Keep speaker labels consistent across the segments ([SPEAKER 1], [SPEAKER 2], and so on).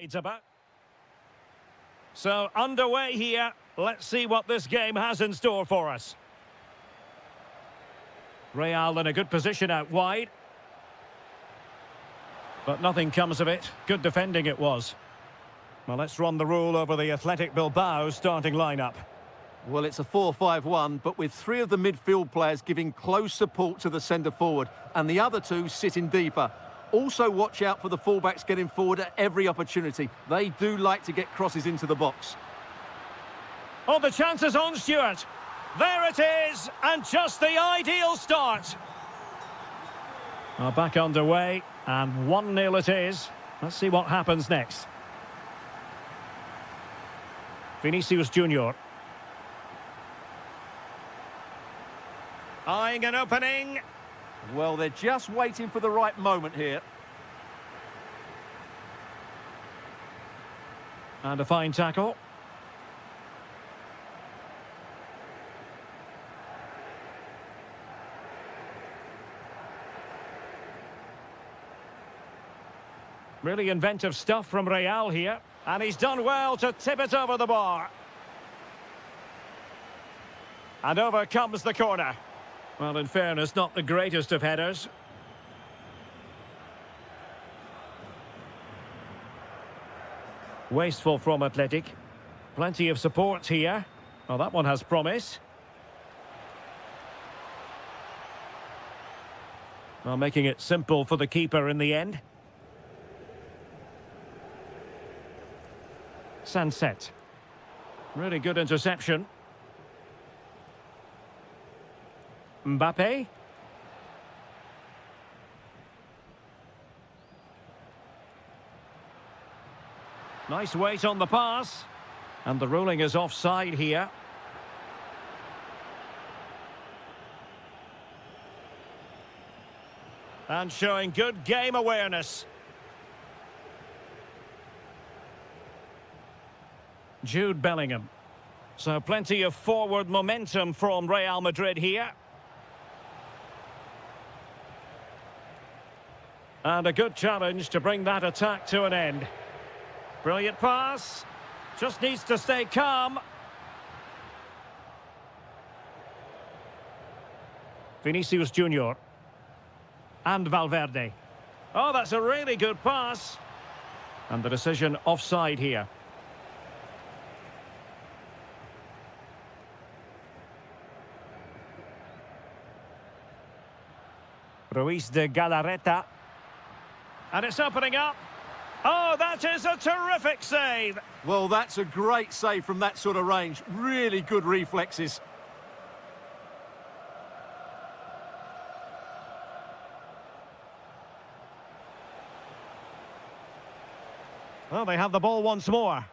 [SPEAKER 1] It's about. So underway here. Let's see what this game has in store for us. Real in a good position out wide. But nothing comes of it. Good defending it was. Well, let's run the rule over the Athletic Bilbao starting lineup.
[SPEAKER 2] Well, it's a 4-5-1, but with three of the midfield players giving close support to the centre forward, and the other two sitting deeper. Also watch out for the fullbacks getting forward at every opportunity. They do like to get crosses into the box.
[SPEAKER 1] Oh, the chance is on, Stuart. There it is, and just the ideal start. Well, back underway, and 1-0 it is. Let's see what happens next. Vinicius Junior. Eyeing an opening.
[SPEAKER 2] Well, they're just waiting for the right moment here.
[SPEAKER 1] And a fine tackle. Really inventive stuff from Real here. And he's done well to tip it over the bar. And over comes the corner. Well, in fairness, not the greatest of headers. Wasteful from Athletic. Plenty of support here. Well, that one has promise. Well, making it simple for the keeper in the end. Sunset. Really good interception. Mbappe. Nice weight on the pass. And the ruling is offside here. And showing good game awareness. Jude Bellingham. So plenty of forward momentum from Real Madrid here. And a good challenge to bring that attack to an end. Brilliant pass. Just needs to stay calm. Vinicius Junior. And Valverde. Oh, that's a really good pass. And the decision offside here. Ruiz de Galarreta. And it's opening up. Oh, that is a terrific save.
[SPEAKER 2] Well, that's a great save from that sort of range. Really good reflexes.
[SPEAKER 1] Well, they have the ball once more.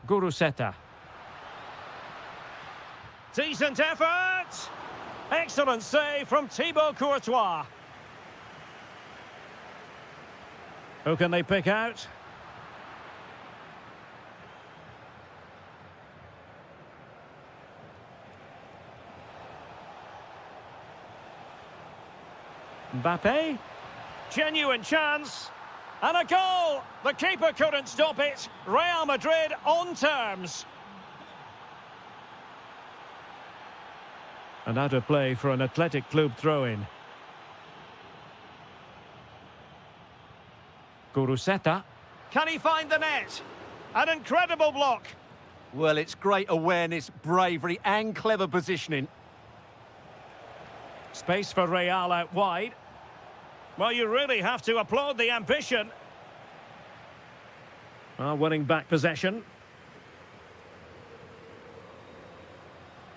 [SPEAKER 1] Guruseta. Decent effort! Excellent save from Thibaut Courtois. Who can they pick out? Mbappe. Genuine chance. And a goal! The keeper couldn't stop it. Real Madrid on terms. And out of play for an Athletic Club throw-in. Guruseta. Can he find the net? An incredible block.
[SPEAKER 2] Well, it's great awareness, bravery and clever positioning.
[SPEAKER 1] Space for Real out wide. Well, you really have to applaud the ambition. Well, winning back possession.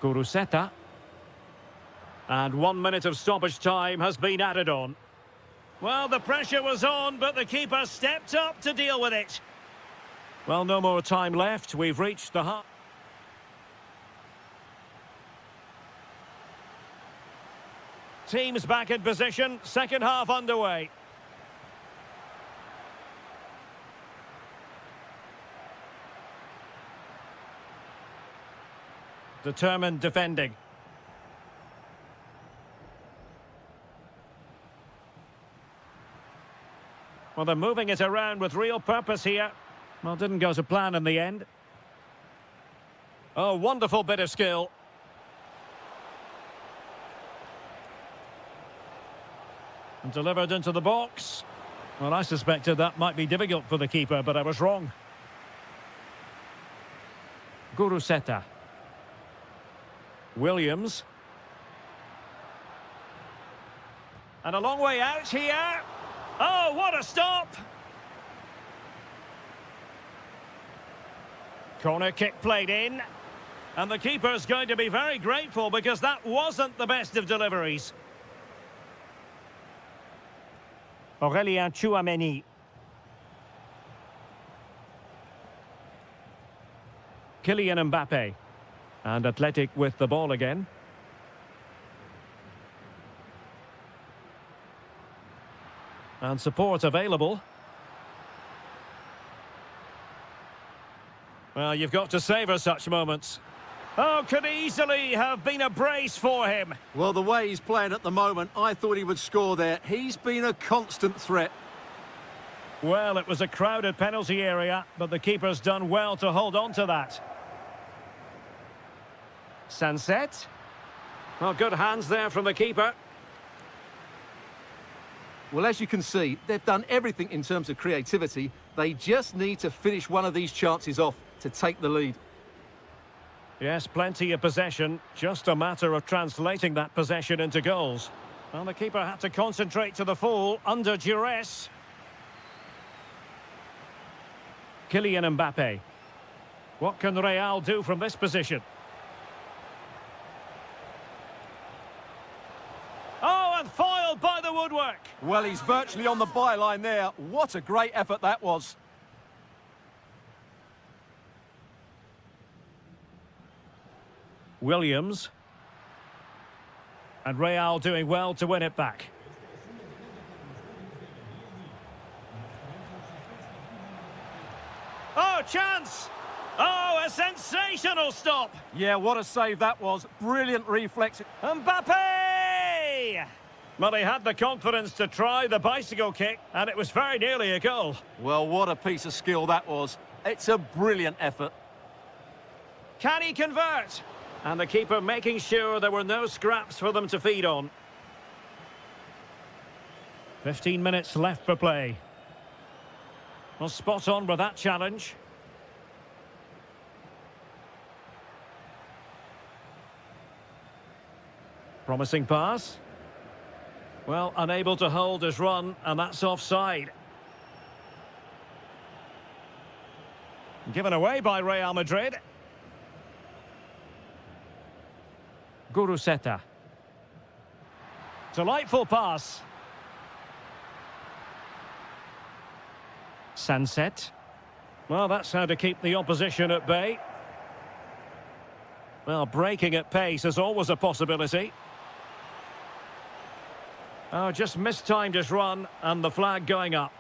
[SPEAKER 1] Guruseta. And 1 minute of stoppage time has been added on. Well, the pressure was on, but the keeper stepped up to deal with it. Well, no more time left. We've reached the half. Teams back in position, second half underway. Determined defending. Well, they're moving it around with real purpose here. Well, didn't go to plan in the end. Oh, wonderful bit of skill. And delivered into the box. Well, I suspected that might be difficult for the keeper, but I was wrong. Guruseta. Williams. And a long way out here. Oh, what a stop! Corner kick played in. And the keeper's going to be very grateful because that wasn't the best of deliveries. Aurélien Tchouameni. Kylian Mbappe. And Athletic with the ball again. And support available. Well, you've got to savour such moments. Oh, could easily have been a brace for him.
[SPEAKER 2] Well, the way he's playing at the moment, I thought he would score there. He's been a constant threat.
[SPEAKER 1] Well, it was a crowded penalty area, but the keeper's done well to hold on to that. Sunset. Well, good hands there from the keeper.
[SPEAKER 2] Well, as you can see, they've done everything in terms of creativity. They just need to finish one of these chances off to take the lead.
[SPEAKER 1] Yes, plenty of possession. Just a matter of translating that possession into goals. Well, the keeper had to concentrate to the full under duress. Kylian Mbappe. What can Real do from this position? Oh, and foiled by the woodwork.
[SPEAKER 2] Well, he's virtually on the byline there. What a great effort that was.
[SPEAKER 1] Williams. And Real doing well to win it back. Oh, chance! Oh, a sensational stop!
[SPEAKER 2] Yeah, what a save that was. Brilliant reflex.
[SPEAKER 1] Mbappe! Well, he had the confidence to try the bicycle kick, and it was very nearly a goal.
[SPEAKER 2] Well, what a piece of skill that was. It's a brilliant effort.
[SPEAKER 1] Can he convert? And the keeper making sure there were no scraps for them to feed on. 15 minutes left for play. Well, spot on with that challenge. Promising pass. Well, unable to hold his run, and that's offside. Given away by Real Madrid. Guruseta. Delightful pass. Sunset. Well, that's how to keep the opposition at bay. Well, breaking at pace is always a possibility. Oh, just mistimed his run, and the flag going up.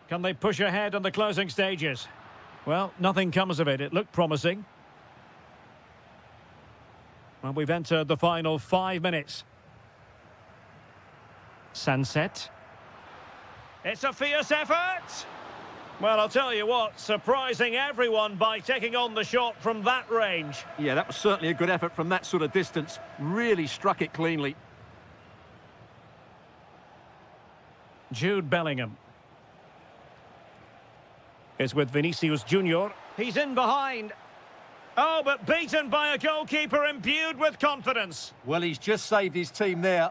[SPEAKER 1] Can they push ahead in the closing stages? Well, nothing comes of it. It looked promising. Well, we've entered the final 5 minutes. Sunset. It's a fierce effort. Well, I'll tell you what, surprising everyone by taking on the shot from that range.
[SPEAKER 2] Yeah, that was certainly a good effort from that sort of distance. Really struck it cleanly.
[SPEAKER 1] Jude Bellingham. Is with Vinicius Junior. He's in behind. Oh, but beaten by a goalkeeper imbued with confidence.
[SPEAKER 2] Well, he's just saved his team there.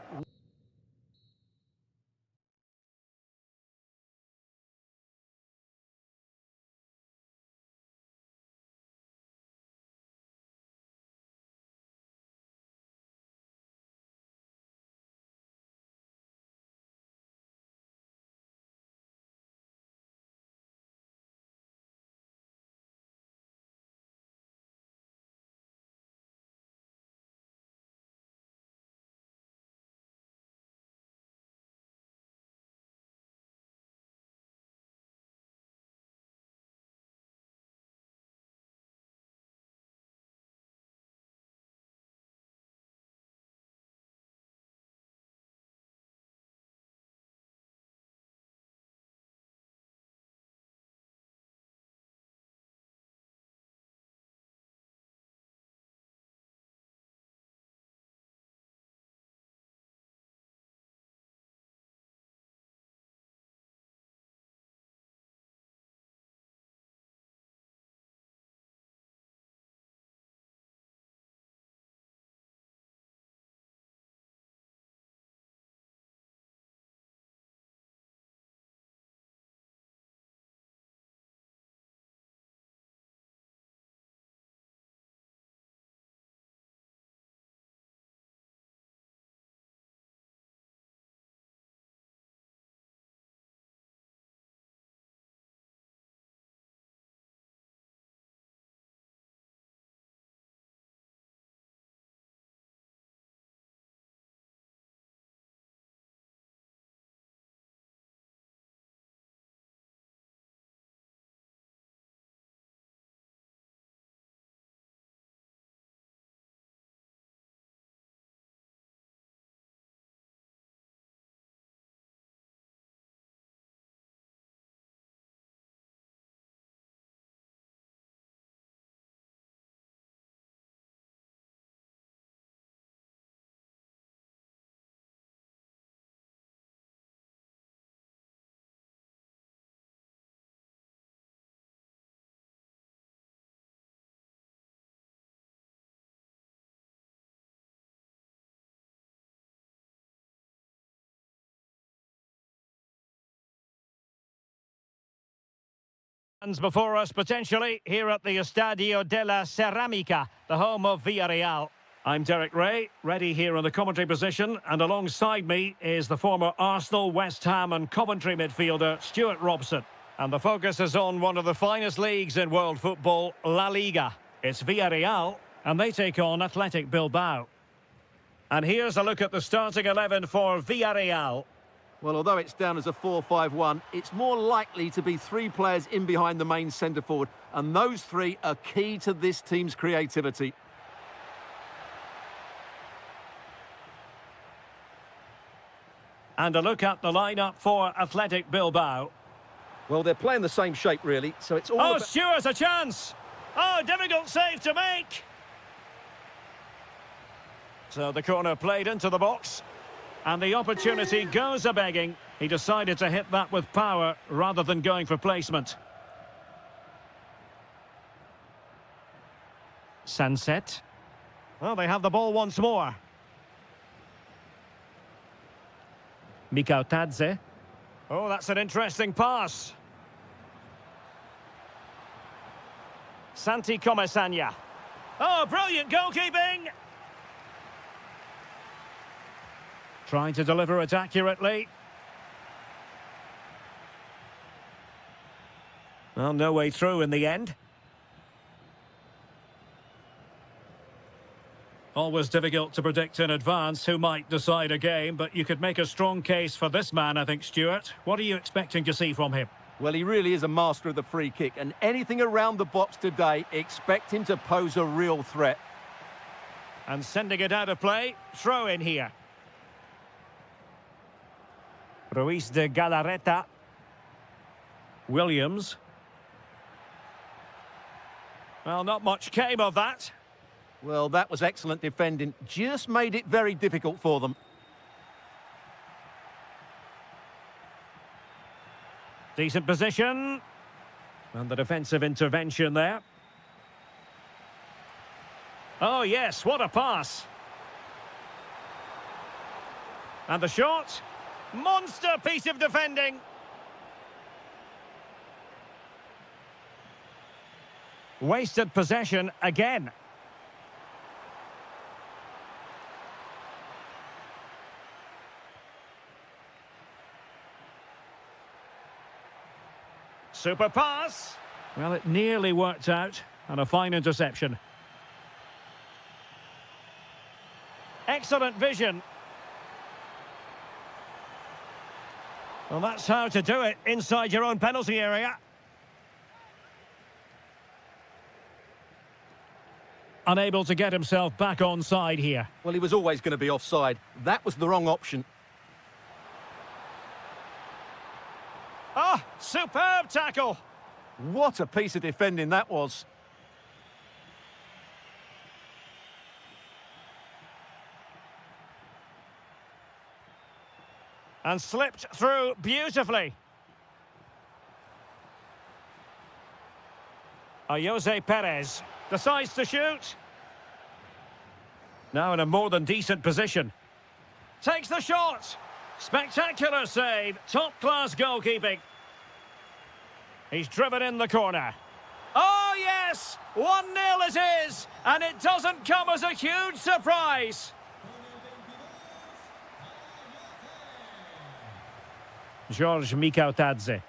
[SPEAKER 1] Fans before us potentially here at the Estadio de la Ceramica, the home of Villarreal. I'm Derek Ray, ready here in the commentary position, and alongside me is the former Arsenal, West Ham and Coventry midfielder Stuart Robson. And the focus is on one of the finest leagues in world football, La Liga. It's Villarreal, and they take on Athletic Bilbao. And here's a look at the starting 11 for Villarreal.
[SPEAKER 2] Well, although it's down as a 4-5-1, it's more likely to be three players in behind the main centre-forward, and those three are key to this team's creativity.
[SPEAKER 1] And a look at the lineup for Athletic Bilbao.
[SPEAKER 2] Well, they're playing the same shape, really, so it's all about...
[SPEAKER 1] Stuart, a chance! Oh, difficult save to make! So the corner played into the box. And the opportunity goes a-begging. He decided to hit that with power rather than going for placement. Sunset. Well, they have the ball once more. Mikautadze. Oh, that's an interesting pass. Santi Comesanya. Oh, brilliant goalkeeping! Trying to deliver it accurately. Well, no way through in the end. Always difficult to predict in advance who might decide a game, but you could make a strong case for this man, I think, Stuart. What are you expecting to see from him?
[SPEAKER 2] Well, he really is a master of the free kick, and anything around the box today, expect him to pose a real threat.
[SPEAKER 1] And sending it out of play, throw in here. Ruiz de Galarreta. Williams. Well, not much came of that.
[SPEAKER 2] Well, that was excellent defending. Just made it very difficult for them.
[SPEAKER 1] Decent position. And the defensive intervention there. Oh, yes, what a pass. And the shot. Monster piece of defending. Wasted possession again. Super pass. Well, it nearly worked out, and a fine interception. Excellent vision. Well, that's how to do it inside your own penalty area. Unable to get himself back on side here.
[SPEAKER 2] Well, he was always going to be offside. That was the wrong option.
[SPEAKER 1] Oh, superb tackle.
[SPEAKER 2] What a piece of defending that was.
[SPEAKER 1] And slipped through beautifully. Jose Perez decides to shoot. Now in a more than decent position. Takes the shot. Spectacular save. Top-class goalkeeping. He's driven in the corner. Oh, yes! 1-0 it is. And it doesn't come as a huge surprise. George Mikautadze.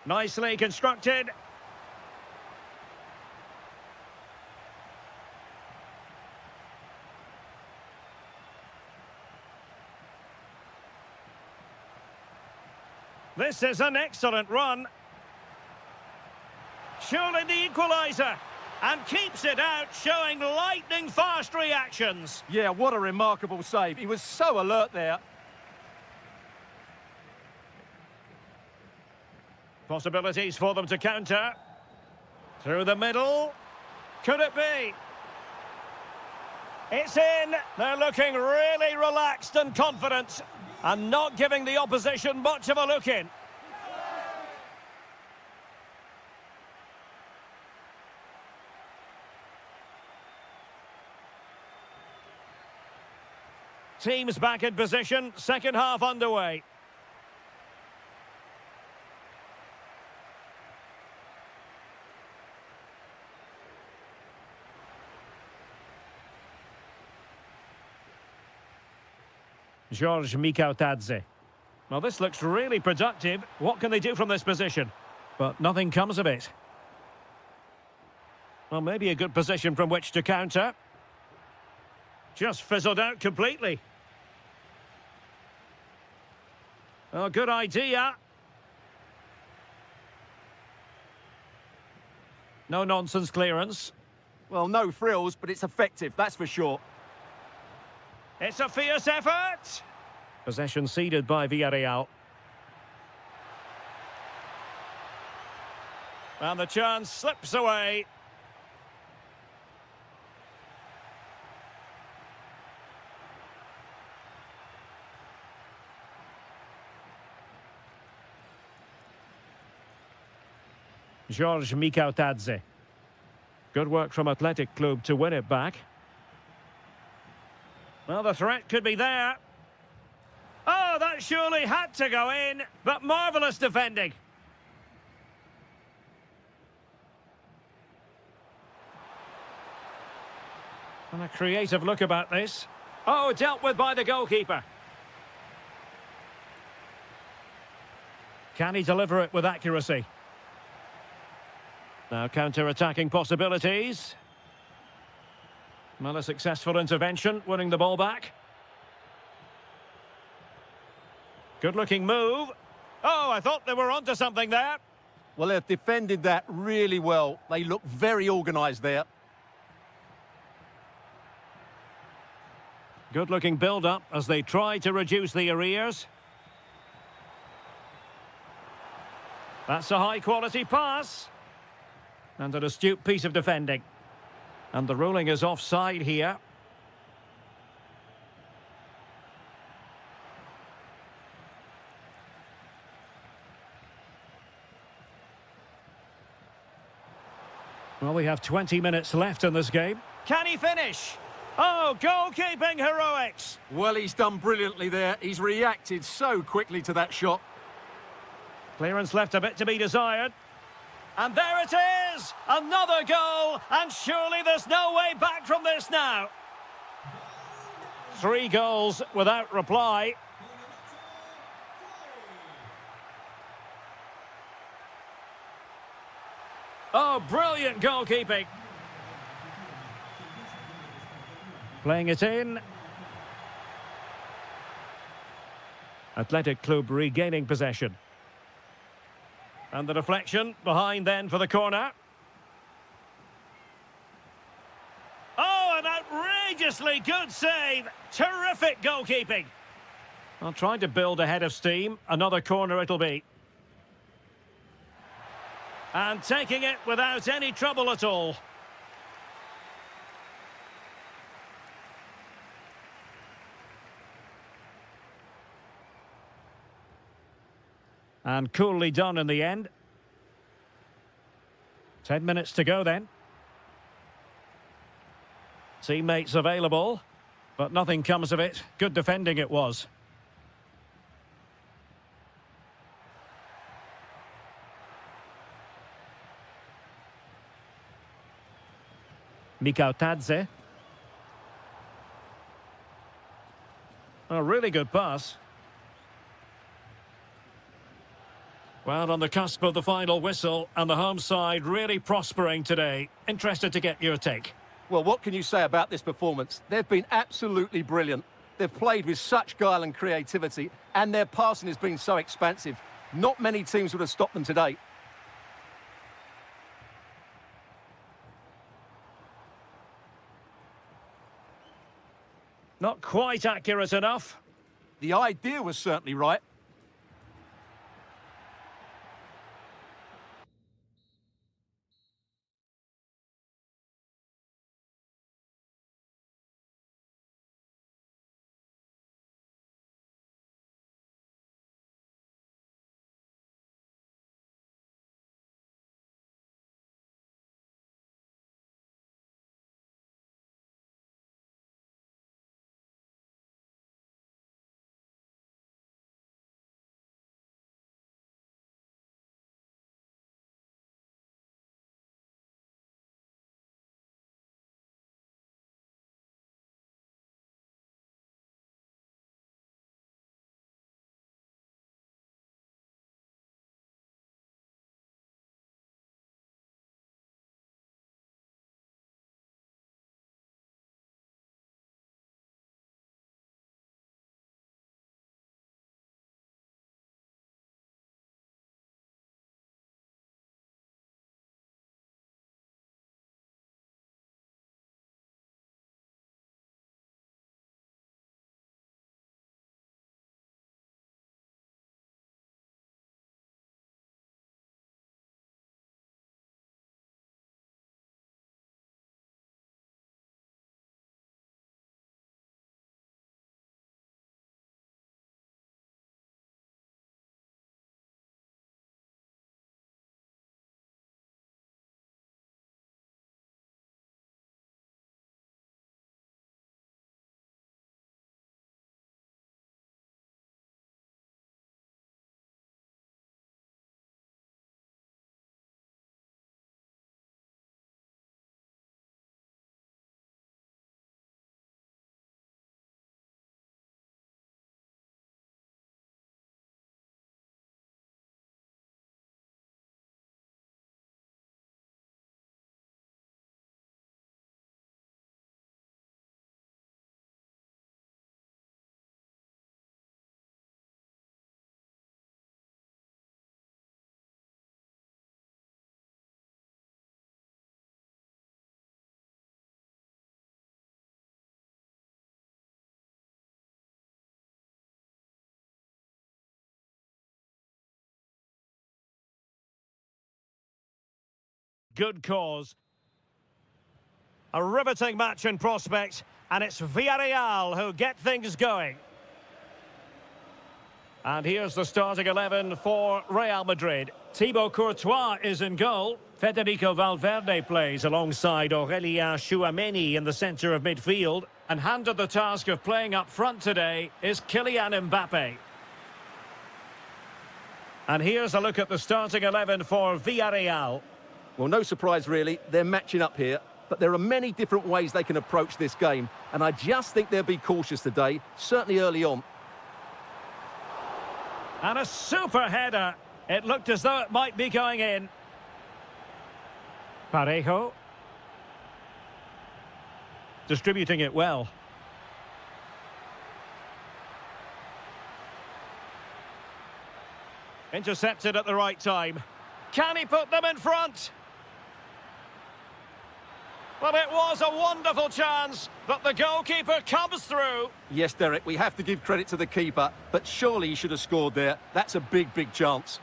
[SPEAKER 1] Nicely constructed. This is an excellent run. Surely the equaliser. And keeps it out, showing lightning-fast reactions.
[SPEAKER 2] Yeah, what a remarkable save. He was so alert there.
[SPEAKER 1] Possibilities for them to counter. Through the middle. Could it be? It's in. They're looking really relaxed and confident. And not giving the opposition much of a look in. Teams back in position, second half underway. George Mikautadze. Well, this looks really productive. What can they do from this position? But nothing comes of it. Well, maybe a good position from which to counter. Just fizzled out completely. Oh, good idea. No-nonsense clearance.
[SPEAKER 2] Well, no frills, but it's effective, that's for sure.
[SPEAKER 1] It's a fierce effort. Possession ceded by Villarreal. And the chance slips away. George Mikautadze. Good work from Athletic Club to win it back. Well, the threat could be there. Oh, that surely had to go in, but marvellous defending. And a creative look about this. Oh, dealt with by the goalkeeper. Can he deliver it with accuracy? Now counter-attacking possibilities. Well, a successful intervention, winning the ball back. Good-looking move. Oh, I thought they were onto something there.
[SPEAKER 2] Well, they've defended that really well. They look very organised there.
[SPEAKER 1] Good-looking build-up as they try to reduce the arrears. That's a high-quality pass. And an astute piece of defending. And the ruling is offside here. Well, we have 20 minutes left in this game. Can he finish? Oh, goalkeeping heroics.
[SPEAKER 2] Well, he's done brilliantly there. He's reacted so quickly to that shot.
[SPEAKER 1] Clearance left a bit to be desired. And there it is! Another goal! And surely there's no way back from this now. 3 goals without reply. Oh, brilliant goalkeeping. Playing it in. Athletic Club regaining possession. And the deflection behind then for the corner. Oh, an outrageously good save. Terrific goalkeeping. Well, trying to build ahead of steam. Another corner it'll be. And taking it without any trouble at all. And coolly done in the end. 10 minutes to go then. Teammates available, but nothing comes of it. Good defending it was. Mikautadze. A really good pass. Well, on the cusp of the final whistle, and the home side really prospering today. Interested to get your take.
[SPEAKER 2] Well, what can you say about this performance? They've been absolutely brilliant. They've played with such guile and creativity, and their passing has been so expansive. Not many teams would have stopped them today.
[SPEAKER 1] Not quite accurate enough.
[SPEAKER 2] The idea was certainly right.
[SPEAKER 1] good cause. A riveting match in prospect, and it's Villarreal who get things going. And here's the starting 11 for Real Madrid. Thibaut Courtois is in goal. Federico Valverde plays alongside Aurélien Tchouameni in the centre of midfield. And handed the task of playing up front today is Kylian Mbappe. And here's a look at the starting 11 for Villarreal.
[SPEAKER 2] Well, no surprise really, they're matching up here. But there are many different ways they can approach this game. And I just think they'll be cautious today, certainly early on.
[SPEAKER 1] And a super header. It looked as though it might be going in. Parejo. Distributing it well. Intercepted at the right time. Can he put them in front? Well, it was a wonderful chance, but the goalkeeper comes through.
[SPEAKER 2] Yes, Derek, we have to give credit to the keeper, but surely he should have scored there. That's a big, big chance.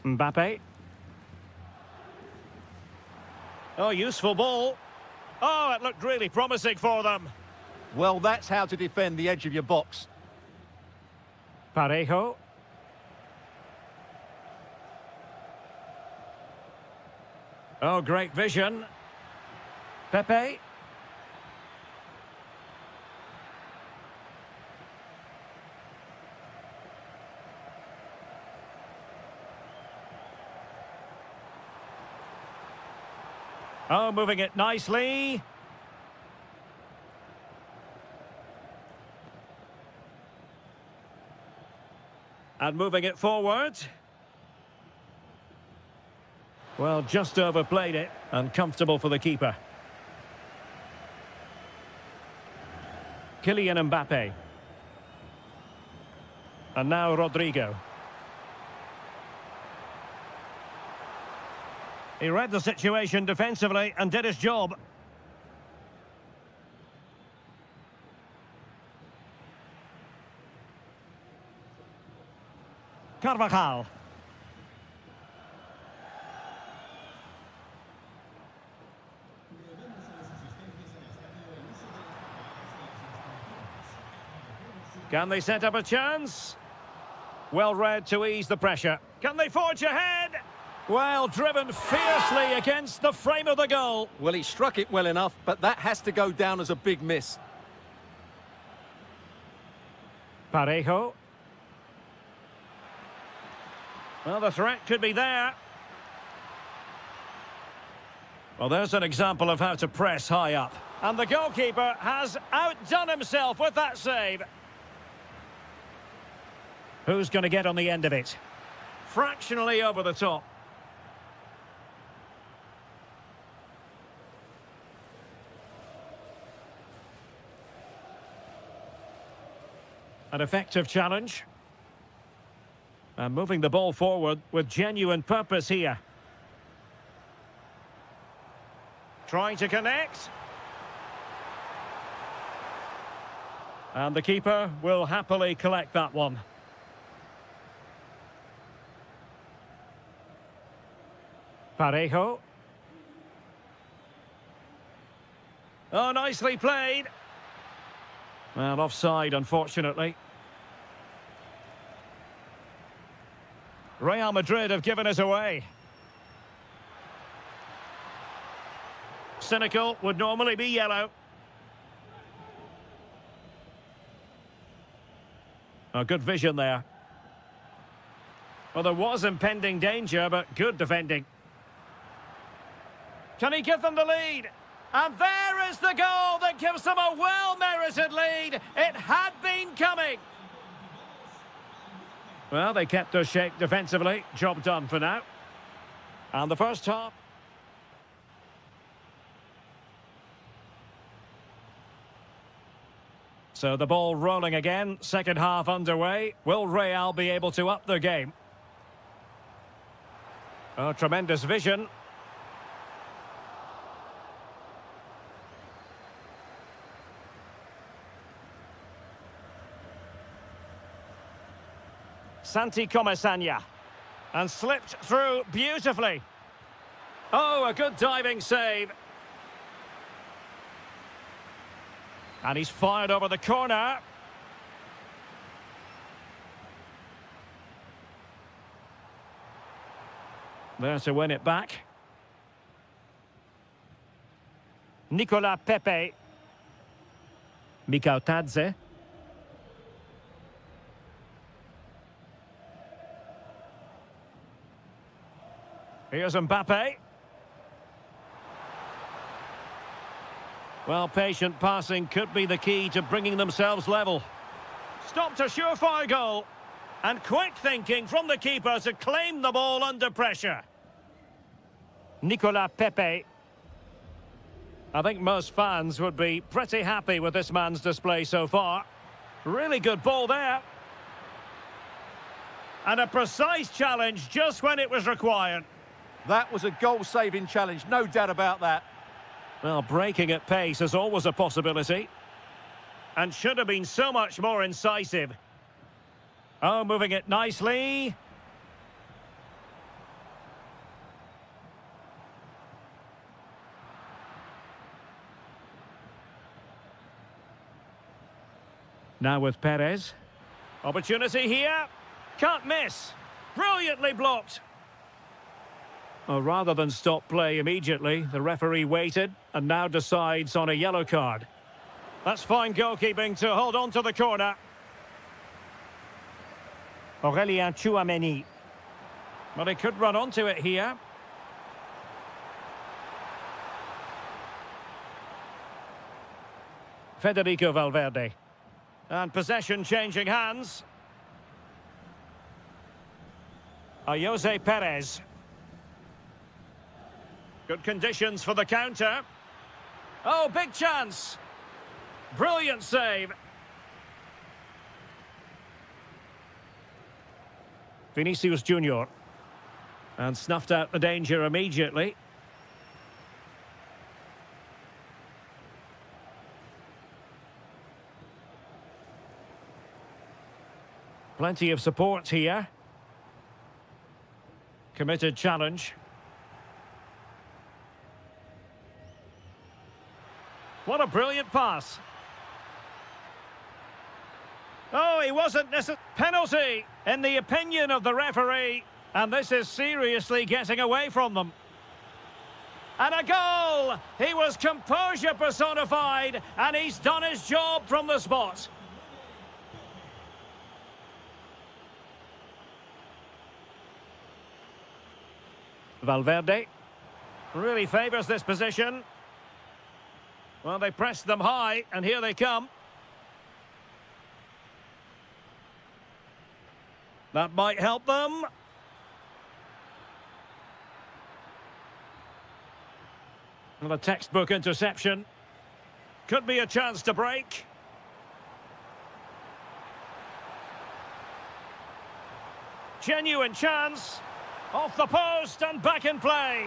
[SPEAKER 1] Mbappe. Oh, useful ball. Oh, it looked really promising for them.
[SPEAKER 2] Well, that's how to defend the edge of your box.
[SPEAKER 1] Parejo. Oh, great vision. Pepe. Oh, moving it nicely. And moving it forward. Well, just overplayed it, and comfortable for the keeper. Kylian Mbappe. And now Rodrigo. He read the situation defensively and did his job. Carvajal. Can they set up a chance? Well read to ease the pressure. Can they forge ahead? Well, driven fiercely against the frame of the goal.
[SPEAKER 2] Well, he struck it well enough, but that has to go down as a big miss.
[SPEAKER 1] Parejo. Well, the threat could be there. Well, there's an example of how to press high up. And the goalkeeper has outdone himself with that save. Who's going to get on the end of it? Fractionally over the top. An effective challenge. And moving the ball forward with genuine purpose here. Trying to connect. And the keeper will happily collect that one. Parejo. Oh, nicely played. Well, offside, unfortunately. Real Madrid have given us away. Cynical would normally be yellow. Oh, good vision there. Well, there was impending danger, but good defending. Can he give them the lead? And there is the goal that gives them a well-merited lead. It had been coming. Well, they kept their shape defensively. Job done for now. And the first half. So the ball rolling again. Second half underway. Will Real be able to up their game? Oh, tremendous vision. Santi Comasagna. And slipped through beautifully. Oh, a good diving save. And he's fired over the corner. There to win it back. Nicola Pepe. Mikau Tadze. Here's Mbappe. Well, patient passing could be the key to bringing themselves level. Stopped a surefire goal. And quick thinking from the keeper to claim the ball under pressure. Nicola Pepe. I think most fans would be pretty happy with this man's display so far. Really good ball there. And a precise challenge just when it was required.
[SPEAKER 2] That was a goal-saving challenge, no doubt about that.
[SPEAKER 1] Well, breaking at pace is always a possibility. And should have been so much more incisive. Oh, moving it nicely. Now with Perez. Opportunity here. Can't miss. Brilliantly blocked. Well, rather than stop play immediately, the referee waited and now decides on a yellow card. That's fine goalkeeping to hold on to the corner. Aurélien Tchouameni. But he could run onto it here. Federico Valverde. And possession changing hands. Jose Perez. Good conditions for the counter. Oh, big chance. Brilliant save. Vinicius Junior. And snuffed out the danger immediately. Plenty of support here. Committed challenge. What a brilliant pass. Oh, he wasn't necessarily... Penalty, in the opinion of the referee. And this is seriously getting away from them. And a goal! He was composure personified, and he's done his job from the spot. Valverde really favours this position. Well, they pressed them high, and here they come. That might help them. Well, a textbook interception. Could be a chance to break. Genuine chance. Off the post and back in play.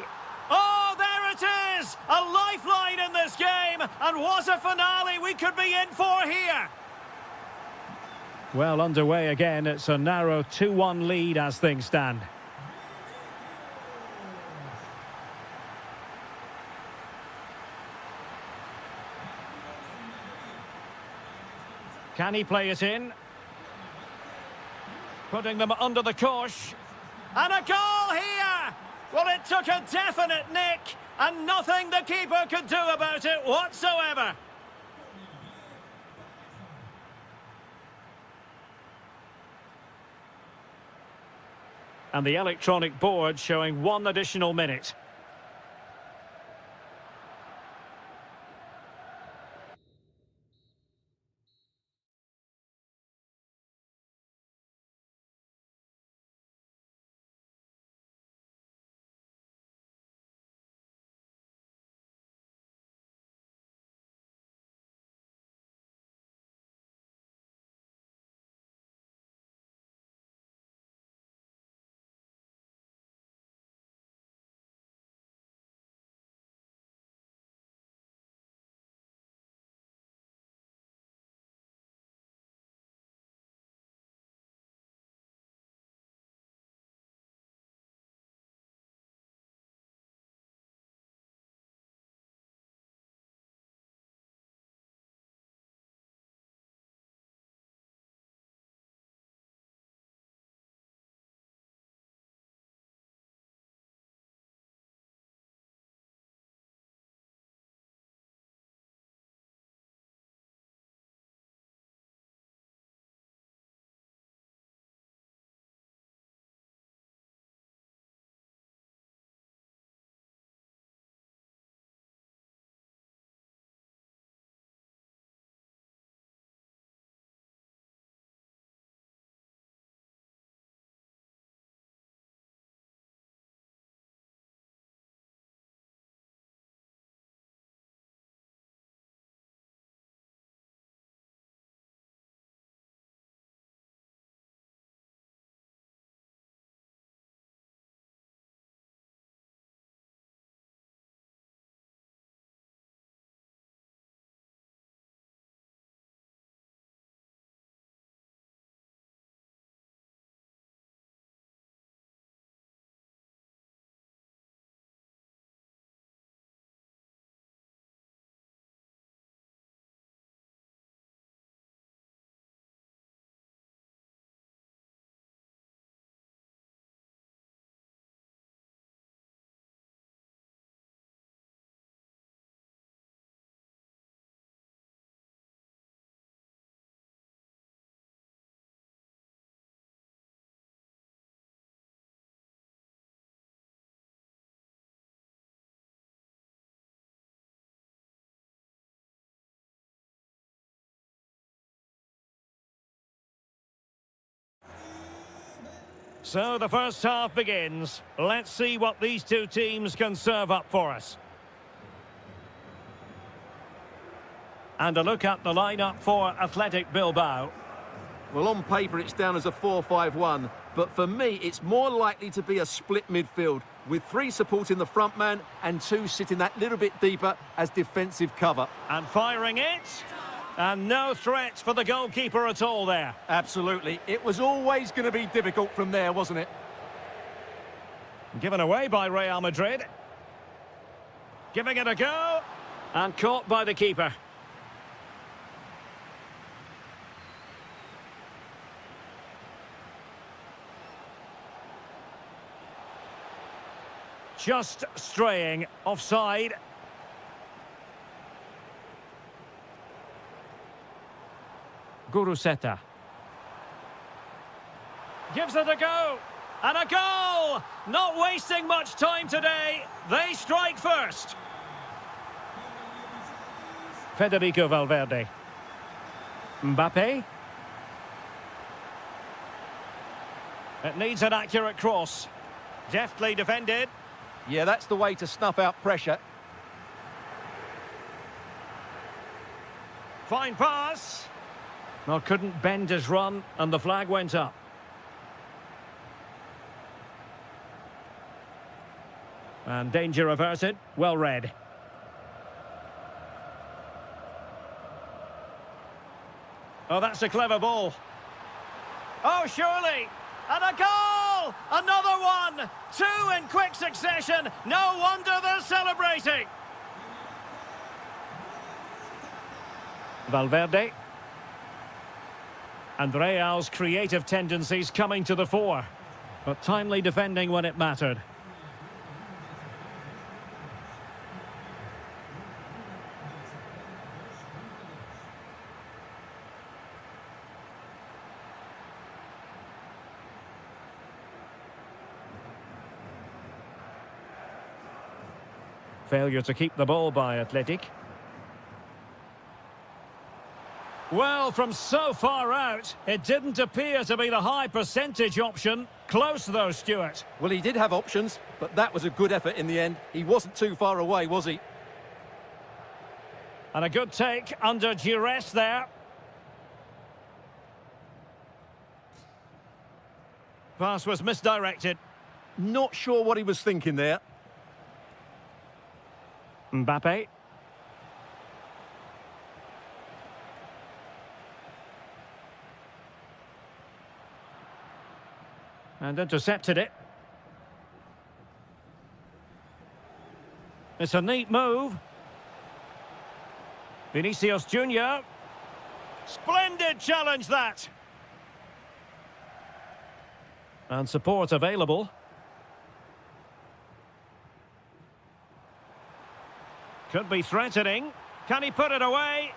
[SPEAKER 1] Oh, there it is! A lifeline in this game, and what a finale we could be in for here. Well, underway again. It's a narrow 2-1 lead as things stand. Can he play it in? Putting them under the cosh. And a goal here! Well, it took a definite nick, and nothing the keeper could do about it whatsoever. And the electronic board showing 1 additional minute. So the first half begins. Let's see what these two teams can serve up for us. And a look at the lineup for Athletic Bilbao.
[SPEAKER 2] Well, on paper it's down as a 4-5-1, but for me it's more likely to be a split midfield, with 3 supporting the front man and 2 sitting that little bit deeper as defensive cover.
[SPEAKER 1] And firing it. And no threats for the goalkeeper at all there.
[SPEAKER 2] Absolutely. It was always going to be difficult from there, wasn't it?
[SPEAKER 1] Given away by Real Madrid. Giving it a go. And caught by the keeper. Just straying offside. Guruseta. Gives it a go. And a goal! Not wasting much time today. They strike first. Federico Valverde. Mbappe. It needs an accurate cross. Deftly defended.
[SPEAKER 2] Yeah, that's the way to snuff out pressure.
[SPEAKER 1] Fine pass. Well, couldn't bend his run, and the flag went up. And danger averted. Well read. Oh, that's a clever ball. Oh, surely. And a goal! Another one! 2 in quick succession. No wonder they're celebrating. Valverde. And Real's creative tendencies coming to the fore. But timely defending when it mattered. Failure to keep the ball by Athletic. Well, from so far out, it didn't appear to be the high percentage option. Close though, Stuart.
[SPEAKER 2] Well, he did have options, but that was a good effort in the end. He wasn't too far away, was he?
[SPEAKER 1] And a good take under duress there. Pass was misdirected.
[SPEAKER 2] Not sure what he was thinking there.
[SPEAKER 1] Mbappe. And intercepted it. It's a neat move. Vinicius Junior. Splendid challenge that. And support available. Could be threatening. Can he put it away?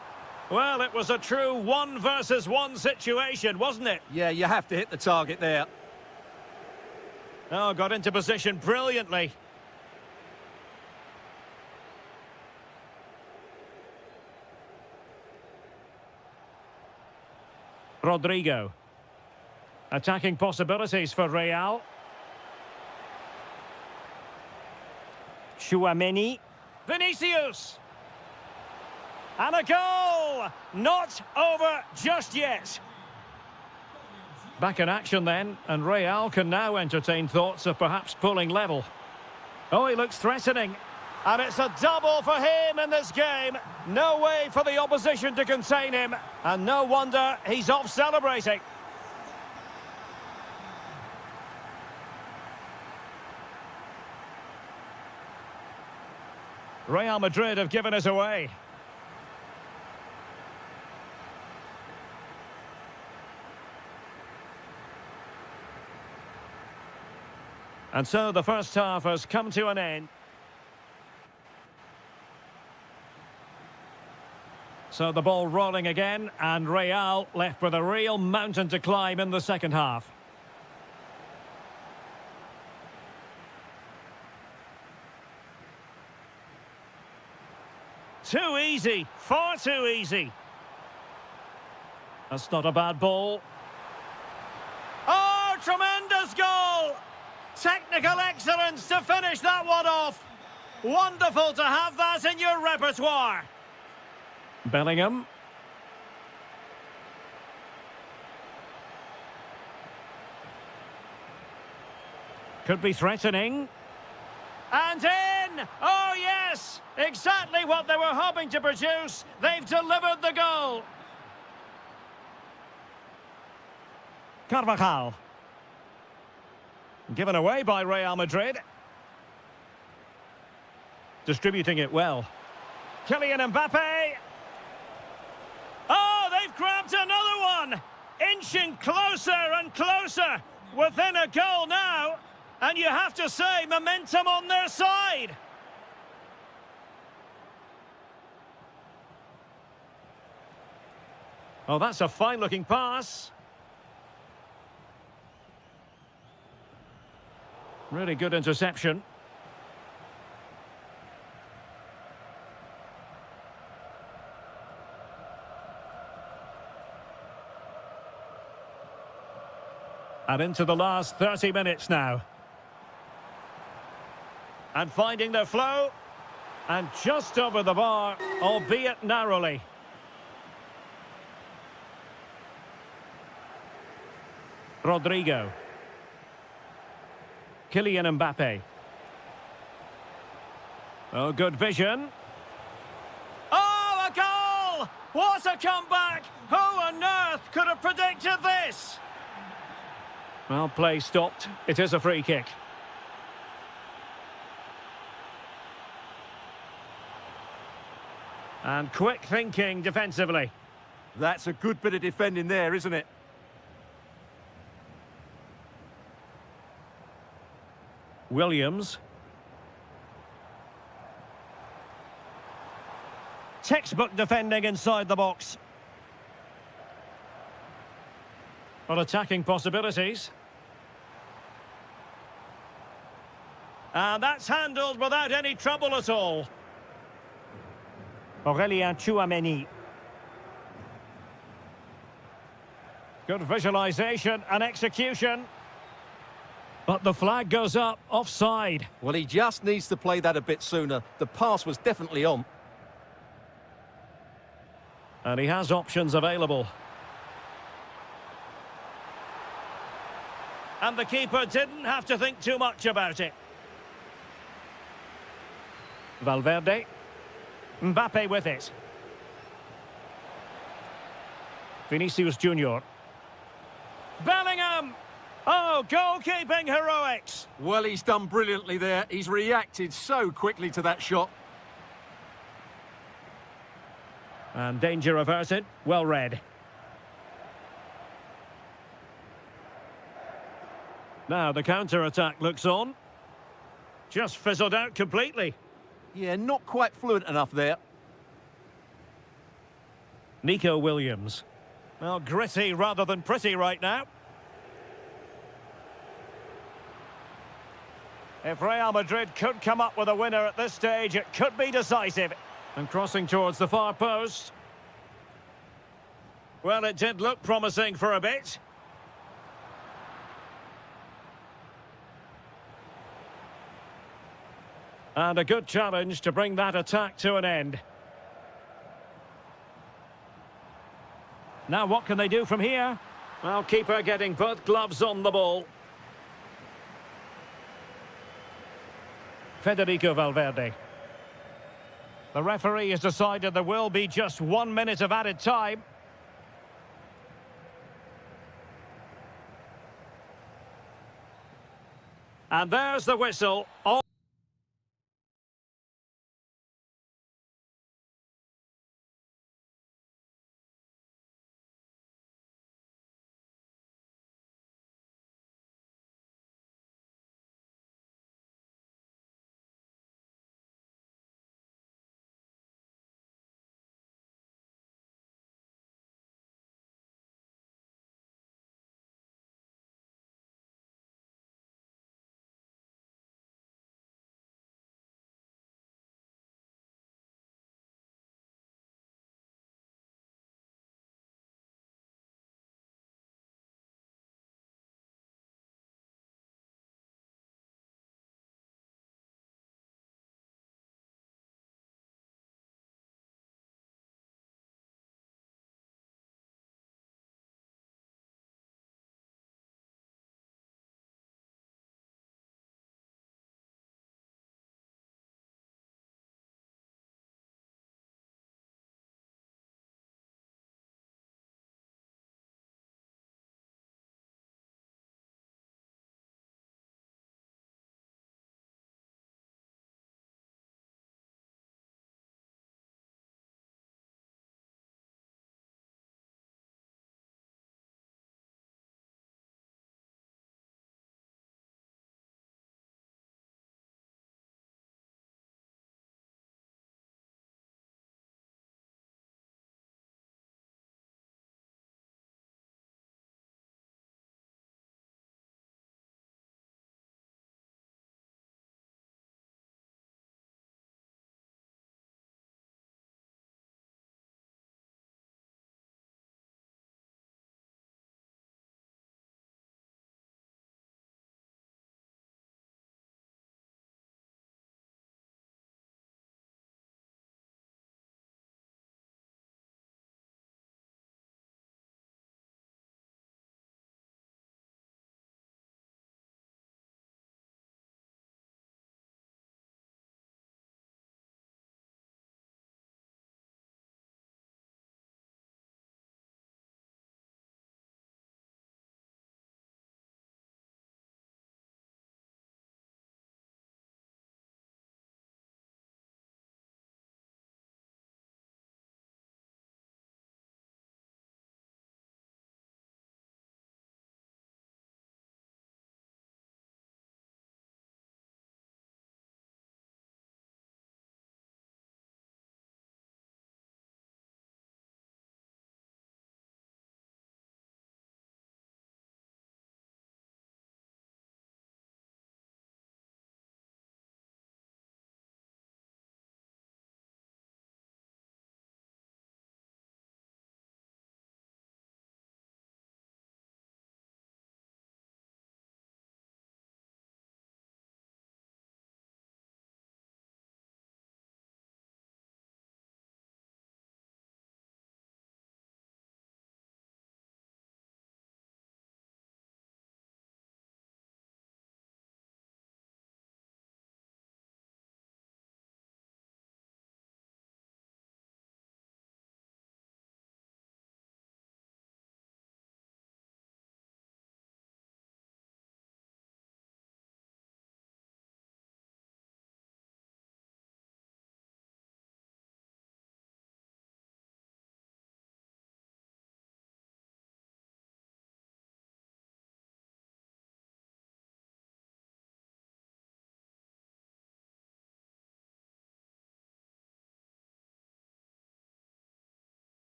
[SPEAKER 1] Well, it was a true 1 versus 1 situation, wasn't it?
[SPEAKER 2] Yeah, you have to hit the target there.
[SPEAKER 1] Oh, got into position brilliantly. Rodrigo. Attacking possibilities for Real. Chouameni. Vinicius. And a goal! Not over just yet. Back in action then, and Real can now entertain thoughts of perhaps pulling level. Oh, he looks threatening. And it's a double for him in this game. No way for the opposition to contain him. And no wonder he's off celebrating. Real Madrid have given it away. And so the first half has come to an end. So the ball rolling again, and Real left with a real mountain to climb in the second half. Too easy, far too easy. That's not a bad ball. Oh, tremendous goal! Technical excellence to finish that one off. Wonderful to have that in your repertoire. Bellingham. Could be threatening. And in! Oh, yes! Exactly what they were hoping to produce. They've delivered the goal. Carvajal. Given away by Real Madrid. Distributing it well. Kylian Mbappe. Oh, they've grabbed another one! Inching closer and closer. Within a goal now. And you have to say, momentum on their side. Oh, that's a fine-looking pass. Really good interception. And into the last 30 minutes now. And finding their flow. And just over the bar, albeit narrowly. Rodrigo. Kylian Mbappe. Oh, good vision. Oh, a goal! What a comeback! Who on earth could have predicted this? Well, play stopped. It is a free kick. And quick thinking defensively.
[SPEAKER 2] That's a good bit of defending there, isn't it?
[SPEAKER 1] Williams. Textbook defending inside the box. Well, attacking possibilities. And that's handled without any trouble at all. Aurélien Tchouameni. Good visualisation and execution. But the flag goes up, offside.
[SPEAKER 2] Well, he just needs to play that a bit sooner. The pass was definitely on.
[SPEAKER 1] And he has options available. And the keeper didn't have to think too much about it. Valverde. Mbappe with it. Vinicius Junior. Bellingham! Oh, goalkeeping heroics!
[SPEAKER 2] Well, he's done brilliantly there. He's reacted so quickly to that shot.
[SPEAKER 1] And danger averted. Well read. Now the counter-attack looks on. Just fizzled out completely.
[SPEAKER 2] Yeah, not quite fluent enough there.
[SPEAKER 1] Nico Williams. Well, gritty rather than pretty right now. If Real Madrid could come up with a winner at this stage, it could be decisive. And crossing towards the far post. Well, it did look promising for a bit. And a good challenge to bring that attack to an end. Now what can they do from here? Well, keeper getting both gloves on the ball. Federico Valverde. The referee has decided there will be just 1 minute of added time. And there's the whistle.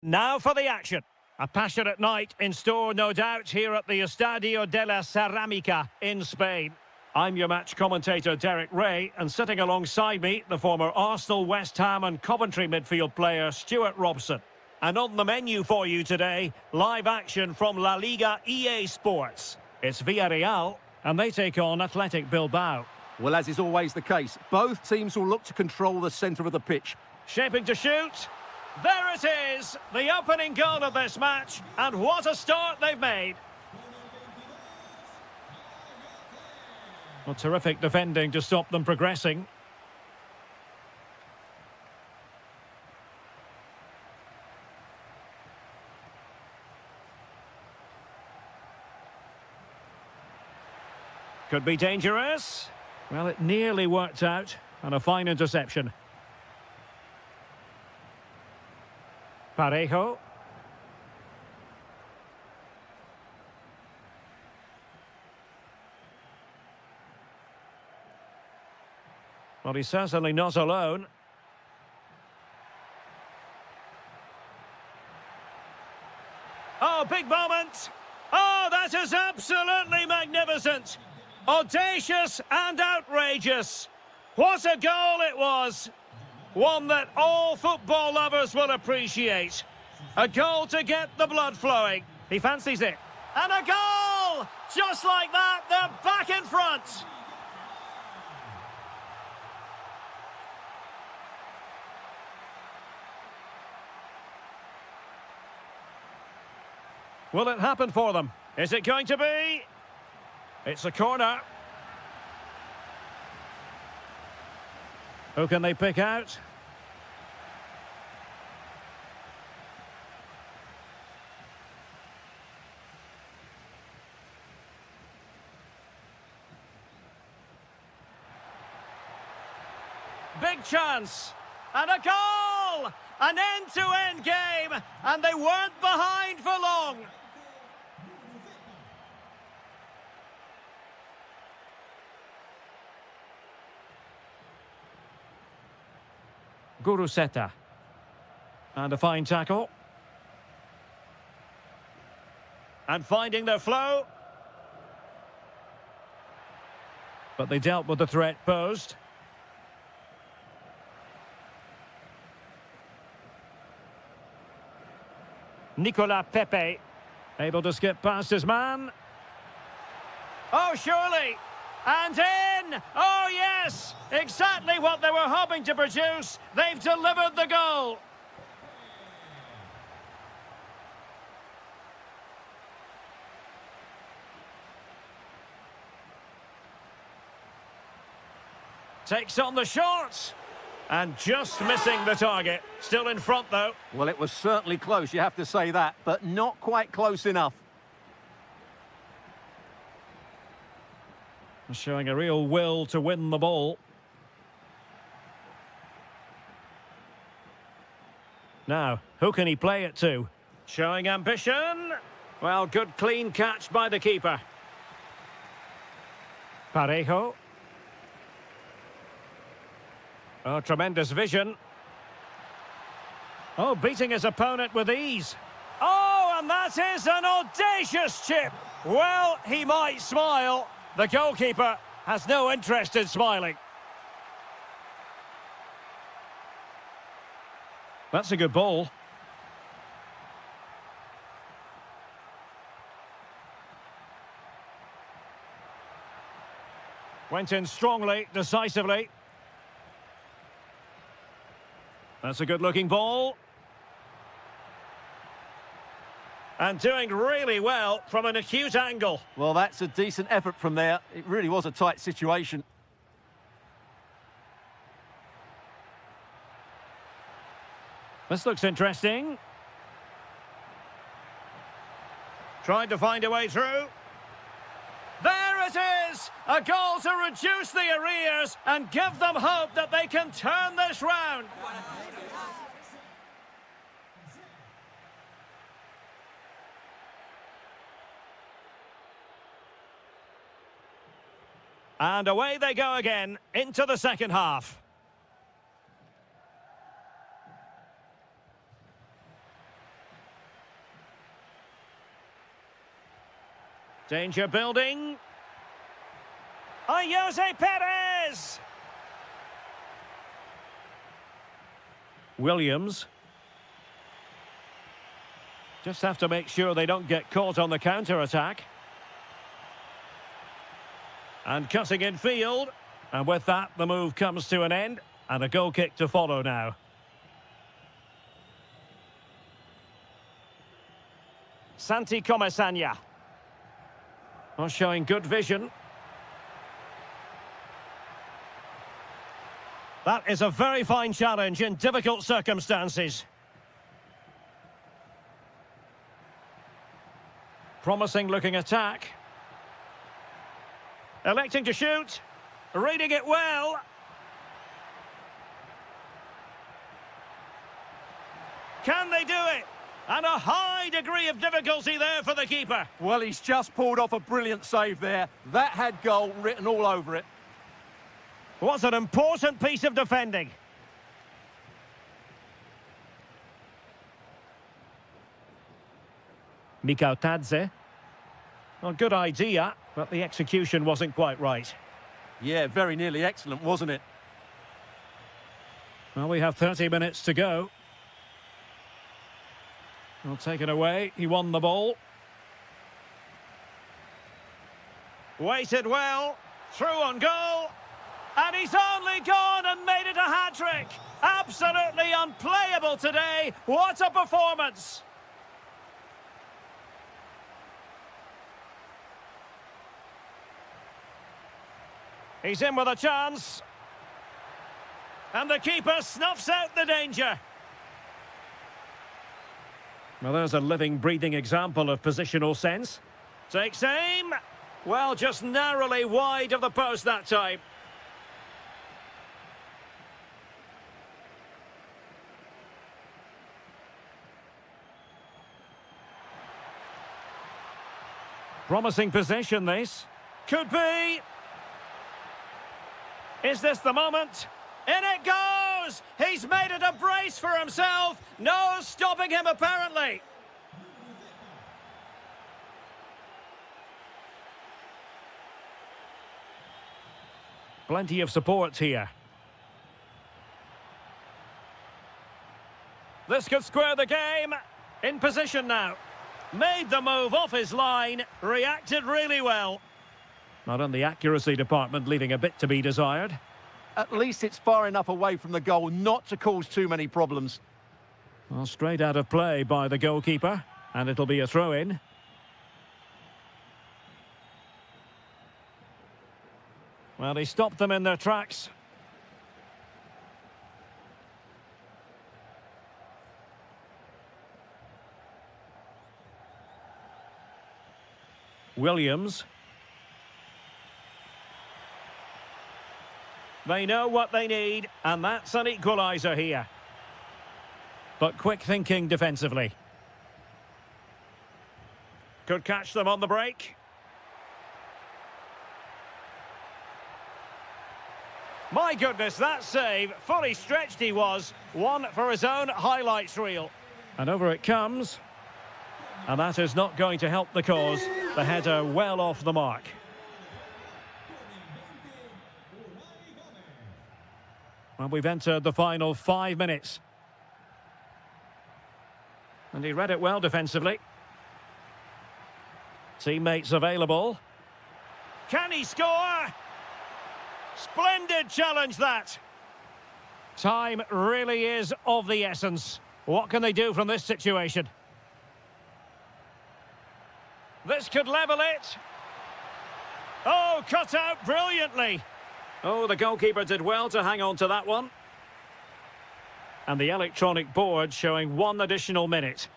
[SPEAKER 1] Now for the action. A passionate night in store, no doubt, here at the Estadio de la Ceramica in Spain. I'm your match commentator, Derek Ray, and sitting alongside me, the former Arsenal, West Ham and Coventry midfield player, Stuart Robson. And on the menu for you today, live action from La Liga EA Sports. It's Villarreal, and they take on Athletic Bilbao.
[SPEAKER 2] Well, as is always the case, both teams will look to control the centre of the pitch.
[SPEAKER 1] Shaping to shoot. There it is, the opening goal of this match, and what a start they've made. Well, terrific defending to stop them progressing. Could be dangerous. Well, it nearly worked out, and a fine interception. Parejo. Well, he's certainly not alone. Oh, big moment. Oh, that is absolutely magnificent. Audacious and outrageous. What a goal it was. One that all football lovers will appreciate. A goal to get the blood flowing. He fancies it. And a goal! Just like that, they're back in front. Will it happen for them? Is it going to be? It's a corner. Who can they pick out? Big chance. And a goal! An end-to-end game, and they weren't behind for long. Guruseta. And a fine tackle. And finding their flow. But they dealt with the threat posed. Nicola Pepe, able to skip past his man. Oh, surely. And in! Oh, yes! Exactly what they were hoping to produce. They've delivered the goal. Takes on the shot. And just missing the target. Still in front, though.
[SPEAKER 2] Well, it was certainly close, you have to say that, but not quite close enough.
[SPEAKER 1] Showing a real will to win the ball. Now, who can he play it to? Showing ambition. Well, good clean catch by the keeper. Parejo. Oh, tremendous vision. Oh, beating his opponent with ease. Oh, and that is an audacious chip. Well, he might smile. The goalkeeper has no interest in smiling. That's a good ball. Went in strongly, decisively. That's a good-looking ball. And doing really well from an acute angle.
[SPEAKER 2] Well, that's a decent effort from there. It really was a tight situation.
[SPEAKER 1] This looks interesting. Trying to find a way through. There it is! A goal to reduce the arrears and give them hope that they can turn this round. And away they go again into the second half. Danger building. Jose Perez! Williams. Just have to make sure they don't get caught on the counter-attack. And cutting in field. And with that, the move comes to an end. And a goal kick to follow now. Santi Comesaña. Well, showing good vision. That is a very fine challenge in difficult circumstances. Promising looking attack. Electing to shoot. Reading it well. Can they do it? And a high degree of difficulty there for the keeper.
[SPEAKER 2] Well, he's just pulled off a brilliant save there. That had goal written all over it.
[SPEAKER 1] What an important piece of defending. Mikau Tadze. Well, good idea, but the execution wasn't quite right.
[SPEAKER 2] Yeah, very nearly excellent, wasn't it?
[SPEAKER 1] Well, we have 30 minutes to go. Well, taken away. He won the ball. Waited well. Through on goal. And he's only gone and made it a hat-trick. Absolutely unplayable today. What a performance. He's in with a chance. And the keeper snuffs out the danger. Well, there's a living, breathing example of positional sense. Takes aim. Well, just narrowly wide of the post that time. Promising possession, this. Could be. Is this the moment? In it goes! He's made it a brace for himself. No stopping him, apparently. Plenty of support here. This could square the game. In position now. Made the move off his line. Reacted really well. Not in the accuracy department, leaving a bit to be desired.
[SPEAKER 2] At least it's far enough away from the goal not to cause too many problems.
[SPEAKER 1] Well, straight out of play by the goalkeeper. And it'll be a throw-in. Well, he stopped them in their tracks. Williams. They know what they need, and that's an equaliser here. But quick thinking defensively. Could catch them on the break. My goodness, that save, fully stretched he was. One for his own highlights reel. And over it comes. And that is not going to help the cause. The header well off the mark. Well, we've entered the final 5 minutes. And he read it well defensively. Teammates available. Can he score? Splendid challenge, that. Time really is of the essence. What can they do from this situation? This could level it. Oh, cut out brilliantly. Oh, the goalkeeper did well to hang on to that one. And the electronic board showing 1 additional minute.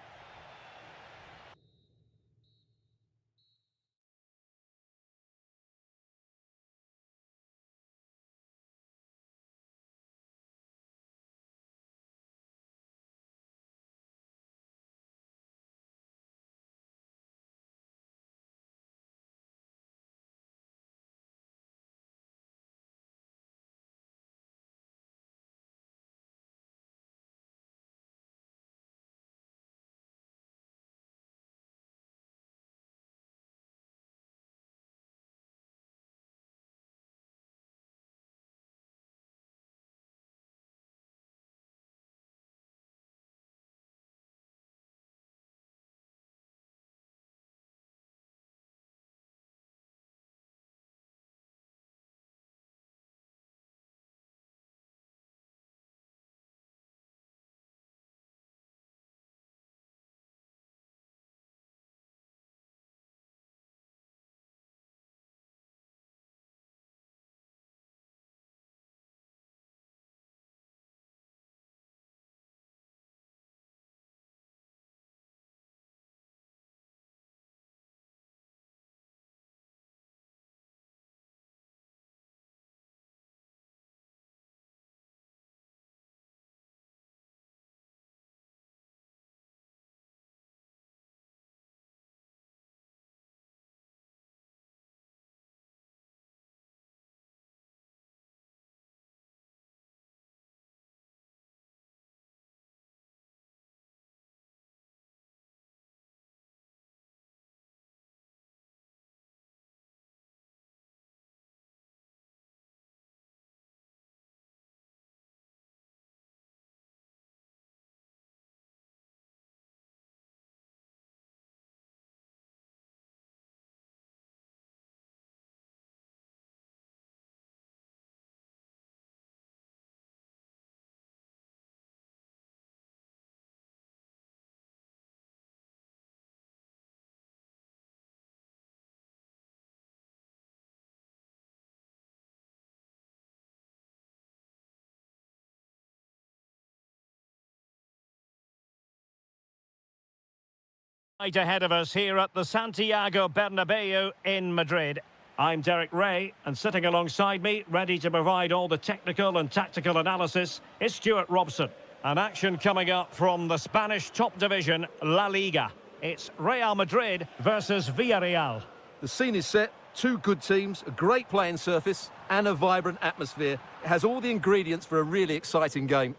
[SPEAKER 1] Right ahead of us here at the Santiago Bernabeu in Madrid. I'm Derek Ray, and sitting alongside me, ready to provide all the technical and tactical analysis, is Stuart Robson. An action coming up from the Spanish top division, La Liga. It's Real Madrid versus Villarreal.
[SPEAKER 2] The scene is set, two good teams, a great playing surface and a vibrant atmosphere. It has all the ingredients for a really exciting game.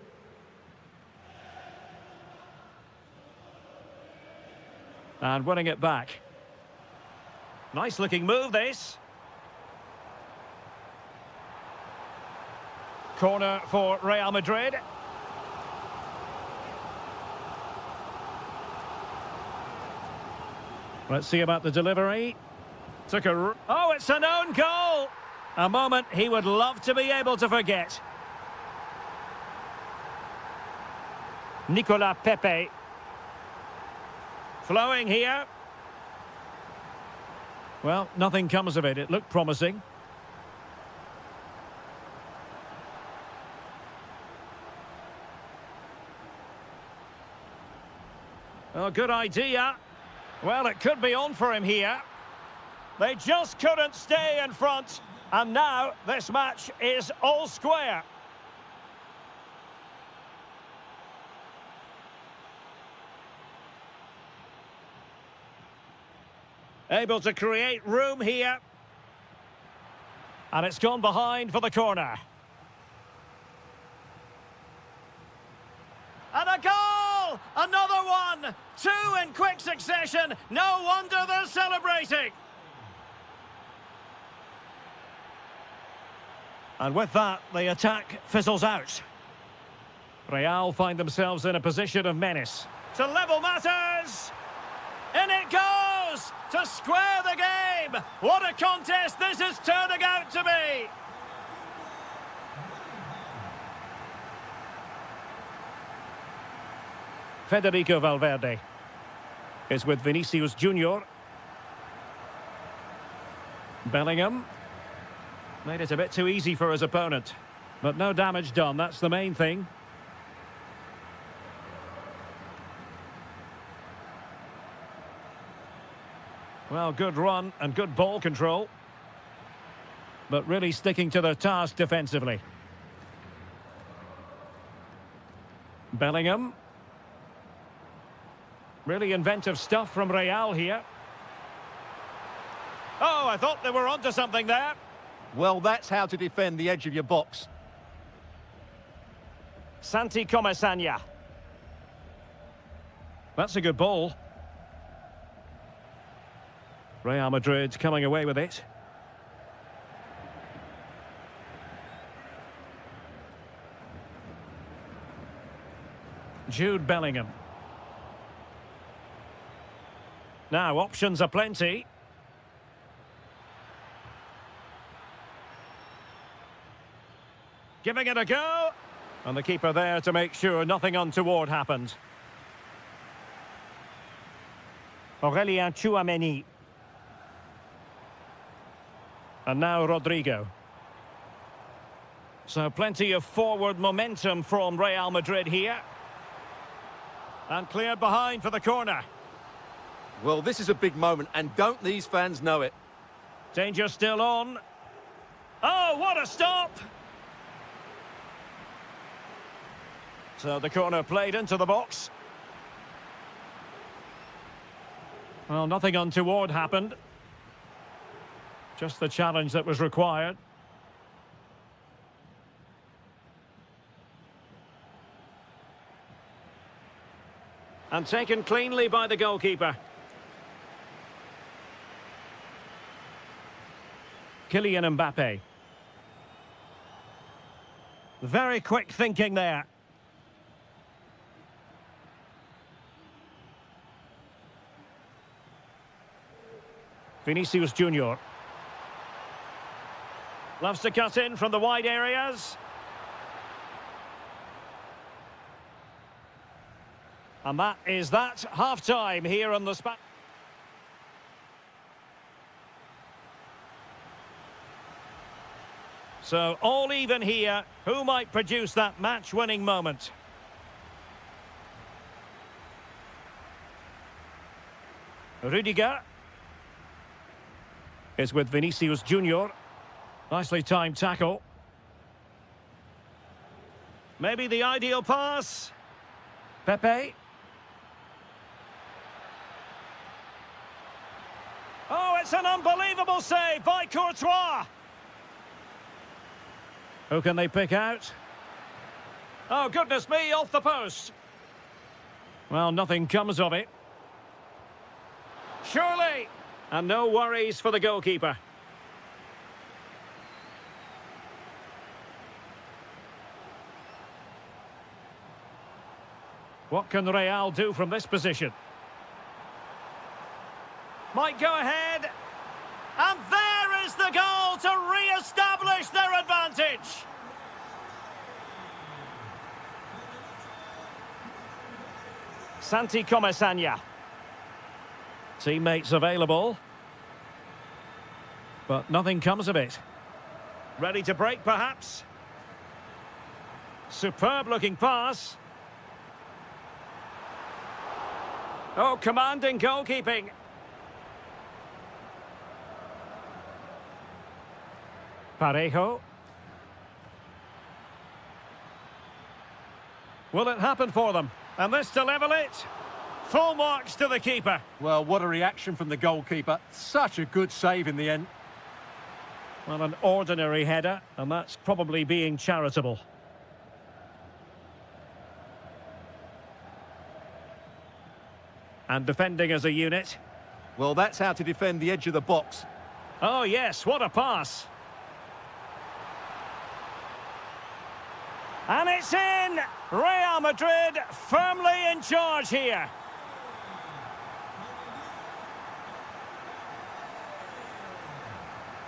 [SPEAKER 1] And winning it back. Nice looking move, this. Corner for Real Madrid. Let's see about the delivery. Oh, it's an own goal! A moment he would love to be able to forget. Nicolas Pepe. Flowing here. Well, nothing comes of it. It looked promising. Oh, good idea. Well, it could be on for him here. They just couldn't stay in front. And now this match is all square. Able to create room here. And it's gone behind for the corner. And a goal! Another one! Two in quick succession. No wonder they're celebrating. And with that, the attack fizzles out. Real find themselves in a position of menace. To level matters! In it goes! To square the game! What a contest this is turning out to be! Federico Valverde is with Vinicius Junior. Bellingham made it a bit too easy for his opponent, but no damage done, that's the main thing. Well, good run and good ball control, but really sticking to their task defensively. Bellingham. Really inventive stuff from Real here. Oh, I thought they were onto something there.
[SPEAKER 2] Well, that's how to defend the edge of your box.
[SPEAKER 1] Santi Comesaña. That's a good ball. Real Madrid coming away with it. Jude Bellingham. Now, options are plenty. Giving it a go. And the keeper there to make sure nothing untoward happened. Aurélien Tchouaméni. And now Rodrigo. So plenty of forward momentum from Real Madrid here. And cleared behind for the corner.
[SPEAKER 2] Well, this is a big moment, and don't these fans know it?
[SPEAKER 1] Danger still on. Oh, what a stop! So the corner played into the box. Well, nothing untoward happened. Just the challenge that was required. And taken cleanly by the goalkeeper. Kylian Mbappe. Very quick thinking there. Vinicius Junior. Loves to cut in from the wide areas. And that is that. Half-time here on the spot. So all even here. Who might produce that match-winning moment? Rudiger is with Vinicius Junior. Nicely timed tackle. Maybe the ideal pass. Pepe. Oh, it's an unbelievable save by Courtois. Who can they pick out? Oh, goodness me, off the post. Well, nothing comes of it. Surely. And no worries for the goalkeeper. What can Real do from this position? Might go ahead. And there is the goal to re-establish their advantage. Santi Comesaña. Teammates available. But nothing comes of it. Ready to break, perhaps? Superb-looking pass. Oh, commanding goalkeeping. Parejo. Will it happen for them? And this to level it. Full marks to the keeper.
[SPEAKER 2] Well, what a reaction from the goalkeeper. Such a good save in the end.
[SPEAKER 1] Well, an ordinary header, and that's probably being charitable. And defending as a unit.
[SPEAKER 2] Well, that's how to defend the edge of the box.
[SPEAKER 1] Oh, yes, what a pass. And it's in! Real Madrid firmly in charge here.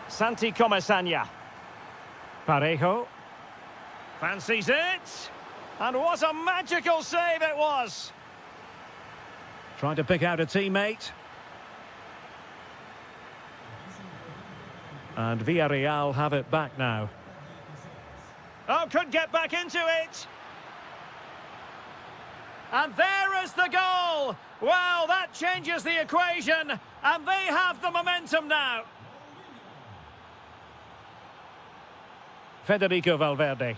[SPEAKER 1] Santi Comesaña. Parejo. Fancies it. And what a magical save it was. Trying to pick out a teammate. And Villarreal have it back now. Oh, could get back into it. And there is the goal. Well, that changes the equation. And they have the momentum now. Federico Valverde.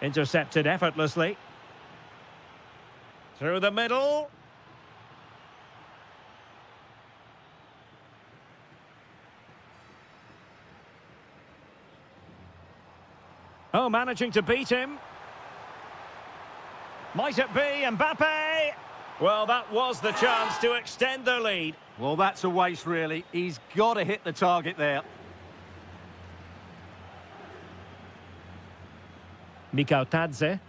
[SPEAKER 1] Intercepted effortlessly. Through the middle. Oh, managing to beat him. Might it be Mbappe? Well, that was the chance to extend their lead.
[SPEAKER 2] Well, that's a waste, really. He's got to hit the target there.
[SPEAKER 1] Mikhautadze.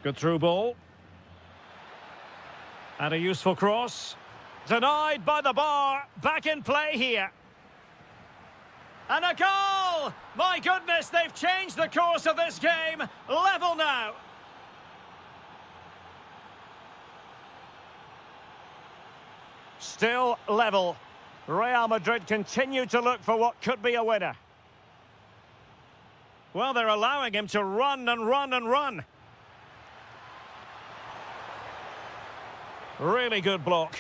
[SPEAKER 1] Good through ball. And a useful cross. Denied by the bar. Back in play here. And a goal! My goodness, they've changed the course of this game. Level now. Still level. Real Madrid continue to look for what could be a winner. Well, they're allowing him to run and run and run. Really good block.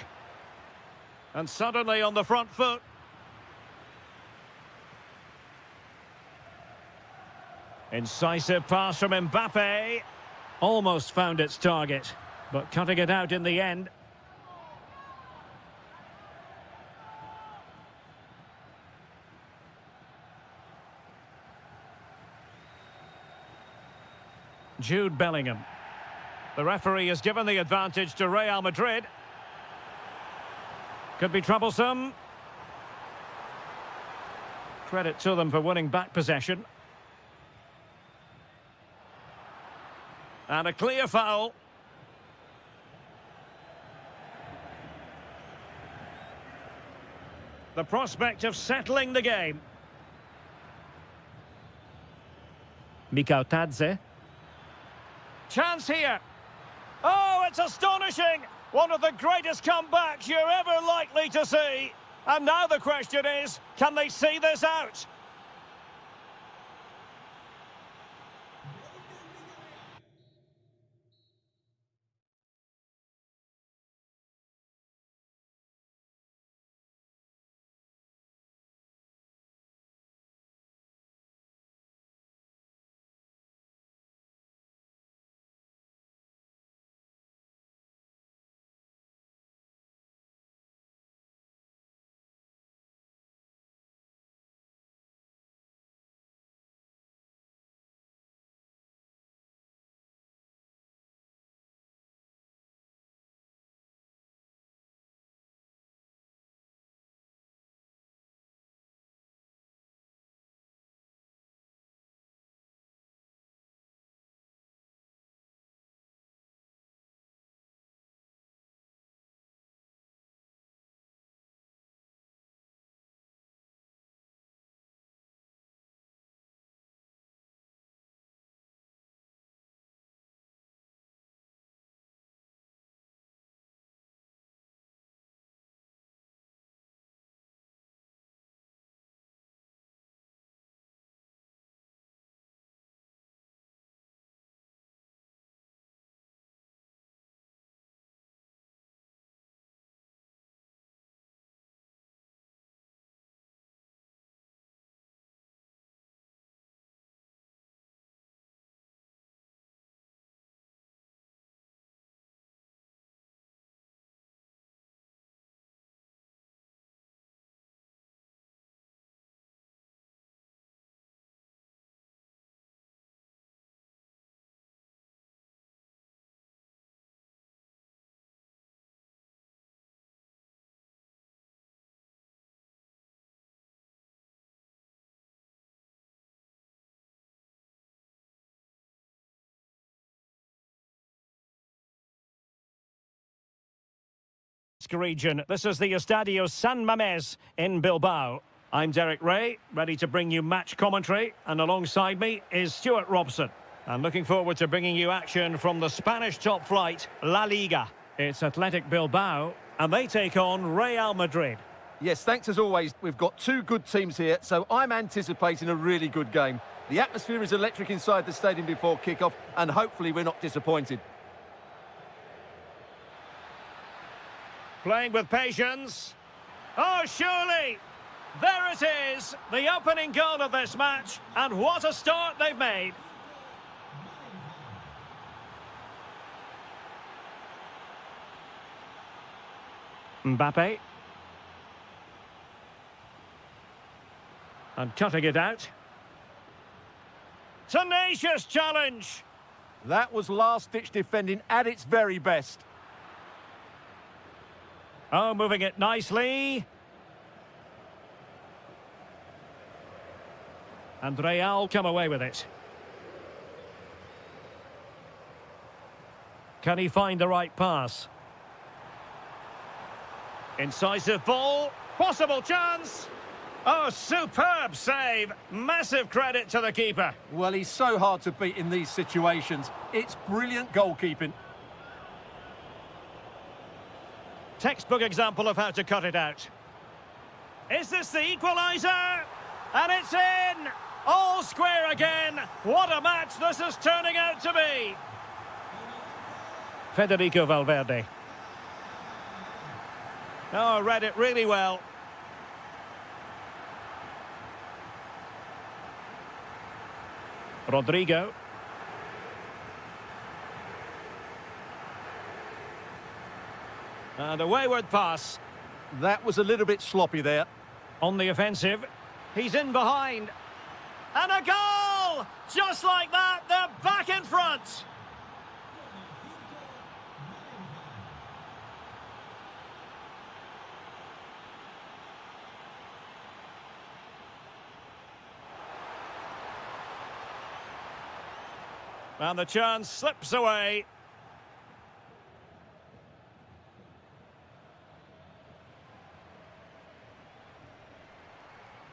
[SPEAKER 1] And suddenly on the front foot. Incisive pass from Mbappe. Almost found its target, but cutting it out in the end. Jude Bellingham. The referee has given the advantage to Real Madrid. Could be troublesome. Credit to them for winning back possession. And a clear foul. The prospect of settling the game. Mikhautadze. Chance here. Oh, it's astonishing. One of the greatest comebacks you're ever likely to see. And now the question is, can they see this out? region. This is the Estadio San Mamés in Bilbao. I'm Derek Ray, ready to bring you match commentary, and alongside me is Stuart Robson. I'm looking forward to bringing you action from the Spanish top flight, La Liga. It's Athletic Bilbao, and they take on Real Madrid.
[SPEAKER 2] Yes, thanks as always. We've got two good teams here, so I'm anticipating a really good game. The atmosphere is electric inside the stadium before kick-off, and hopefully we're not disappointed.
[SPEAKER 1] Playing with patience. Oh, surely! There it is, the opening goal of this match, and what a start they've made. Mbappe. And cutting it out. Tenacious challenge.
[SPEAKER 2] That was last-ditch defending at its very best.
[SPEAKER 1] Oh, moving it nicely. And Real come away with it. Can he find the right pass? Incisive ball. Possible chance. Oh, superb save. Massive credit to the keeper.
[SPEAKER 2] Well, he's so hard to beat in these situations. It's brilliant goalkeeping.
[SPEAKER 1] Textbook example of how to cut it out. Is this the equaliser? And it's in! All square again. What a match this is turning out to be. Federico Valverde. Oh, read it really well. Rodrigo. And a wayward pass.
[SPEAKER 2] That was a little bit sloppy there.
[SPEAKER 1] On the offensive. He's in behind. And a goal! Just like that, they're back in front. And the chance slips away.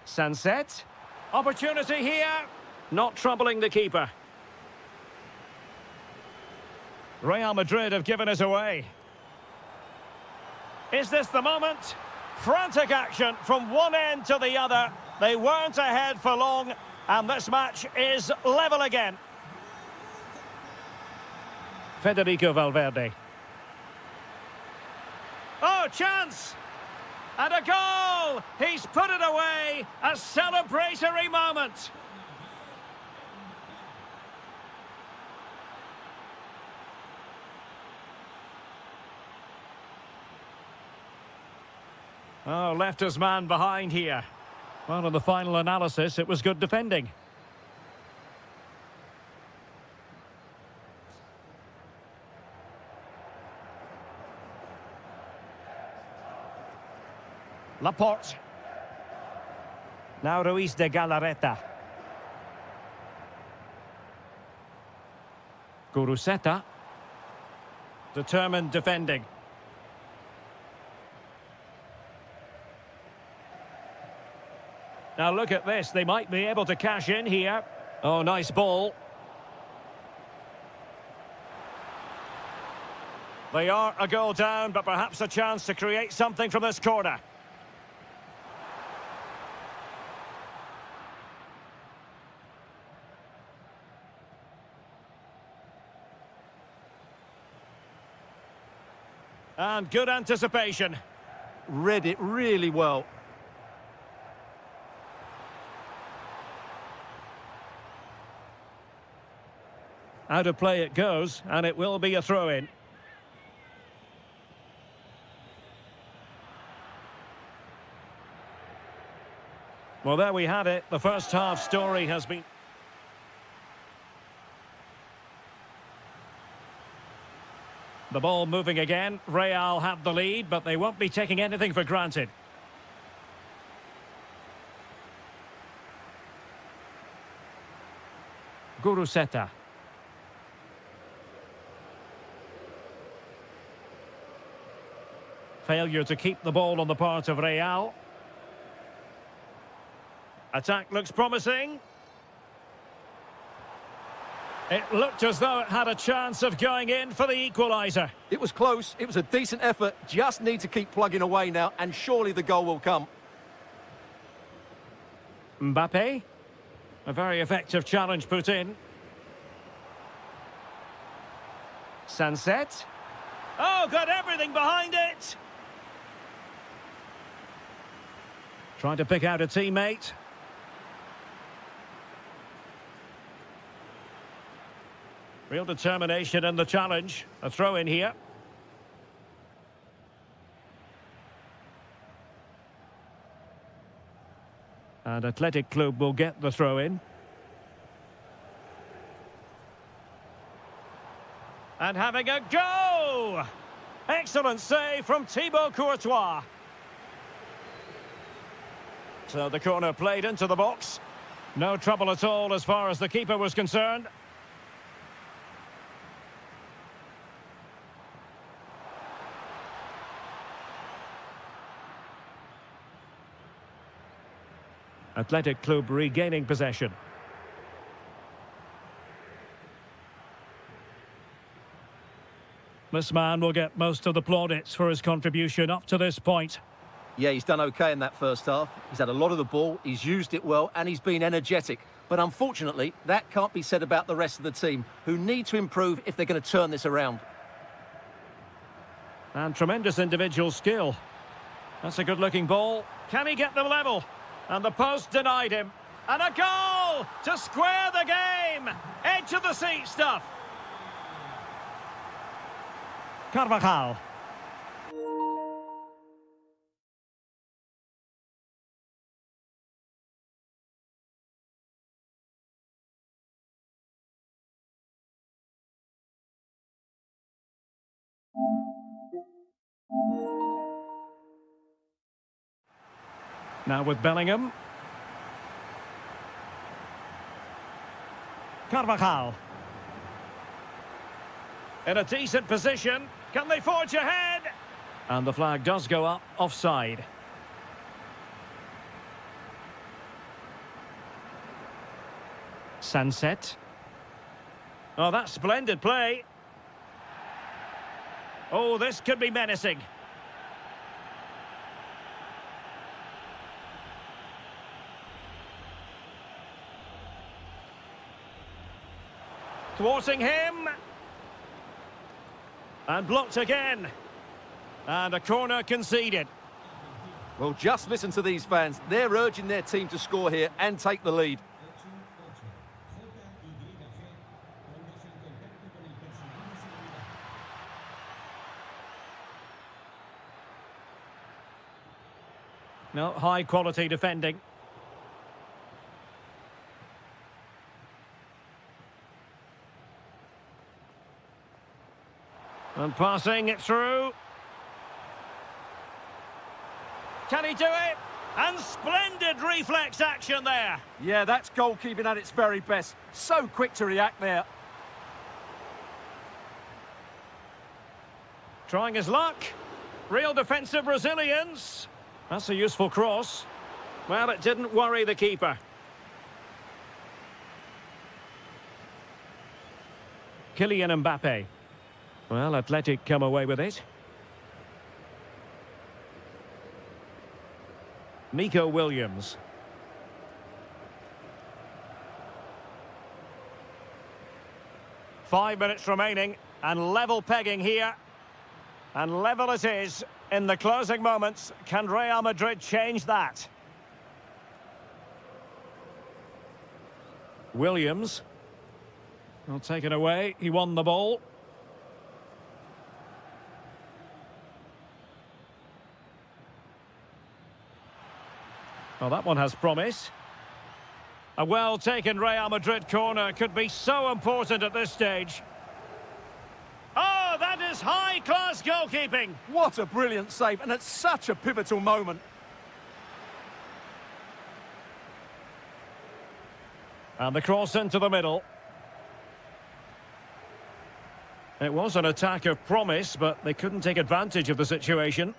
[SPEAKER 1] Sunset. Opportunity here. Not troubling the keeper. Real Madrid have given it away. Is this the moment? Frantic action from one end to the other. They weren't ahead for long, and this match is level again. Federico Valverde. Oh, chance! And a goal! He's put it away! A celebratory moment! Oh, left his man behind here. Well, in the final analysis, it was good defending. Laporte. Now Ruiz de Galarreta. Guruseta. Determined defending. Now look at this, they might be able to cash in here. Oh, nice ball. They are a goal down, but perhaps a chance to create something from this corner. And good anticipation.
[SPEAKER 2] Read it really well.
[SPEAKER 1] Out of play it goes, and it will be a throw-in. Well, there we have it. The first half story has been... The ball moving again. Real have the lead, but they won't be taking anything for granted. Guruseta. Failure to keep the ball on the part of Real. Attack looks promising. It looked as though it had a chance of going in for the equaliser.
[SPEAKER 2] It was close, it was a decent effort, just need to keep plugging away now, and surely the goal will come.
[SPEAKER 1] Mbappe. A very effective challenge put in. Sunset. Oh, got everything behind it. Trying to pick out a teammate. Real determination in the challenge. A throw in here. And Athletic Club will get the throw in. And having a go! Excellent save from Thibaut Courtois. So the corner played into the box. No trouble at all as far as the keeper was concerned. Athletic Club regaining possession. This man will get most of the plaudits for his contribution up to this point.
[SPEAKER 2] Yeah, he's done okay in that first half. He's had a lot of the ball, he's used it well, and he's been energetic. But unfortunately, that can't be said about the rest of the team, who need to improve if they're going to turn this around.
[SPEAKER 1] And tremendous individual skill. That's a good-looking ball. Can he get them level? And the post denied him. And a goal to square the game. Edge of the seat stuff. Carvajal. Now with Bellingham. Carvajal. In a decent position. Can they forge ahead? And the flag does go up offside. Sunset. Oh, that's splendid play. Oh, this could be menacing. Thwarting him. And blocked again. And a corner conceded.
[SPEAKER 2] Well, just listen to these fans. They're urging their team to score here and take the lead.
[SPEAKER 1] No, high quality defending. And passing it through. Can he do it? And splendid reflex action there.
[SPEAKER 2] Yeah, that's goalkeeping at its very best. So quick to react there.
[SPEAKER 1] Trying his luck. Real defensive resilience. That's a useful cross. Well, it didn't worry the keeper. Kylian Mbappe. Well, Athletic come away with it. Nico Williams. Five minutes remaining, and level pegging here. And level it is in the closing moments. Can Real Madrid change that? Williams. Well, taken away. He won the ball. Well, that one has promise. A well-taken Real Madrid corner could be so important at this stage. Oh, that is high-class goalkeeping.
[SPEAKER 2] What a brilliant save, and at such a pivotal moment.
[SPEAKER 1] And the cross into the middle. It was an attack of promise, but they couldn't take advantage of the situation.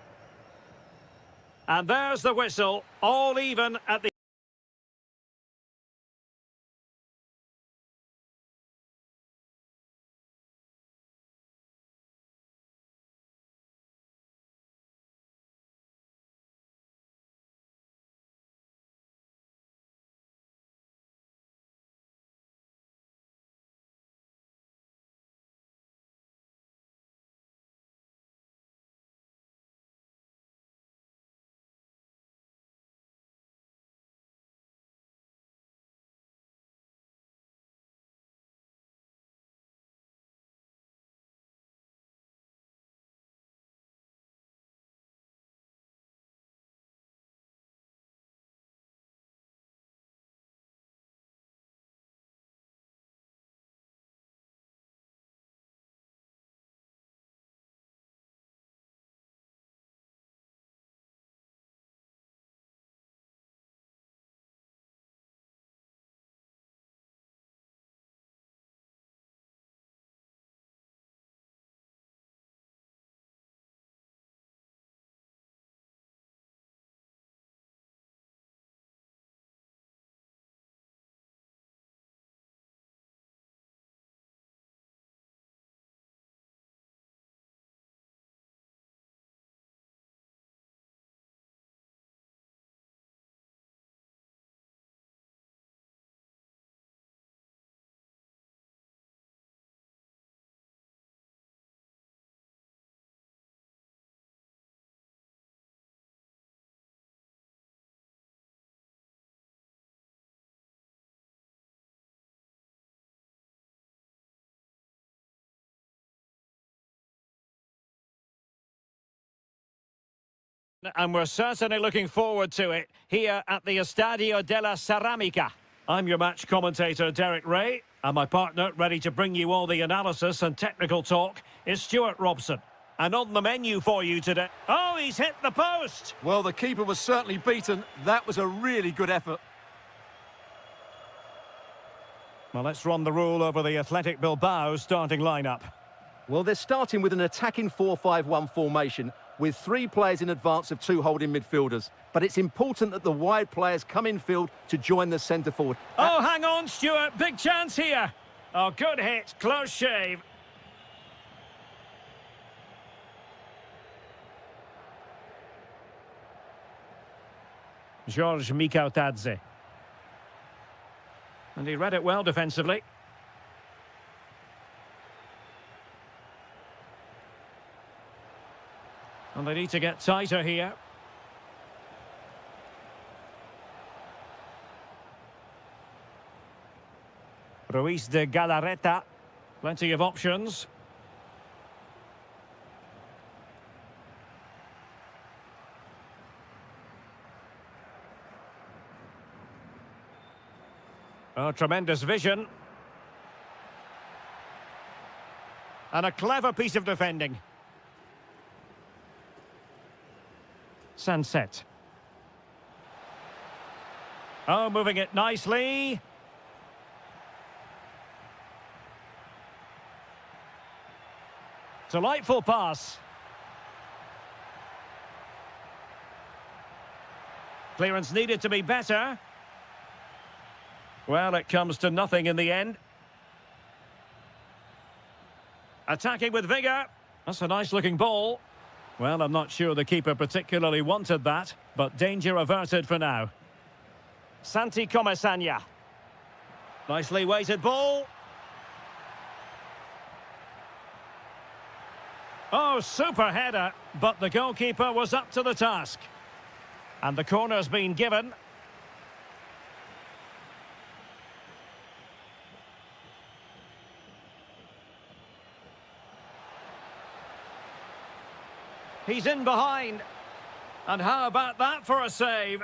[SPEAKER 1] And there's the whistle, all even at the... And we're certainly looking forward to it here at the Estadio della Ceramica. I'm your match commentator, Derek Ray, and my partner, ready to bring you all the analysis and technical talk, is Stuart Robson. And on the menu for you today... Oh, he's hit the post!
[SPEAKER 2] Well, the keeper was certainly beaten. That was a really good effort.
[SPEAKER 1] Well, let's run the rule over the Athletic Bilbao starting lineup.
[SPEAKER 2] Well, they're starting with an attacking 4-5-1 formation with 3 players in advance of 2 holding midfielders. But it's important that the wide players come in field to join the centre forward.
[SPEAKER 1] Oh, hang on, Stuart. Big chance here. Oh, good hit. Close shave. George Mikautadze. And he read it well defensively. And they need to get tighter here. Ruiz de Galarreta. Plenty of options. Oh, tremendous vision. And a clever piece of defending. Sunset. Oh, moving it nicely. Delightful pass. Clearance needed to be better. Well, it comes to nothing in the end. Attacking with vigour. That's a nice-looking ball. Well, I'm not sure the keeper particularly wanted that, but danger averted for now. Santi Comesaña. Nicely weighted ball. Oh, super header, but the goalkeeper was up to the task. And the corner's been given. He's in behind. And how about that for a save?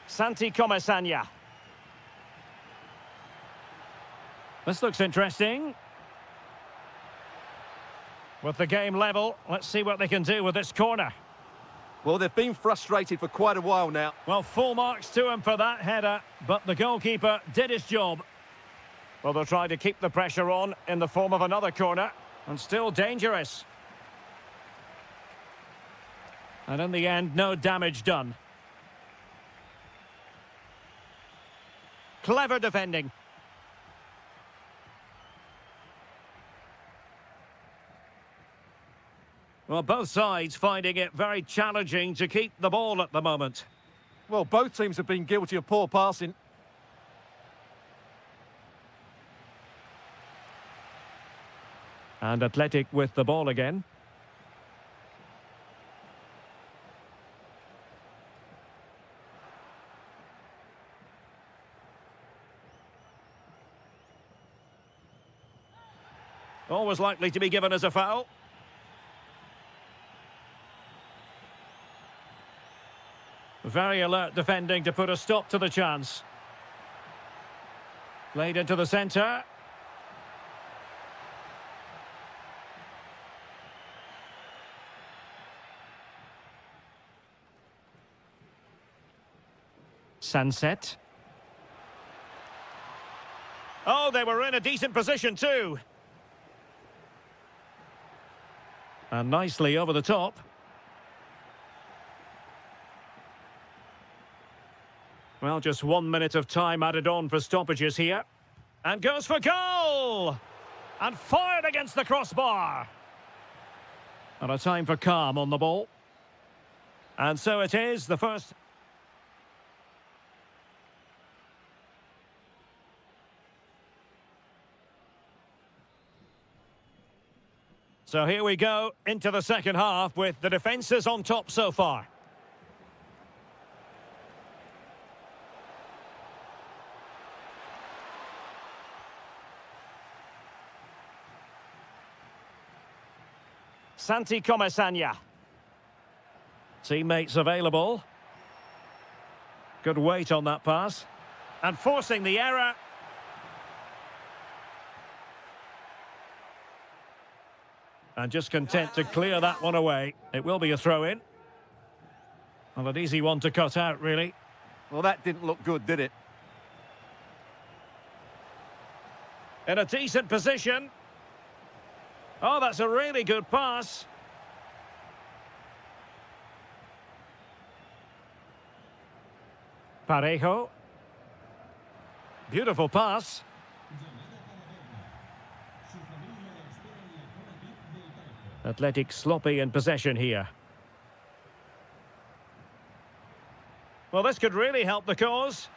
[SPEAKER 1] Santi Comesaña. This looks interesting. With the game level, let's see what they can do with this corner.
[SPEAKER 2] Well, they've been frustrated for quite a while now.
[SPEAKER 1] Well, full marks to him for that header, but the goalkeeper did his job. Well, they'll try to keep the pressure on in the form of another corner, and still dangerous. And in the end, no damage done. Clever defending. Well, both sides finding it very challenging to keep the ball at the moment.
[SPEAKER 2] Well, both teams have been guilty of poor passing.
[SPEAKER 1] And Athletic with the ball again. Always likely to be given as a foul. Very alert defending to put a stop to the chance. Played into the centre. Sunset. Oh, they were in a decent position too. And nicely over the top. Well, just 1 minute of time added on for stoppages here. And goes for goal! And fired against the crossbar. And a time for calm on the ball. And so it is, the first... So here we go into the second half with the defences on top so far. Santi Comesaña. Teammates available. Good weight on that pass. And forcing the error. And just content to clear that one away. It will be a throw-in. Well, an easy one to cut out, really.
[SPEAKER 2] Well, that didn't look good, did it?
[SPEAKER 1] In a decent position. Oh, that's a really good pass. Parejo. Beautiful pass. Athletic sloppy in possession here. Well, this could really help the cause.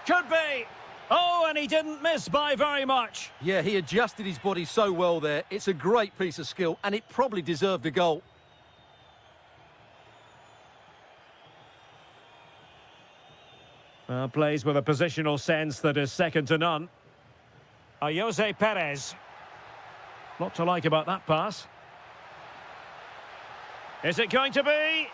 [SPEAKER 1] Could be. Oh, and he didn't miss by very much.
[SPEAKER 2] Yeah, he adjusted his body so well there. It's a great piece of skill, and it probably deserved a goal.
[SPEAKER 1] Plays with a positional sense that is second to none. Jose Perez. Lot to like about that pass. Is it going to be?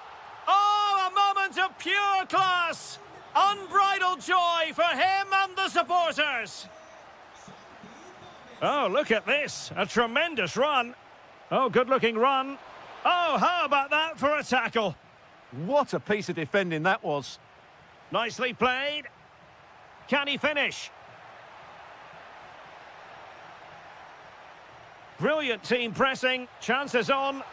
[SPEAKER 1] Oh, a moment of pure class! Unbridled joy for him and the supporters. Oh, look at this. A tremendous run. Oh, good-looking run. Oh, how about that for a tackle?
[SPEAKER 2] What a piece of defending that was.
[SPEAKER 1] Nicely played. Can he finish? Brilliant team pressing. Chances on.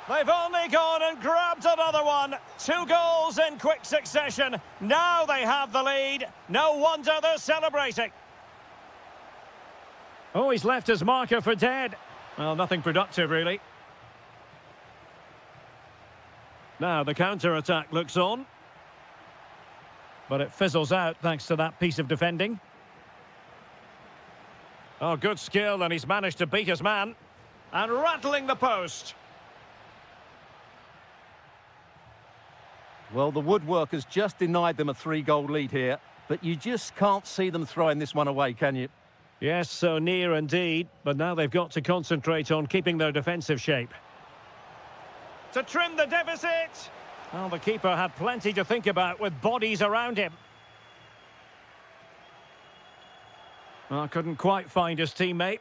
[SPEAKER 1] They've only gone and grabbed another one. 2 goals in quick succession. Now they have the lead. No wonder they're celebrating. Oh, he's left his marker for dead. Well, nothing productive, really. Now the counter-attack looks on. But it fizzles out thanks to that piece of defending. Oh, good skill, and he's managed to beat his man. And rattling the post.
[SPEAKER 2] Well, the woodwork has just denied them a 3-goal lead here, but you just can't see them throwing this one away, can you?
[SPEAKER 1] Yes, so near indeed, but now they've got to concentrate on keeping their defensive shape. To trim the deficit! Well, the keeper had plenty to think about with bodies around him. Well, couldn't quite find his teammate.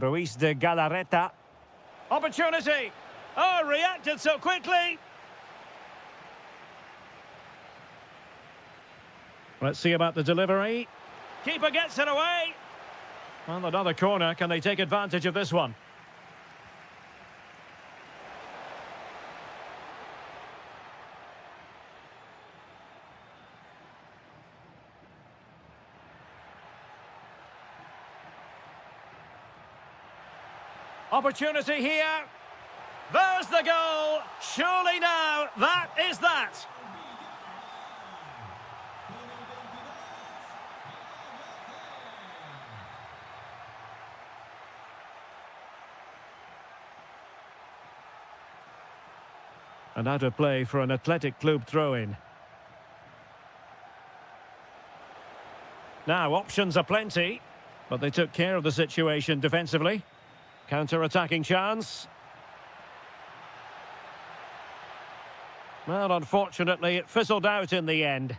[SPEAKER 1] Ruiz de Galarreta. Opportunity! Oh, reacted so quickly! Let's see about the delivery. Keeper gets it away. Well, another corner. Can they take advantage of this one? Opportunity here. There's the goal. Surely now, that is that. And out of play for an Athletic Club throw-in. Now, options are plenty, but they took care of the situation defensively. Counter-attacking chance. Well, unfortunately, it fizzled out in the end.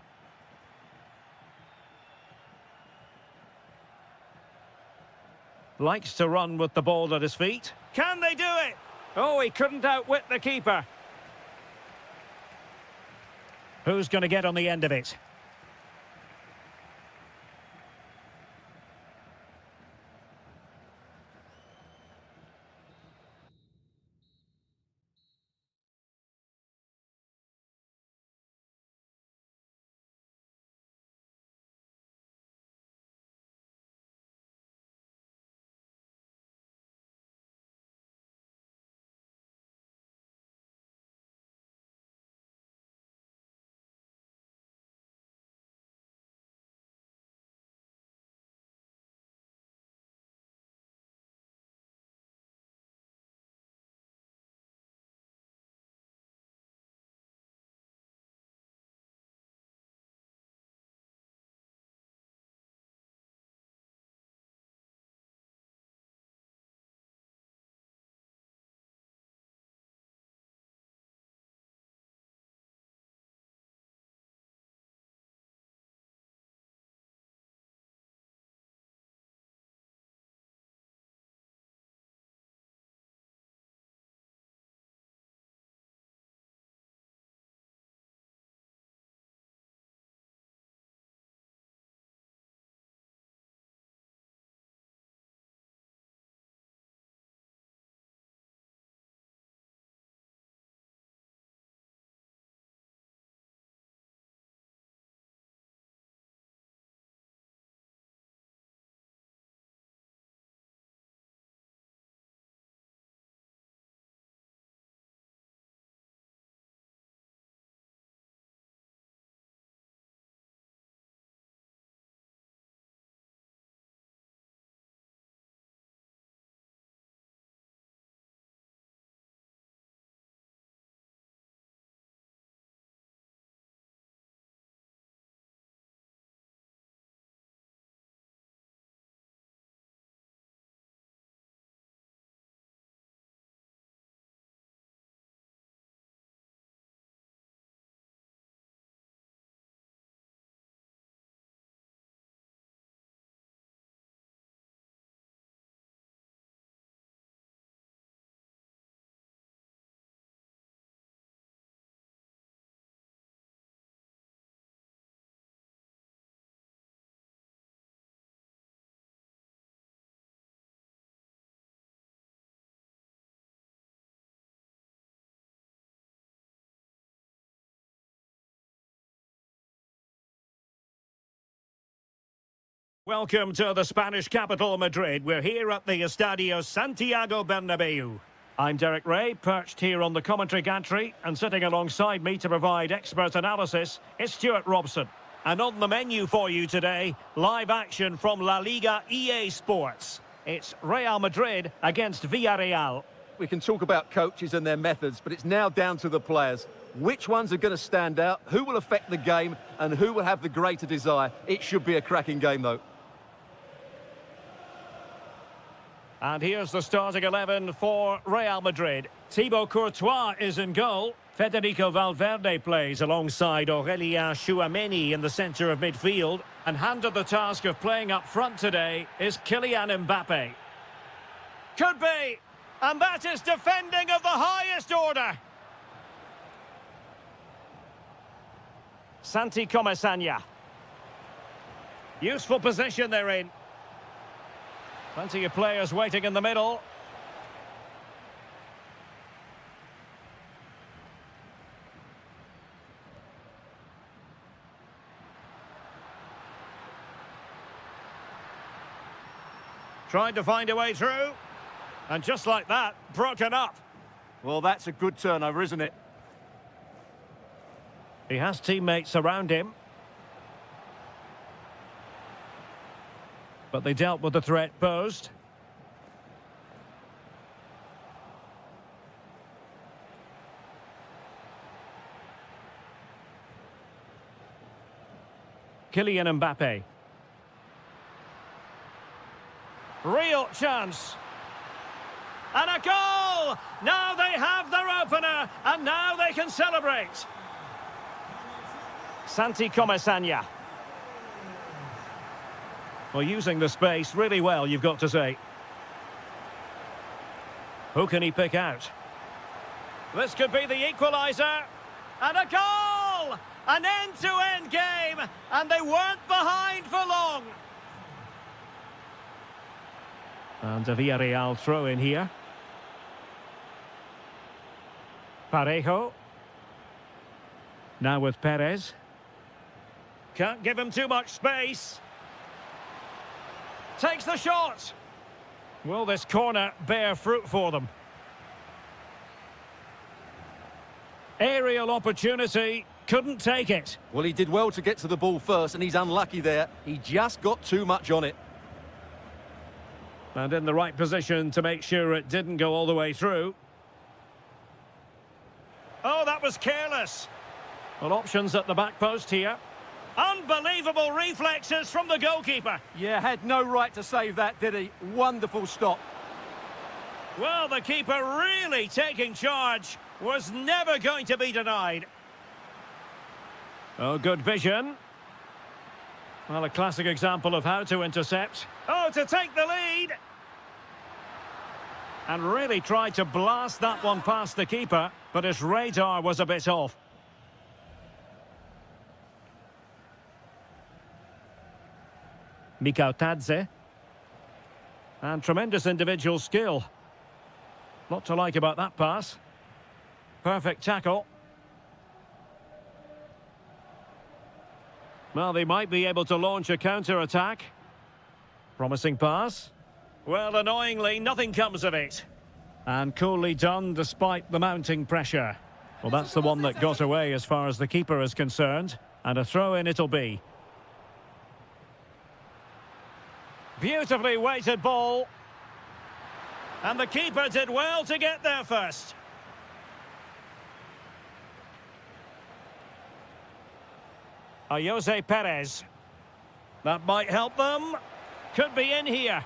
[SPEAKER 1] Likes to run with the ball at his feet. Can they do it? Oh, he couldn't outwit the keeper. Who's going to get on the end of it? Welcome to the Spanish capital, Madrid. We're here at the Estadio Santiago Bernabeu. I'm Derek Ray, perched here on the commentary gantry, and sitting alongside me to provide expert analysis is Stuart Robson. And on the menu for you today, live action from La Liga EA Sports. It's Real Madrid against Villarreal.
[SPEAKER 2] We can talk about coaches and their methods, but it's now down to the players. Which ones are going to stand out, who will affect the game, and who will have the greater desire? It should be a cracking game, though.
[SPEAKER 1] And here's the starting 11 for Real Madrid. Thibaut Courtois is in goal. Federico Valverde plays alongside Aurélien Tchouameni in the centre of midfield. And handed the task of playing up front today is Kylian Mbappe. Could be! And that is defending of the highest order. Santi Comesaña. Useful position they're in. Plenty of players waiting in the middle. Trying to find a way through. And just like that, broken up.
[SPEAKER 2] Well, that's a good turnover, isn't it?
[SPEAKER 1] He has teammates around him. But they dealt with the threat posed. Kylian Mbappe. Real chance. And a goal! Now they have their opener, and now they can celebrate. Santi Comesanya. Well, using the space really well, you've got to say. Who can he pick out? This could be the equaliser. And a goal! An end-to-end game, and they weren't behind for long. And a Villarreal throw in here. Parejo. Now with Perez. Can't give him too much space. Takes the shot. Will this corner bear fruit for them? Aerial opportunity, couldn't take it.
[SPEAKER 2] Well, he did well to get to the ball first, and he's unlucky there. He just got too much on it.
[SPEAKER 1] And in the right position to make sure it didn't go all the way through. Oh, that was careless. Well, options at the back post here. Unbelievable reflexes from the goalkeeper.
[SPEAKER 2] Yeah, had no right to save that, did he? Wonderful stop.
[SPEAKER 1] Well, the keeper really taking charge. Was never going to be denied. Oh, good vision. Well, a classic example of how to intercept. Oh, to take the lead. And really tried to blast that one past the keeper, but his radar was a bit off. Mikau Tadze. And tremendous individual skill. Lot to like about that pass. Perfect tackle. Well, they might be able to launch a counter-attack. Promising pass. Well, annoyingly, nothing comes of it. And coolly done despite the mounting pressure. Well, that's the one that got away as far as the keeper is concerned. And a throw-in it'll be. Beautifully weighted ball. And the keeper did well to get there first. Jose Perez. That might help them. Could be in here.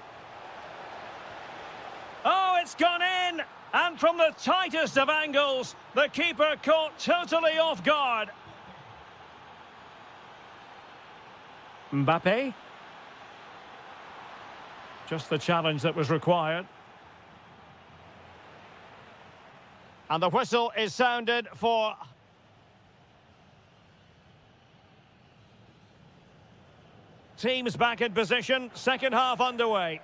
[SPEAKER 1] Oh, it's gone in! And from the tightest of angles, the keeper caught totally off guard. Mbappe. Just the challenge that was required. And the whistle is sounded for... Teams back in position, second half underway.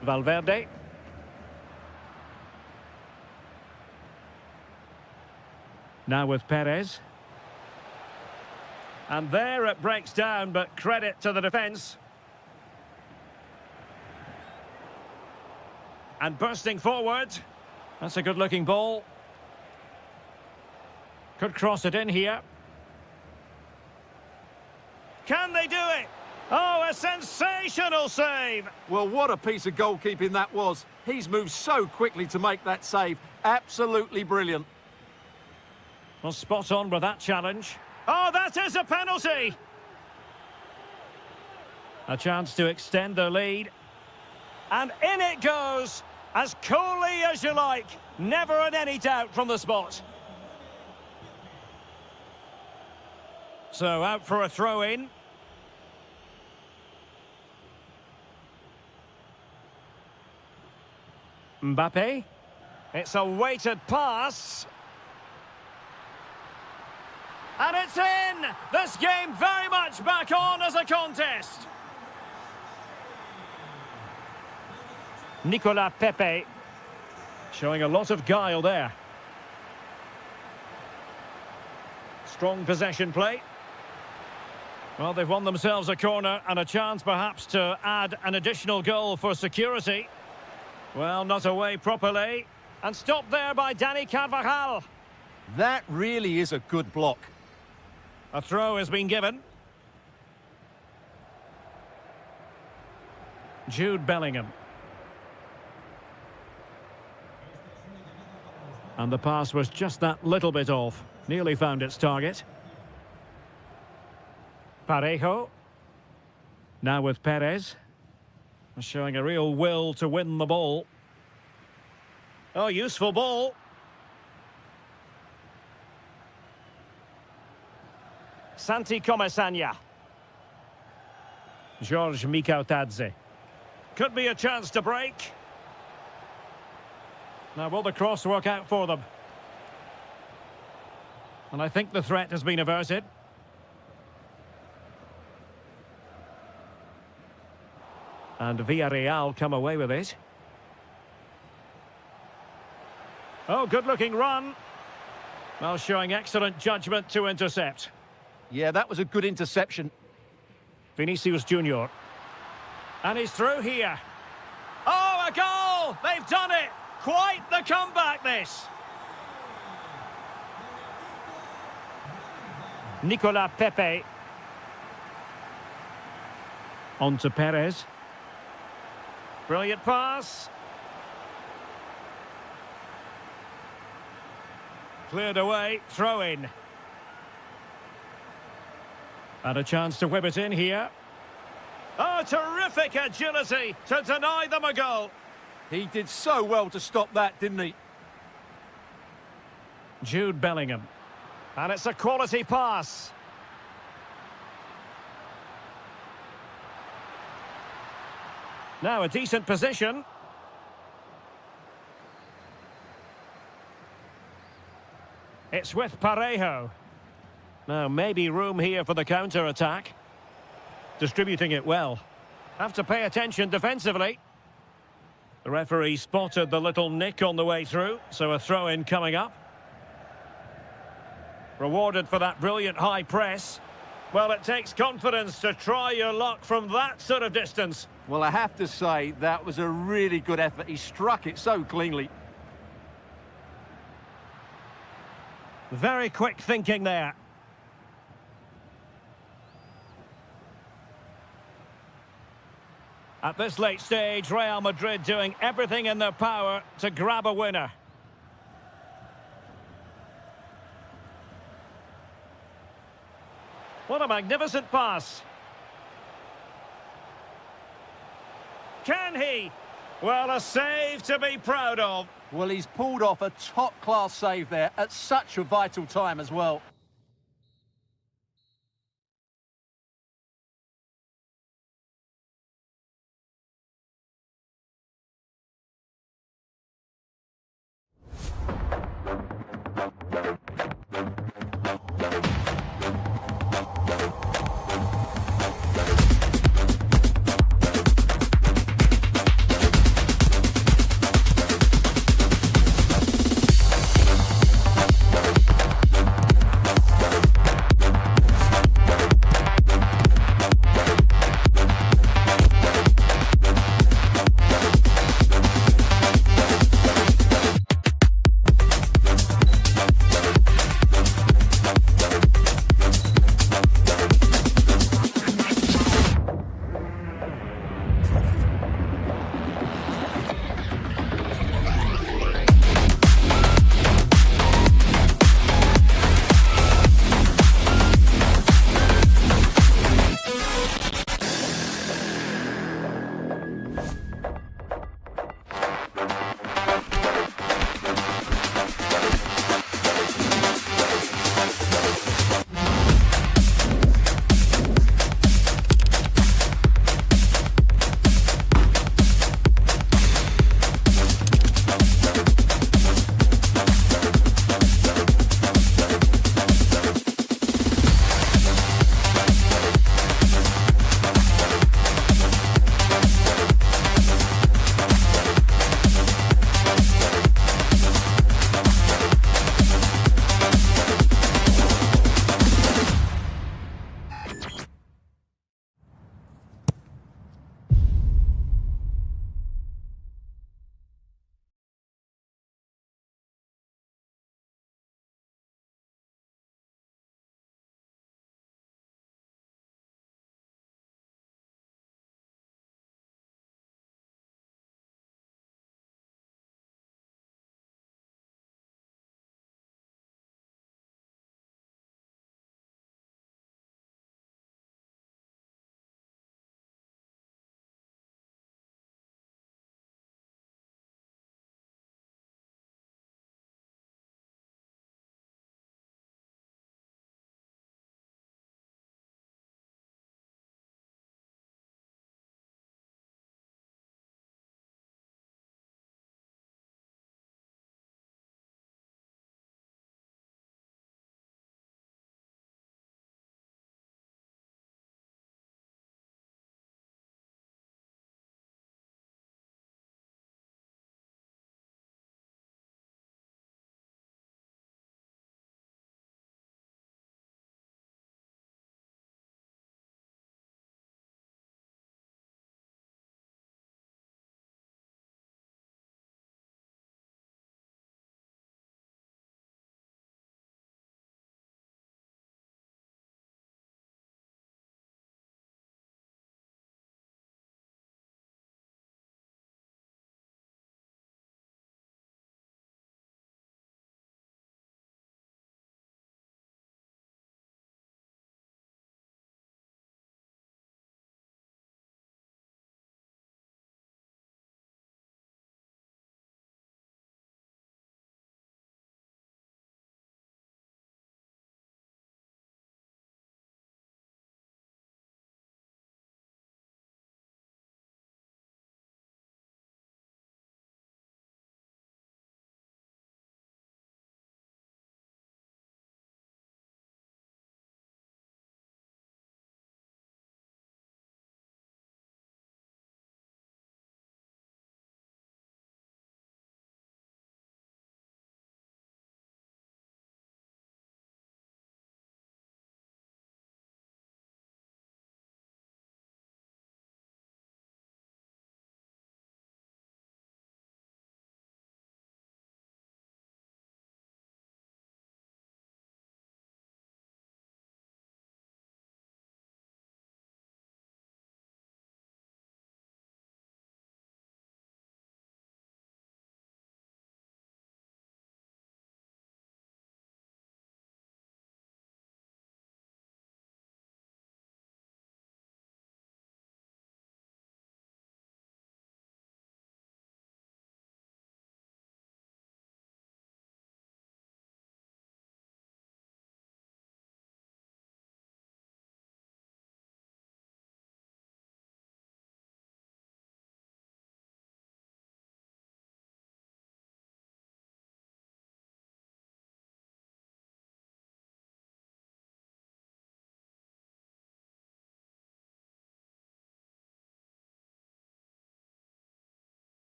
[SPEAKER 1] Valverde. Now with Perez. And there it breaks down, but credit to the defence. And bursting forward. That's a good-looking ball. Could cross it in here. Can they do it? Oh, a sensational save!
[SPEAKER 2] Well, what a piece of goalkeeping that was. He's moved so quickly to make that save. Absolutely brilliant.
[SPEAKER 1] Well, spot on with that challenge. Oh, that is a penalty! A chance to extend their lead. And in it goes! As coolly as you like. Never in any doubt from the spot. So out for a throw-in. Mbappe. It's a weighted pass. And it's in! This game very much back on as a contest. Nicolas Pepe showing a lot of guile there. Strong possession play. Well, they've won themselves a corner and a chance perhaps to add an additional goal for security. Well, not away properly. And stopped there by Dani Carvajal.
[SPEAKER 2] That really is a good block.
[SPEAKER 1] A throw has been given. Jude Bellingham. And the pass was just that little bit off. Nearly found its target. Parejo. Now with Perez. Showing a real will to win the ball. Oh, useful ball. Santi Comesaña. George Mikautadze. Could be a chance to break. Now, will the cross work out for them? And I think the threat has been averted. And Villarreal come away with it. Oh, good-looking run. Well, showing excellent judgment to intercept.
[SPEAKER 2] Yeah, that was a good interception.
[SPEAKER 1] Vinicius Junior. And he's through here. Oh, a goal! They've done it! Quite the comeback, this. Nicolas Pepe. On to Perez. Brilliant pass. Cleared away, throw in. And a chance to whip it in here. Oh, terrific agility to deny them a goal.
[SPEAKER 2] He did so well to stop that, didn't he?
[SPEAKER 1] Jude Bellingham. And it's a quality pass. Now a decent position. It's with Parejo. Now maybe room here for the counter-attack. Distributing it well. Have to pay attention defensively. The referee spotted the little nick on the way through, so a throw-in coming up. Rewarded for that brilliant high press. Well, it takes confidence to try your luck from that sort of distance.
[SPEAKER 2] Well, I have to say, that was a really good effort. He struck it so cleanly.
[SPEAKER 1] Very quick thinking there. At this late stage, Real Madrid doing everything in their power to grab a winner. What a magnificent pass. Can he? Well, a save to be proud of.
[SPEAKER 2] Well, he's pulled off a top-class save there at such a vital time as well.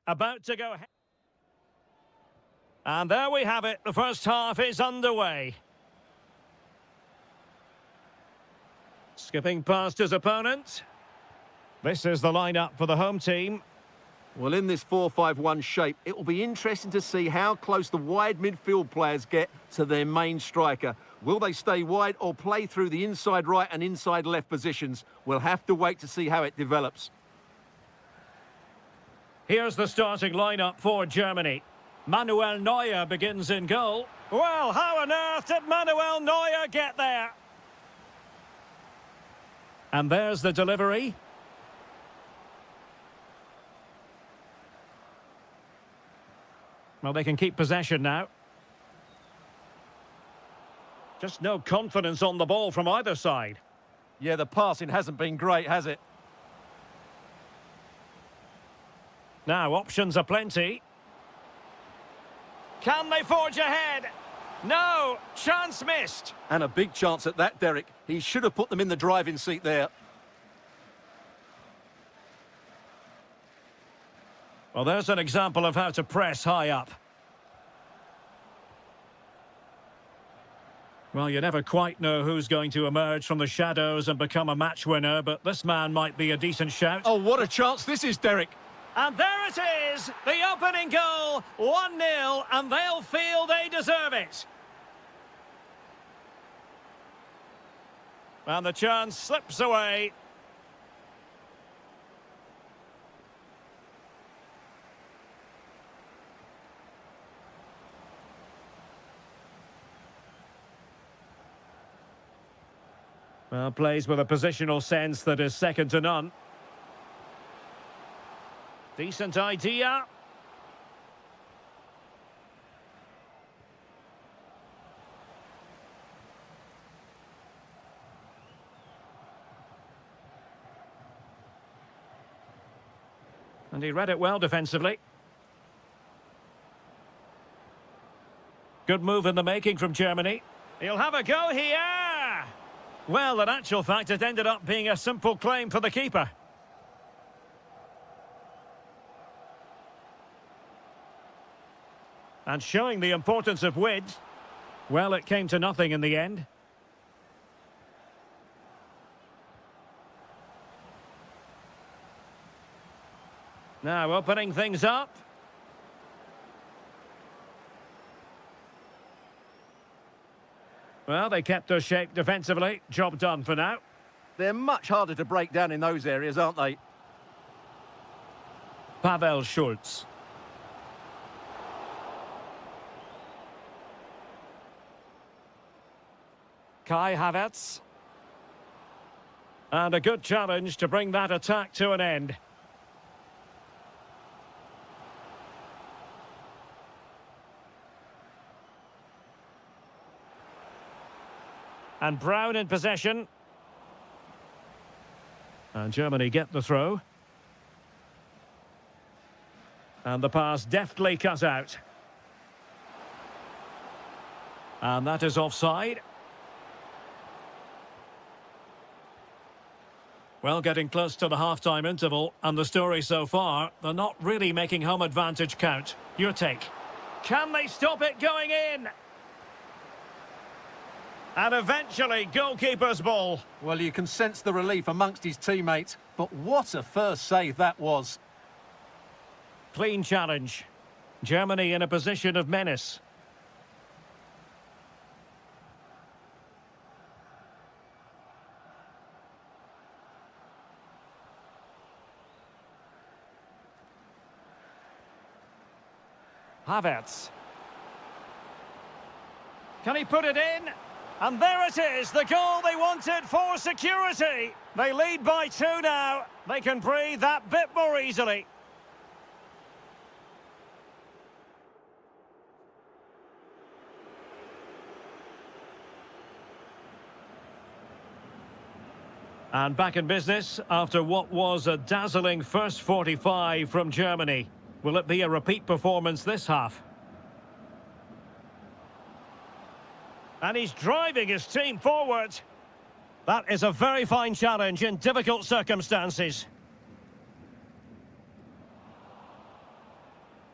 [SPEAKER 1] about to go ahead. And there we have it. The first half is underway. Skipping past his opponent. This is the lineup for the home team.
[SPEAKER 2] Well, in this 4-5-1 shape, it will be interesting to see how close the wide midfield players get to their main striker. Will they stay wide or play through the inside right and inside left positions? We'll have to wait to see how it develops.
[SPEAKER 1] Here's the starting lineup for Germany. Manuel Neuer begins in goal. Well, how on earth did Manuel Neuer get there? And there's the delivery. Well, they can keep possession now. Just no confidence on the ball from either side.
[SPEAKER 2] Yeah, the passing hasn't been great, has it?
[SPEAKER 1] Now, options are plenty. Can they forge ahead? No, chance missed.
[SPEAKER 2] And a big chance at that, Derek. He should have put them in the driving seat there.
[SPEAKER 1] Well, there's an example of how to press high up. Well, you never quite know who's going to emerge from the shadows and become a match winner, but this man might be a decent shout.
[SPEAKER 2] Oh, what a chance this is, Derek.
[SPEAKER 1] And there it is, the opening goal, 1-0, and they'll feel they deserve it. And the chance slips away. Well, plays with a positional sense that is second to none. Decent idea. And he read it well defensively. Good move in the making from Germany. He'll have a go here. Well, in actual fact, it ended up being a simple claim for the keeper. And showing the importance of width. Well, it came to nothing in the end. Now opening things up. Well, they kept their shape defensively. Job done for now.
[SPEAKER 2] They're much harder to break down in those areas, aren't they?
[SPEAKER 1] Pavel Schulz. Kai Havertz. And a good challenge to bring that attack to an end. And Brown in possession. And Germany get the throw. And the pass deftly cut out. And that is offside. Well, getting close to the half-time interval, and the story so far, they're not really making home advantage count. Your take. Can they stop it going in? And eventually, goalkeeper's ball.
[SPEAKER 2] Well, you can sense the relief amongst his teammates, but what a first save that was.
[SPEAKER 1] Clean challenge. Germany in a position of menace. Havertz. Can he put it in? And there it is, the goal they wanted for security. They lead by 2 now. They can breathe that bit more easily. And back in business after what was a dazzling first 45 from Germany. Will it be a repeat performance this half? And he's driving his team forward. That is a very fine challenge in difficult circumstances.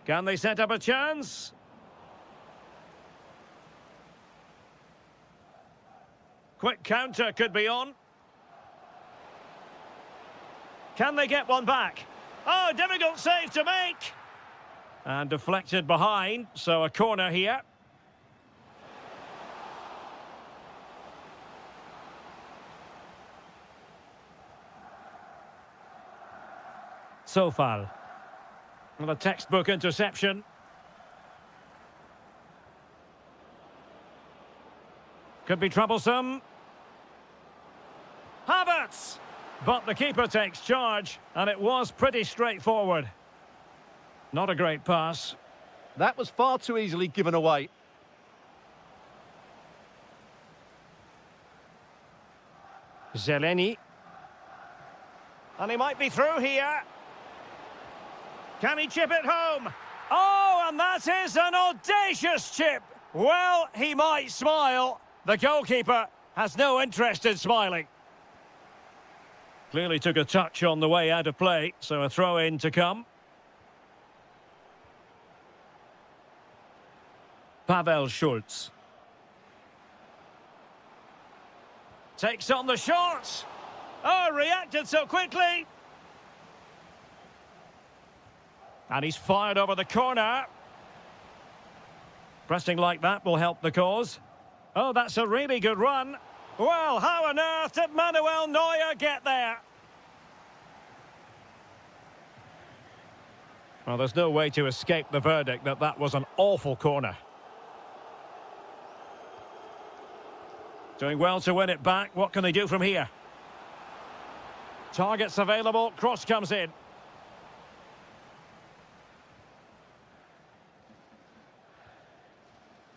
[SPEAKER 1] Can they set up a chance? Quick counter could be on. Can they get one back? Oh, difficult save to make. And deflected behind, so a corner here. Sofal. And a textbook interception. Could be troublesome. Havertz! But the keeper takes charge, and it was pretty straightforward. Not a great pass.
[SPEAKER 2] That was far too easily given away.
[SPEAKER 1] Zeleny. And he might be through here. Can he chip it home? Oh, and that is an audacious chip. Well, he might smile. The goalkeeper has no interest in smiling. Clearly took a touch on the way out of play, so a throw-in to come. Pavel Schultz. Takes on the shot. Oh, reacted so quickly. And he's fired over the corner. Pressing like that will help the cause. Oh, that's a really good run. Well, how on earth did Manuel Neuer get there? Well, there's no way to escape the verdict that that was an awful corner. Doing well to win it back. What can they do from here? Targets available. Cross comes in.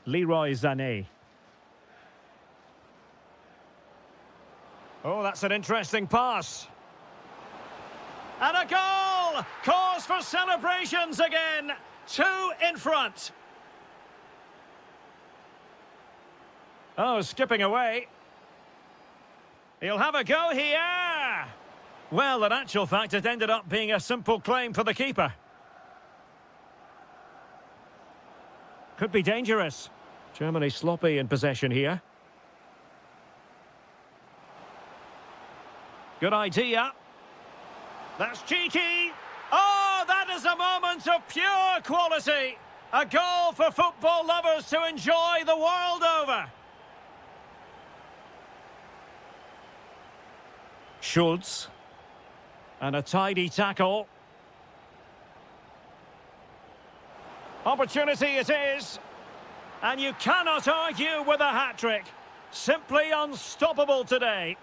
[SPEAKER 1] Leroy Sané. Oh, that's an interesting pass. And a goal! Cause for celebrations again. 2 in front. Oh, skipping away. He'll have a go here. Well, in actual fact, it ended up being a simple claim for the keeper. Could be dangerous. Germany sloppy in possession here. Good idea. That's cheeky. Oh, that is a moment of pure quality. A goal for football lovers to enjoy the world over. Schultz. And a tidy tackle. Opportunity it is. And you cannot argue with a hat-trick. Simply unstoppable today.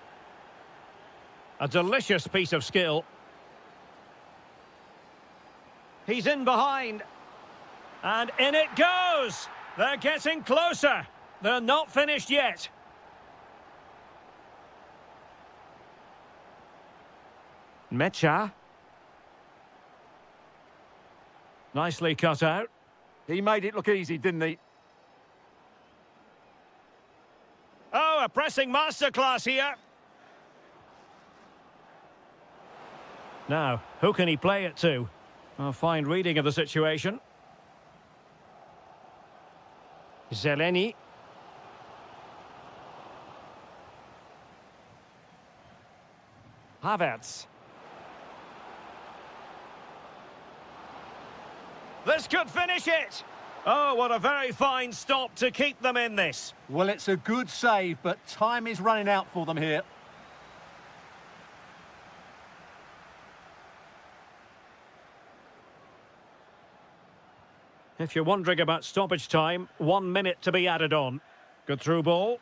[SPEAKER 1] A delicious piece of skill. He's in behind. And in it goes. They're getting closer. They're not finished yet. Mecha. Nicely cut out.
[SPEAKER 2] He made it look easy, didn't he?
[SPEAKER 1] Oh, a pressing masterclass here. Now, who can he play it to? A fine reading of the situation. Zeleny. Havertz. This could finish it. Oh, what a very fine stop to keep them in this.
[SPEAKER 2] Well, it's a good save, but time is running out for them here.
[SPEAKER 1] If you're wondering about stoppage time, 1 minute to be added on. Good through ball.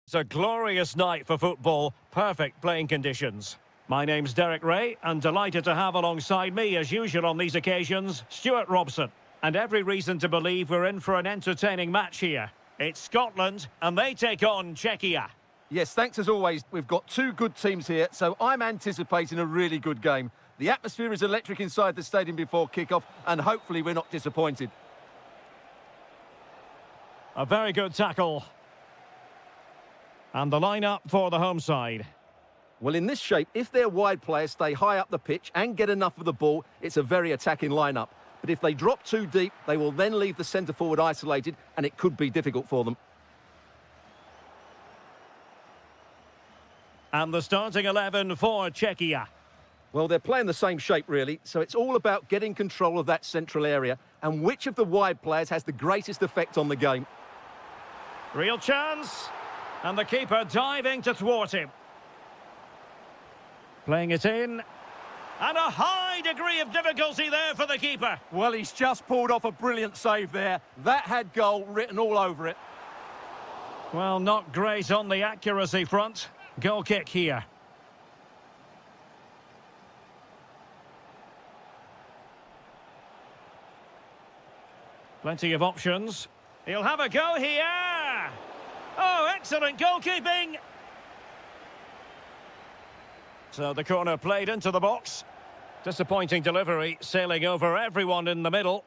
[SPEAKER 1] It's a glorious night for football, perfect playing conditions. My name's Derek Ray, and delighted to have alongside me, as usual on these occasions, Stuart Robson. And every reason to believe we're in for an entertaining match here. It's Scotland, and they take on Czechia.
[SPEAKER 2] Yes, thanks as always. We've got two good teams here, so I'm anticipating a really good game. The atmosphere is electric inside the stadium before kick-off, and hopefully we're not disappointed.
[SPEAKER 1] A very good tackle. And the line-up for the home side.
[SPEAKER 2] Well, in this shape, if their wide players stay high up the pitch and get enough of the ball, it's a very attacking line-up. But if they drop too deep, they will then leave the centre-forward isolated, and it could be difficult for them.
[SPEAKER 1] And the starting 11 for Czechia.
[SPEAKER 2] Well, they're playing the same shape, really, so it's all about getting control of that central area and which of the wide players has the greatest effect on the game.
[SPEAKER 1] Real chance. And the keeper diving to thwart him. Playing it in. And a high degree of difficulty there for the keeper.
[SPEAKER 2] Well, he's just pulled off a brilliant save there. That had goal written all over it.
[SPEAKER 1] Well, not great on the accuracy front. Goal kick here. Plenty of options. He'll have a go here. Oh, excellent goalkeeping. So the corner played into the box. Disappointing delivery, sailing over everyone in the middle.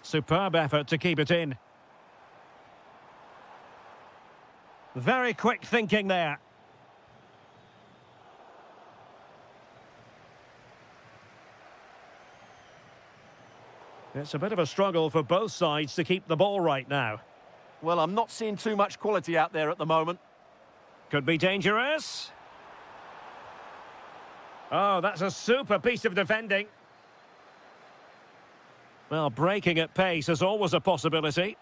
[SPEAKER 1] Superb effort to keep it in. Very quick thinking there. It's a bit of a struggle for both sides to keep the ball right now.
[SPEAKER 2] Well, I'm not seeing too much quality out there at the moment.
[SPEAKER 1] Could be dangerous. Oh, that's a super piece of defending. Well, breaking at pace is always a possibility.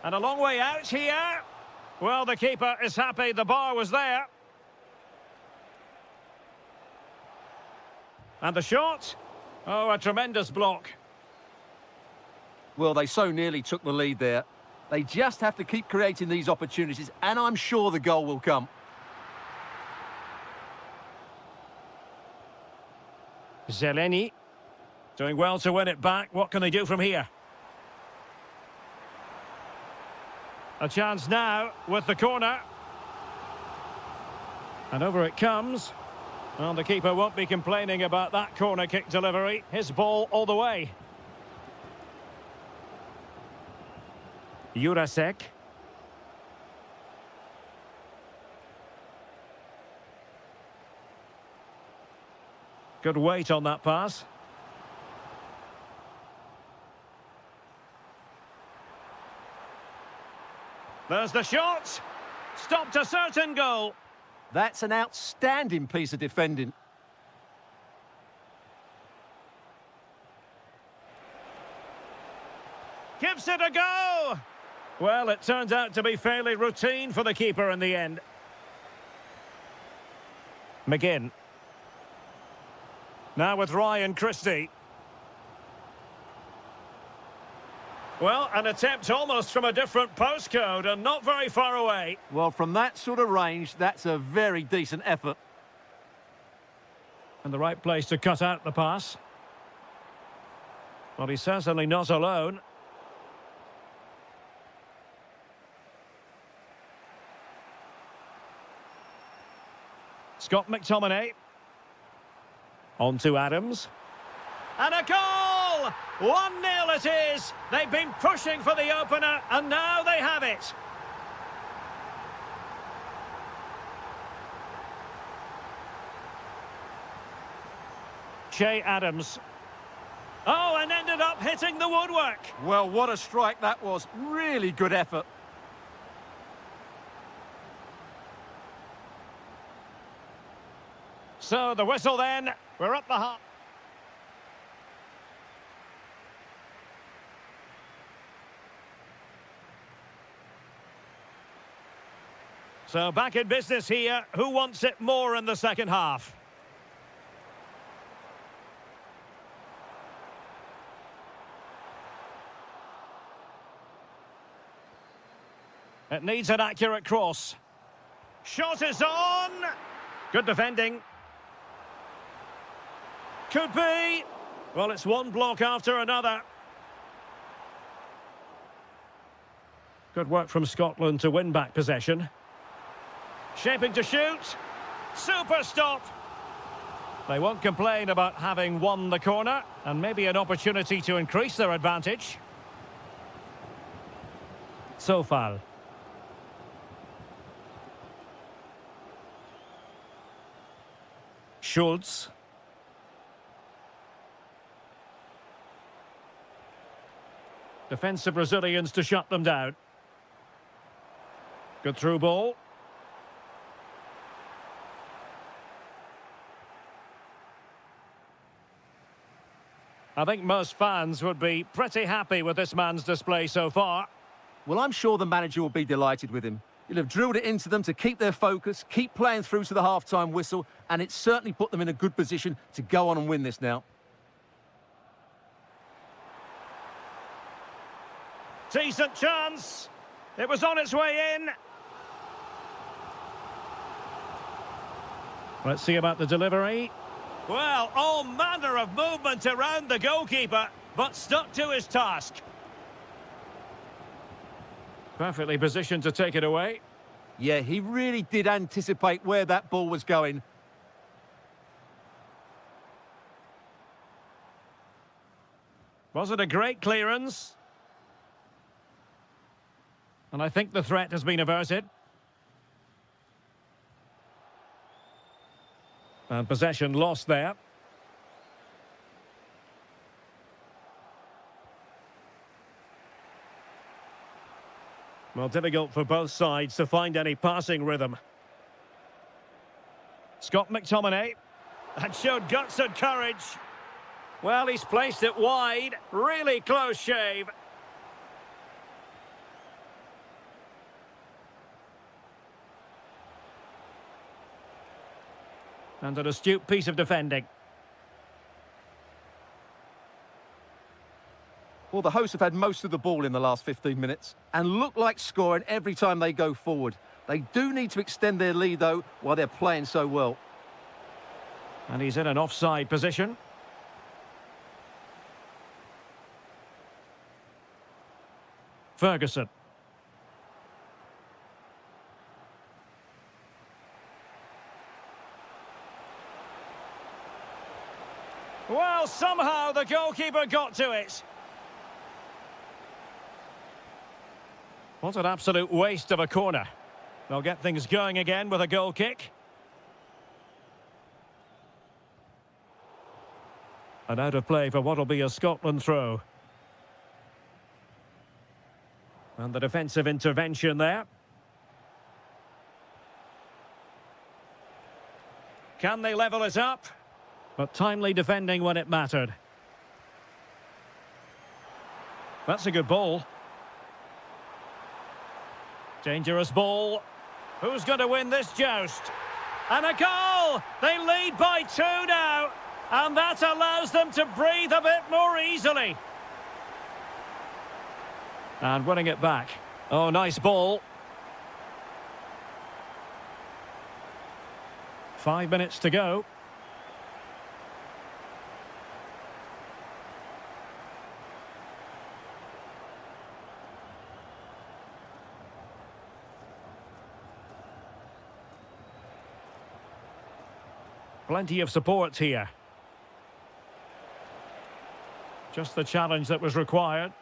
[SPEAKER 1] And a long way out here. Well, the keeper is happy the bar was there. And the shot. Oh, a tremendous block.
[SPEAKER 2] Well, they so nearly took the lead there. They just have to keep creating these opportunities, and I'm sure the goal will come.
[SPEAKER 1] Zeleny doing well to win it back. What can they do from here? A chance now with the corner. And over it comes. Well, the keeper won't be complaining about that corner kick delivery. His ball all the way. Jurasek. Good weight on that pass. There's the shot. Stopped a certain goal.
[SPEAKER 2] That's an outstanding piece of defending.
[SPEAKER 1] Gives it a go. Well, it turns out to be fairly routine for the keeper in the end. McGinn. Now with Ryan Christie. Well, an attempt almost from a different postcode and not very far away.
[SPEAKER 2] Well, from that sort of range, that's a very decent effort.
[SPEAKER 1] And the right place to cut out the pass. Well, he's certainly not alone. Scott McTominay. On to Adams. And a goal! 1-0 it is. They've been pushing for the opener, and now they have it. Che Adams. Oh, and ended up hitting the woodwork.
[SPEAKER 2] Well, what a strike that was. Really good effort.
[SPEAKER 1] So the whistle then. We're up the half. So back in business here. Who wants it more in the second half? It needs an accurate cross. Shot is on! Good defending. Could be. Well, it's one block after another. Good work from Scotland to win back possession. Shaping to shoot. Super stop. They won't complain about having won the corner, and maybe an opportunity to increase their advantage. So far. Schultz. Defensive Brazilians to shut them down. Good through ball. I think most fans would be pretty happy with this man's display so far.
[SPEAKER 2] Well, I'm sure the manager will be delighted with him. He'll have drilled it into them to keep their focus, keep playing through to the half-time whistle, and it's certainly put them in a good position to go on and win this now.
[SPEAKER 1] Decent chance. It was on its way in. Let's see about the delivery. Well, all manner of movement around the goalkeeper, but stuck to his task. Perfectly positioned to take it away.
[SPEAKER 2] Yeah, he really did anticipate where that ball was going.
[SPEAKER 1] Was it a great clearance? And I think the threat has been averted. And possession lost there. Well, difficult for both sides to find any passing rhythm. Scott McTominay. That showed guts and courage. Well, he's placed it wide. Really close shave. And an astute piece of defending.
[SPEAKER 2] Well, the hosts have had most of the ball in the last 15 minutes and look like scoring every time they go forward. They do need to extend their lead, though, while they're playing so well.
[SPEAKER 1] And he's in an offside position. Ferguson. Well, somehow the goalkeeper got to it. What an absolute waste of a corner. They'll get things going again with a goal kick. And out of play for what will be a Scotland throw. And the defensive intervention there. Can they level it up? But timely defending when it mattered. That's a good ball. Dangerous ball. Who's going to win this joust? And a goal! They lead by 2 now. And that allows them to breathe a bit more easily. And winning it back. Oh, nice ball. 5 minutes to go. Plenty of support here. Just the challenge that was required.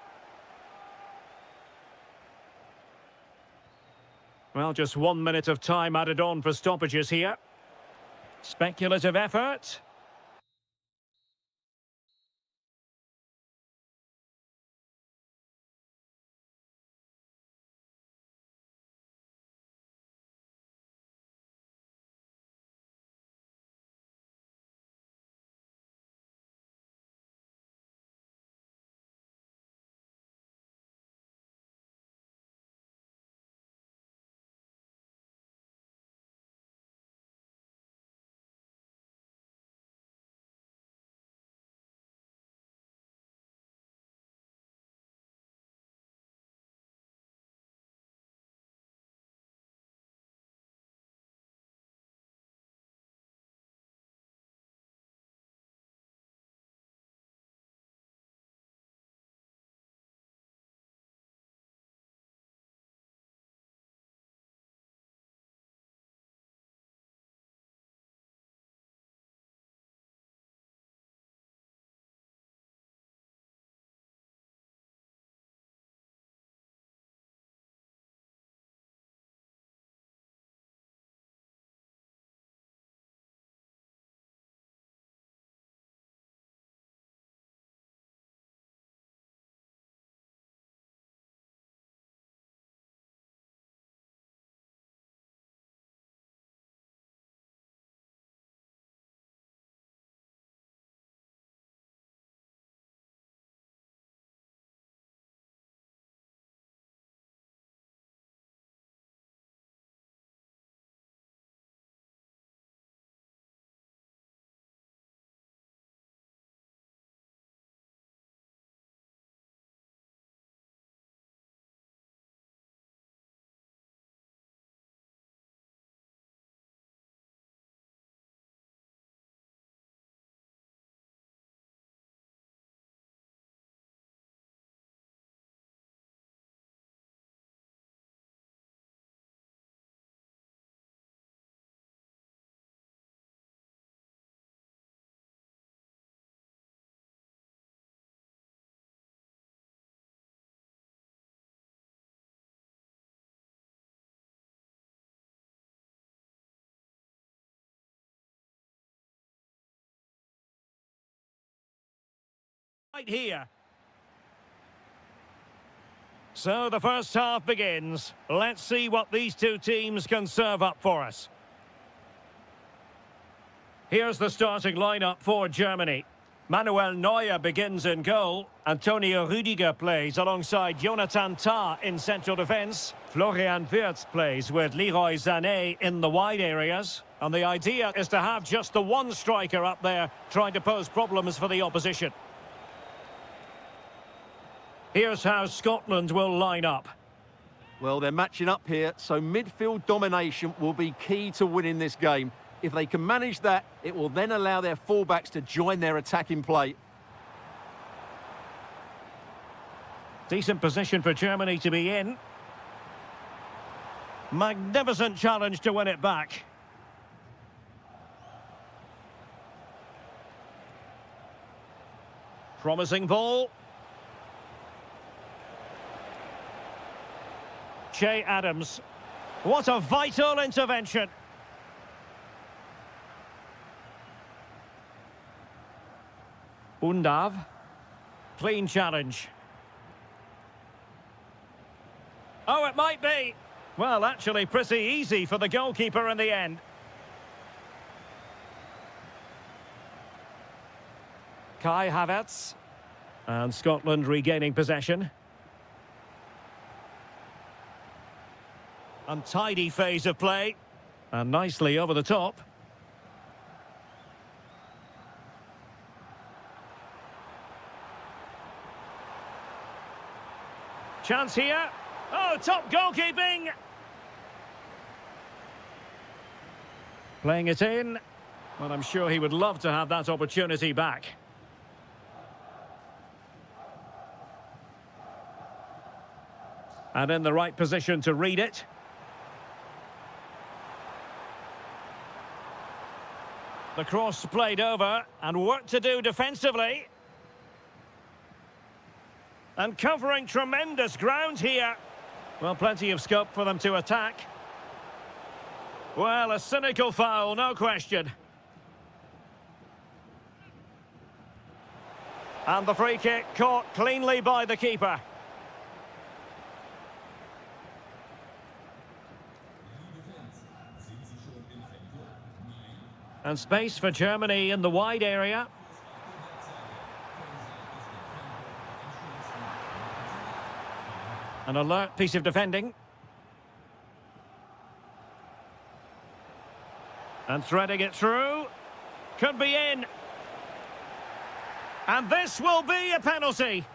[SPEAKER 1] Well, just 1 minute of time added on for stoppages here. Speculative effort. right here. So the first half begins. Let's see what these two teams can serve up for us. Here's the starting lineup for Germany. Manuel Neuer begins in goal. Antonio Rüdiger plays alongside Jonathan Tah in central defence. Florian Wirtz plays with Leroy Sané in the wide areas. And the idea is to have just the one striker up there trying to pose problems for the opposition. Here's how Scotland will line up.
[SPEAKER 2] Well, they're matching up here, so midfield domination will be key to winning this game. If they can manage that, it will then allow their fullbacks to join their attacking play.
[SPEAKER 1] Decent position for Germany to be in. Magnificent challenge to win it back. Promising ball. Che Adams. What a vital intervention. Undav. Clean challenge. Oh, it might be. Well, actually pretty easy for the goalkeeper in the end. Kai Havertz. And Scotland regaining possession. Untidy phase of play. And nicely over the top. Chance here. Oh, top goalkeeping. Playing it in. Well, I'm sure he would love to have that opportunity back. And in the right position to read it. The cross played over, and work to do defensively. And covering tremendous ground here. Well, plenty of scope for them to attack. Well, a cynical foul, no question. And the free kick caught cleanly by the keeper. And space for Germany in the wide area. An alert piece of defending. And threading it through. Could be in. And this will be a penalty.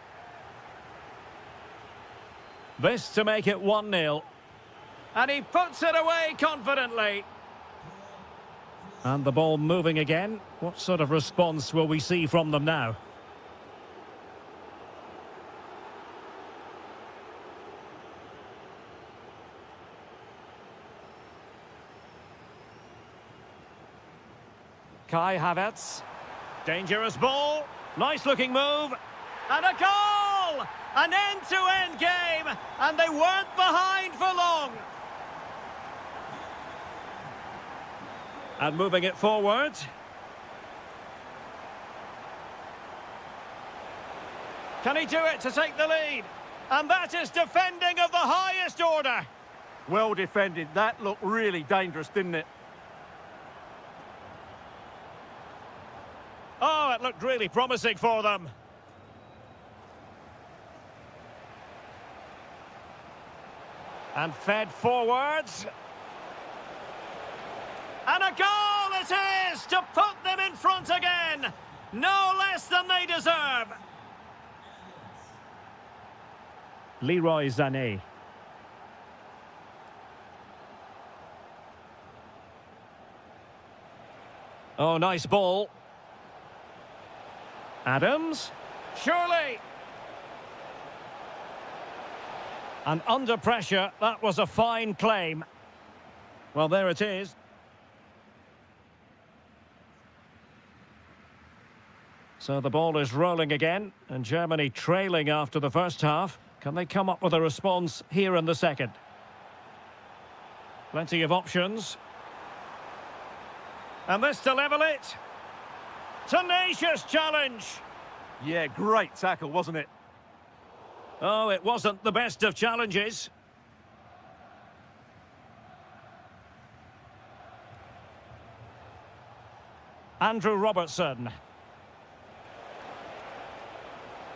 [SPEAKER 1] This to make it 1-0. And he puts it away confidently. And the ball moving again. What sort of response will we see from them now? Kai Havertz. Dangerous ball. Nice looking move. And a goal! An end-to-end game. And they weren't behind for long. And moving it forward. Can he do it to take the lead? And that is defending of the highest order.
[SPEAKER 2] Well defended. That looked really dangerous, didn't it?
[SPEAKER 1] Oh, it looked really promising for them. And fed forwards. And a goal it is to put them in front again. No less than they deserve. Leroy Sané. Oh, nice ball. Adams. Surely. And under pressure, that was a fine claim. Well, there it is. So the ball is rolling again, and Germany trailing after the first half. Can they come up with a response here in the second? Plenty of options. And this to level it. Tenacious challenge.
[SPEAKER 2] Yeah, great tackle, wasn't it?
[SPEAKER 1] Oh, it wasn't the best of challenges. Andrew Robertson.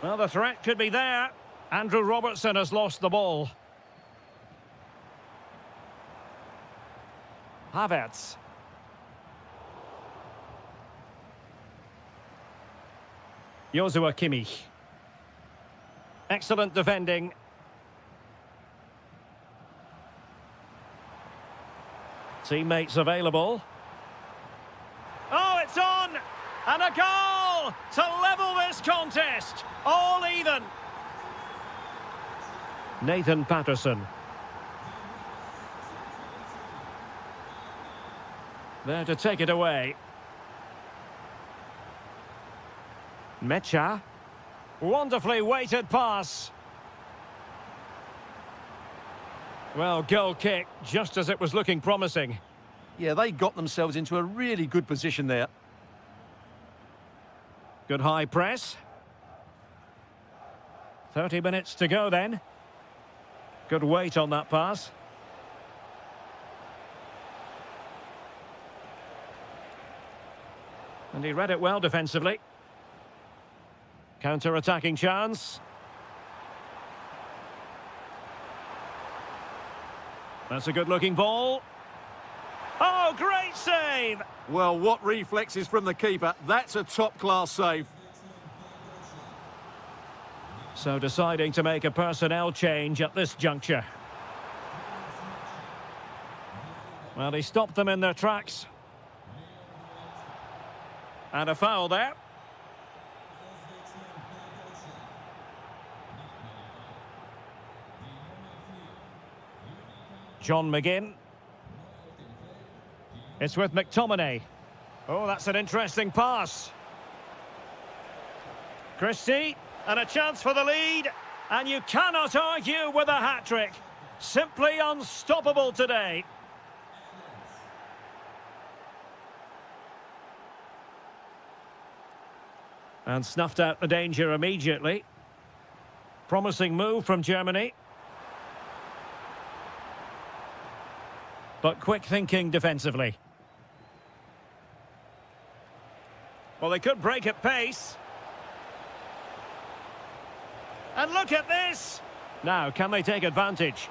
[SPEAKER 1] Well, the threat could be there. Andrew Robertson has lost the ball. Havertz. Joshua Kimmich. Excellent defending. Teammates available. Oh, it's on! And a goal to level this contest. All even. Nathan Patterson. There to take it away. Mecha. Wonderfully weighted pass. Well, goal kick, just as it was looking promising.
[SPEAKER 2] Yeah, they got themselves into a really good position there.
[SPEAKER 1] Good high press. 30 minutes to go then. Good weight on that pass. And he read it well defensively. Counter-attacking chance. That's a good-looking ball. Oh, great save!
[SPEAKER 2] Well, what reflexes from the keeper. That's a top-class save.
[SPEAKER 1] So deciding to make a personnel change at this juncture. Well, he stopped them in their tracks. And a foul there. John McGinn. It's with McTominay. Oh, that's an interesting pass. Christie, and a chance for the lead. And you cannot argue with a hat-trick. Simply unstoppable today. And snuffed out the danger immediately. Promising move from Germany. But quick thinking defensively. Well, they could break at pace. And look at this! Now, can they take advantage?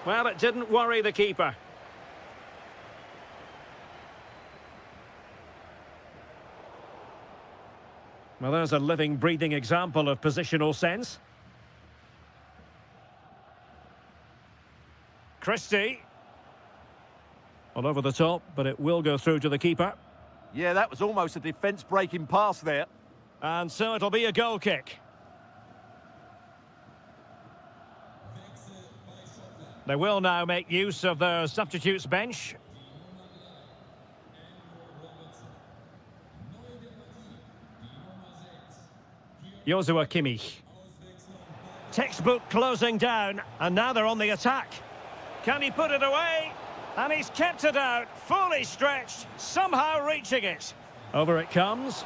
[SPEAKER 1] Well, it didn't worry the keeper. Well, there's a living, breathing example of positional sense. Christie. All over the top, but it will go through to the keeper.
[SPEAKER 2] Yeah, that was almost a defence-breaking pass there.
[SPEAKER 1] And so it'll be a goal kick. They will now make use of their substitutes bench. Joshua Kimmich. Textbook closing down, and now they're on the attack. Can he put it away? And he's kept it out, fully stretched, somehow reaching it. Over it comes.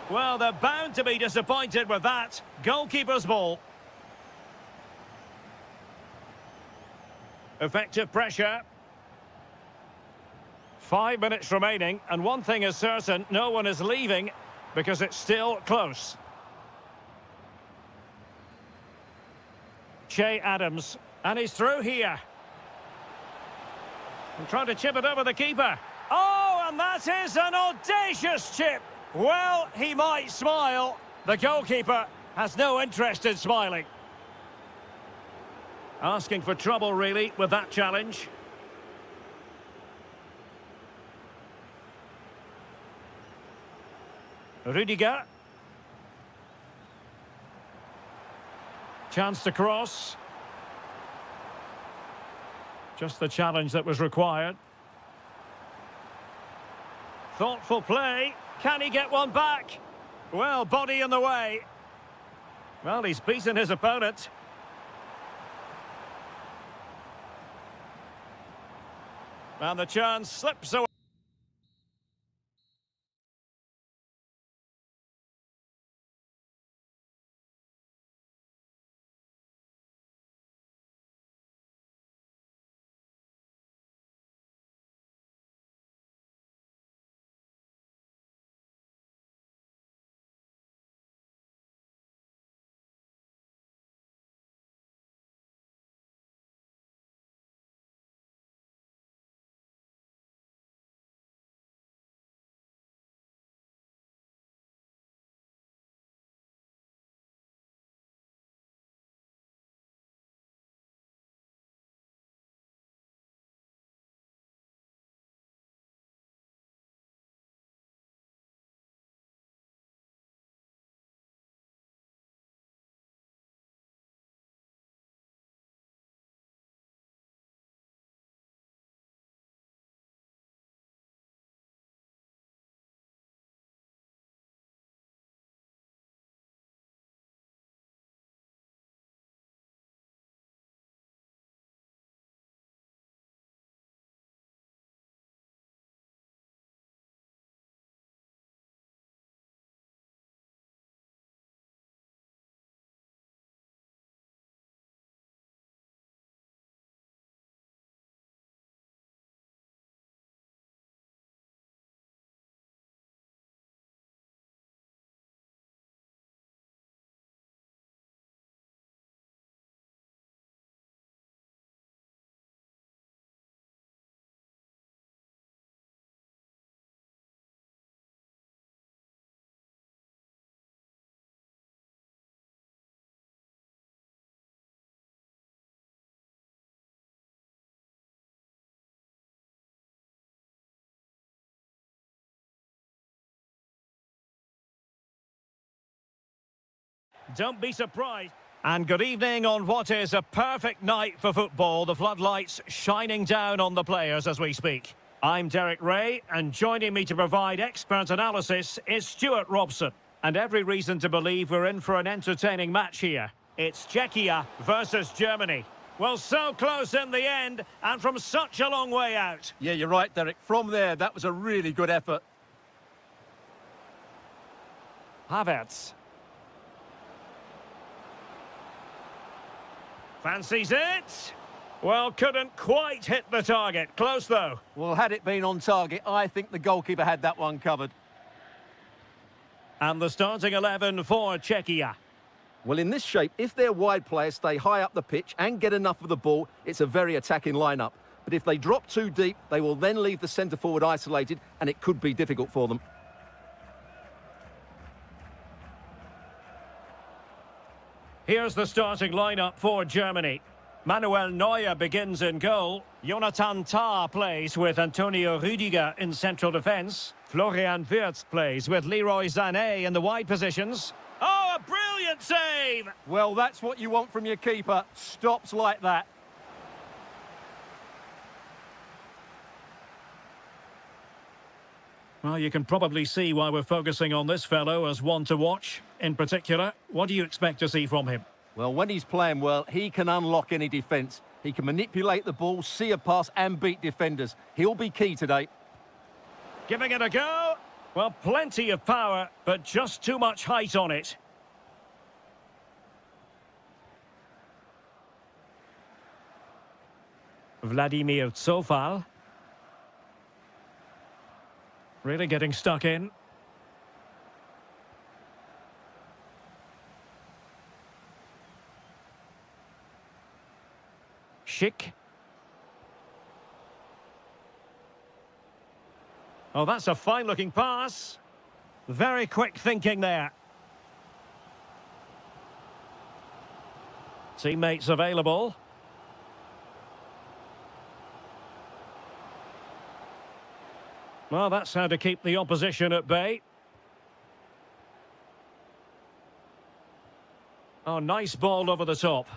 [SPEAKER 1] Well, they're bound to be disappointed with that. Goalkeeper's ball. Effective pressure. 5 minutes remaining, and one thing is certain, no one is leaving because it's still close. Che Adams, and he's through here. And trying to chip it over the keeper. Oh, and that is an audacious chip. Well, he might smile. The goalkeeper has no interest in smiling. Asking for trouble, really, with that challenge. Rudiger. Chance to cross. Just the challenge that was required. Thoughtful play. Can he get one back? Well, body in the way. Well, he's beaten his opponent. And the chance slips away. Don't be surprised. And good evening on what is a perfect night for football. The floodlights shining down on the players as we speak. I'm Derek Ray, and joining me to provide expert analysis is Stuart Robson. And every reason to believe we're in for an entertaining match here. It's Czechia versus Germany. Well, so close in the end, and from such a long way out.
[SPEAKER 2] Yeah, you're right, Derek. From there, that was a really good effort.
[SPEAKER 1] Havertz. Fancies it. Well, couldn't quite hit the target. Close, though.
[SPEAKER 2] Well, had it been on target, I think the goalkeeper had that one covered.
[SPEAKER 1] And the starting 11 for Czechia.
[SPEAKER 2] Well, in this shape, if their wide players stay high up the pitch and get enough of the ball, it's a very attacking lineup. But if they drop too deep, they will then leave the centre-forward isolated, and it could be difficult for them.
[SPEAKER 1] Here's the starting lineup for Germany. Manuel Neuer begins in goal. Jonathan Tah plays with Antonio Rüdiger in central defence. Florian Wirtz plays with Leroy Sané in the wide positions. Oh, a brilliant save!
[SPEAKER 2] Well, that's what you want from your keeper. Stops like that.
[SPEAKER 1] Well, you can probably see why we're focusing on this fellow as one to watch. In particular, what do you expect to see from him?
[SPEAKER 2] Well, when he's playing well, he can unlock any defence. He can manipulate the ball, see a pass and beat defenders. He'll be key today.
[SPEAKER 1] Giving it a go. Well, plenty of power, but just too much height on it. Vladimir Zofal. Really getting stuck in. Schick. Oh, that's a fine-looking pass. Very quick thinking there. Teammates available. Well, that's how to keep the opposition at bay. Oh, nice ball over the top.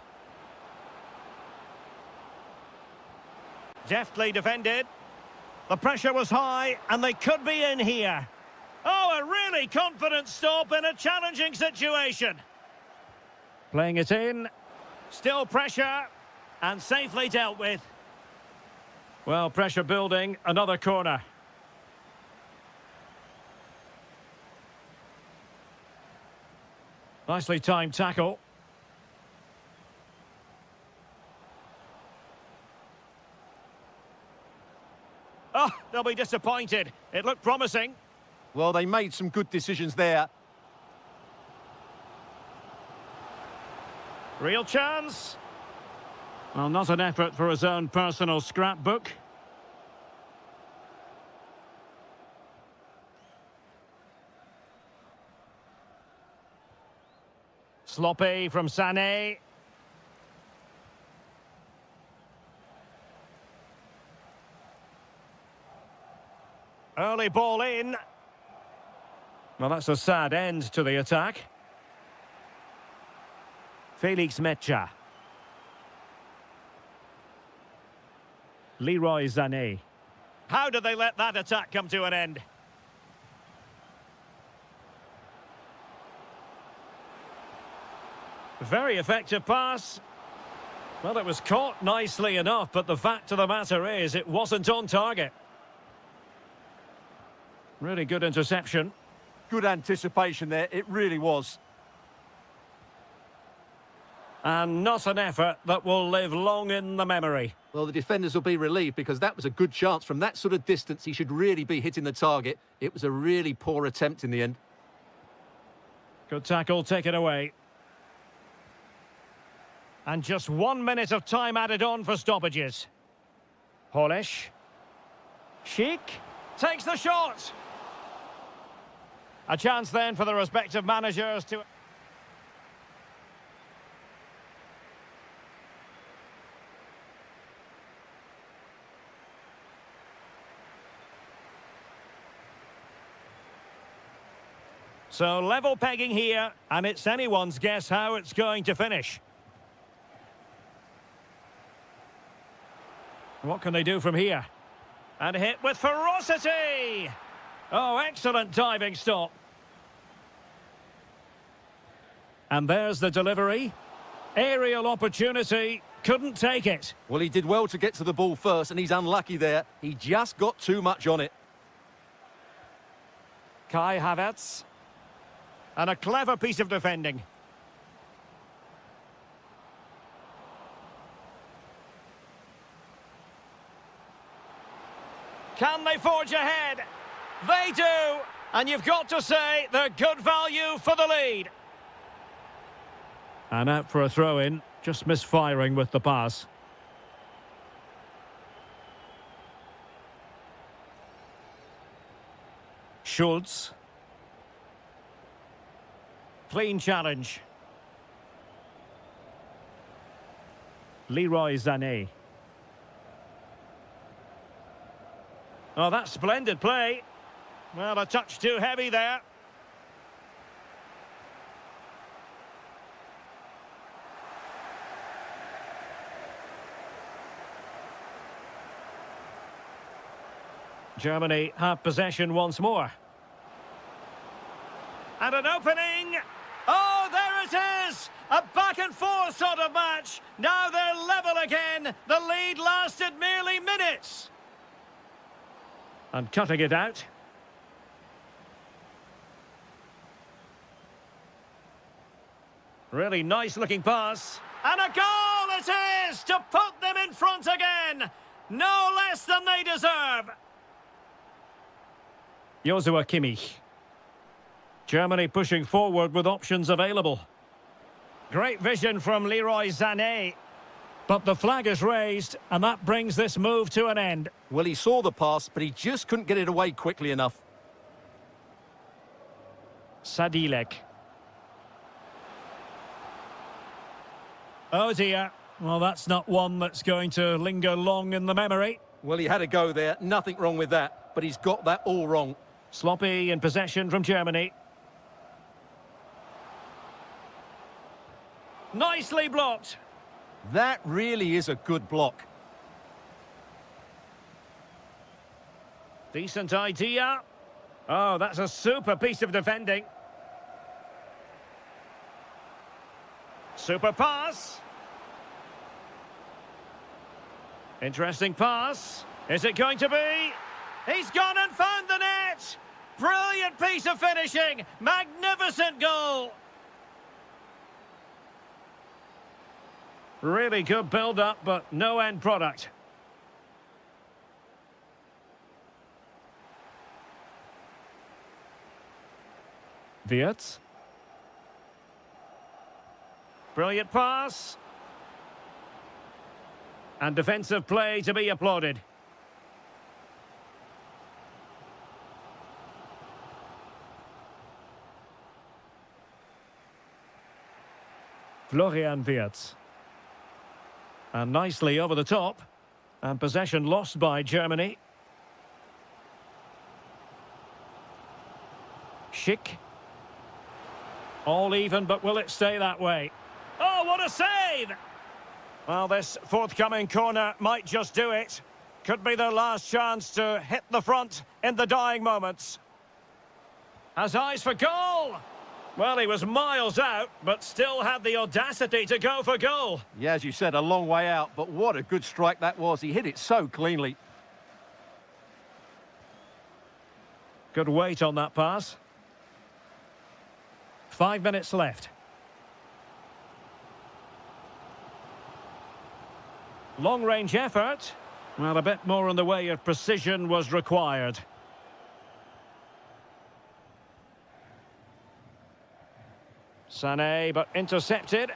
[SPEAKER 1] Deftly defended. The pressure was high, and they could be in here. Oh, a really confident stop in a challenging situation. Playing it in. Still pressure, and safely dealt with. Well, pressure building, another corner. Nicely timed tackle. Oh, they'll be disappointed. It looked promising.
[SPEAKER 2] Well, they made some good decisions there.
[SPEAKER 1] Real chance. Well, not an effort for his own personal scrapbook. Sloppy from Sané. Early ball in. Well, that's a sad end to the attack. Felix Mecha. Leroy Sané. How did they let that attack come to an end? Very effective pass. Well, it was caught nicely enough, but the fact of the matter is it wasn't on target. Really good interception.
[SPEAKER 2] Good anticipation there, it really was.
[SPEAKER 1] And not an effort that will live long in the memory.
[SPEAKER 2] Well, the defenders will be relieved because that was a good chance. From that sort of distance, he should really be hitting the target. It was a really poor attempt in the end.
[SPEAKER 1] Good tackle taken away. And just 1 minute of time added on for stoppages. Polish. Schick takes the shot. A chance then for the respective managers to... So level pegging here, and it's anyone's guess how it's going to finish. What can they do from here? And hit with ferocity! Oh, excellent diving stop. And there's the delivery. Aerial opportunity, couldn't take it.
[SPEAKER 2] Well, he did well to get to the ball first, and he's unlucky there. He just got too much on it.
[SPEAKER 1] Kai Havertz. And a clever piece of defending. Can they forge ahead? They do! And you've got to say they're good value for the lead. And out for a throw-in, just misfiring with the pass. Schultz. Clean challenge. Leroy Sané. Oh, that's splendid play. Well, a touch too heavy there. Germany have possession once more. And an opening. Oh, there it is! A back-and-forth sort of match. Now they're level again. The lead lasted merely minutes. And cutting it out. Really nice-looking pass. And a goal it is to put them in front again. No less than they deserve. Joshua Kimmich. Germany pushing forward with options available. Great vision from Leroy Sané. But the flag is raised, and that brings this move to an end.
[SPEAKER 2] Well, he saw the pass, but he just couldn't get it away quickly enough.
[SPEAKER 1] Sadilek. Oh dear. Well, that's not one that's going to linger long in the memory.
[SPEAKER 2] Well, he had a go there. Nothing wrong with that. But he's got that all wrong.
[SPEAKER 1] Sloppy in possession from Germany. Nicely blocked.
[SPEAKER 2] That really is a good block.
[SPEAKER 1] Decent idea. Oh, that's a super piece of defending. Super pass. Interesting pass. Is it going to be? He's gone and found the net. Brilliant piece of finishing. Magnificent goal. Really good build-up, but no end product. Wirtz. Brilliant pass. And defensive play to be applauded. Florian Wirtz. And nicely over the top. And possession lost by Germany. Schick. All even, but will it stay that way? Oh, what a save! Well, this forthcoming corner might just do it. Could be their last chance to hit the front in the dying moments. Has eyes for goal! Well, he was miles out, but still had the audacity to go for goal.
[SPEAKER 2] Yeah, as you said, a long way out, but what a good strike that was. He hit it so cleanly.
[SPEAKER 1] Good weight on that pass. 5 minutes left. Long-range effort. Well, a bit more in the way of precision was required. Sané, but intercepted.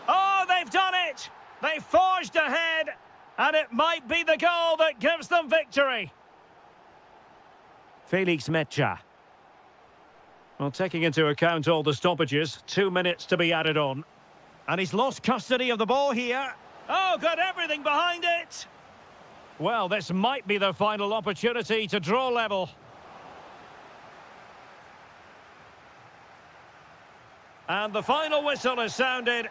[SPEAKER 1] Oh, they've done it! They forged ahead, and it might be the goal that gives them victory. Felix Mecha. Well, taking into account all the stoppages, 2 minutes to be added on. And he's lost custody of the ball here. Oh, got everything behind it. Well, this might be their final opportunity to draw level. And the final whistle is sounded.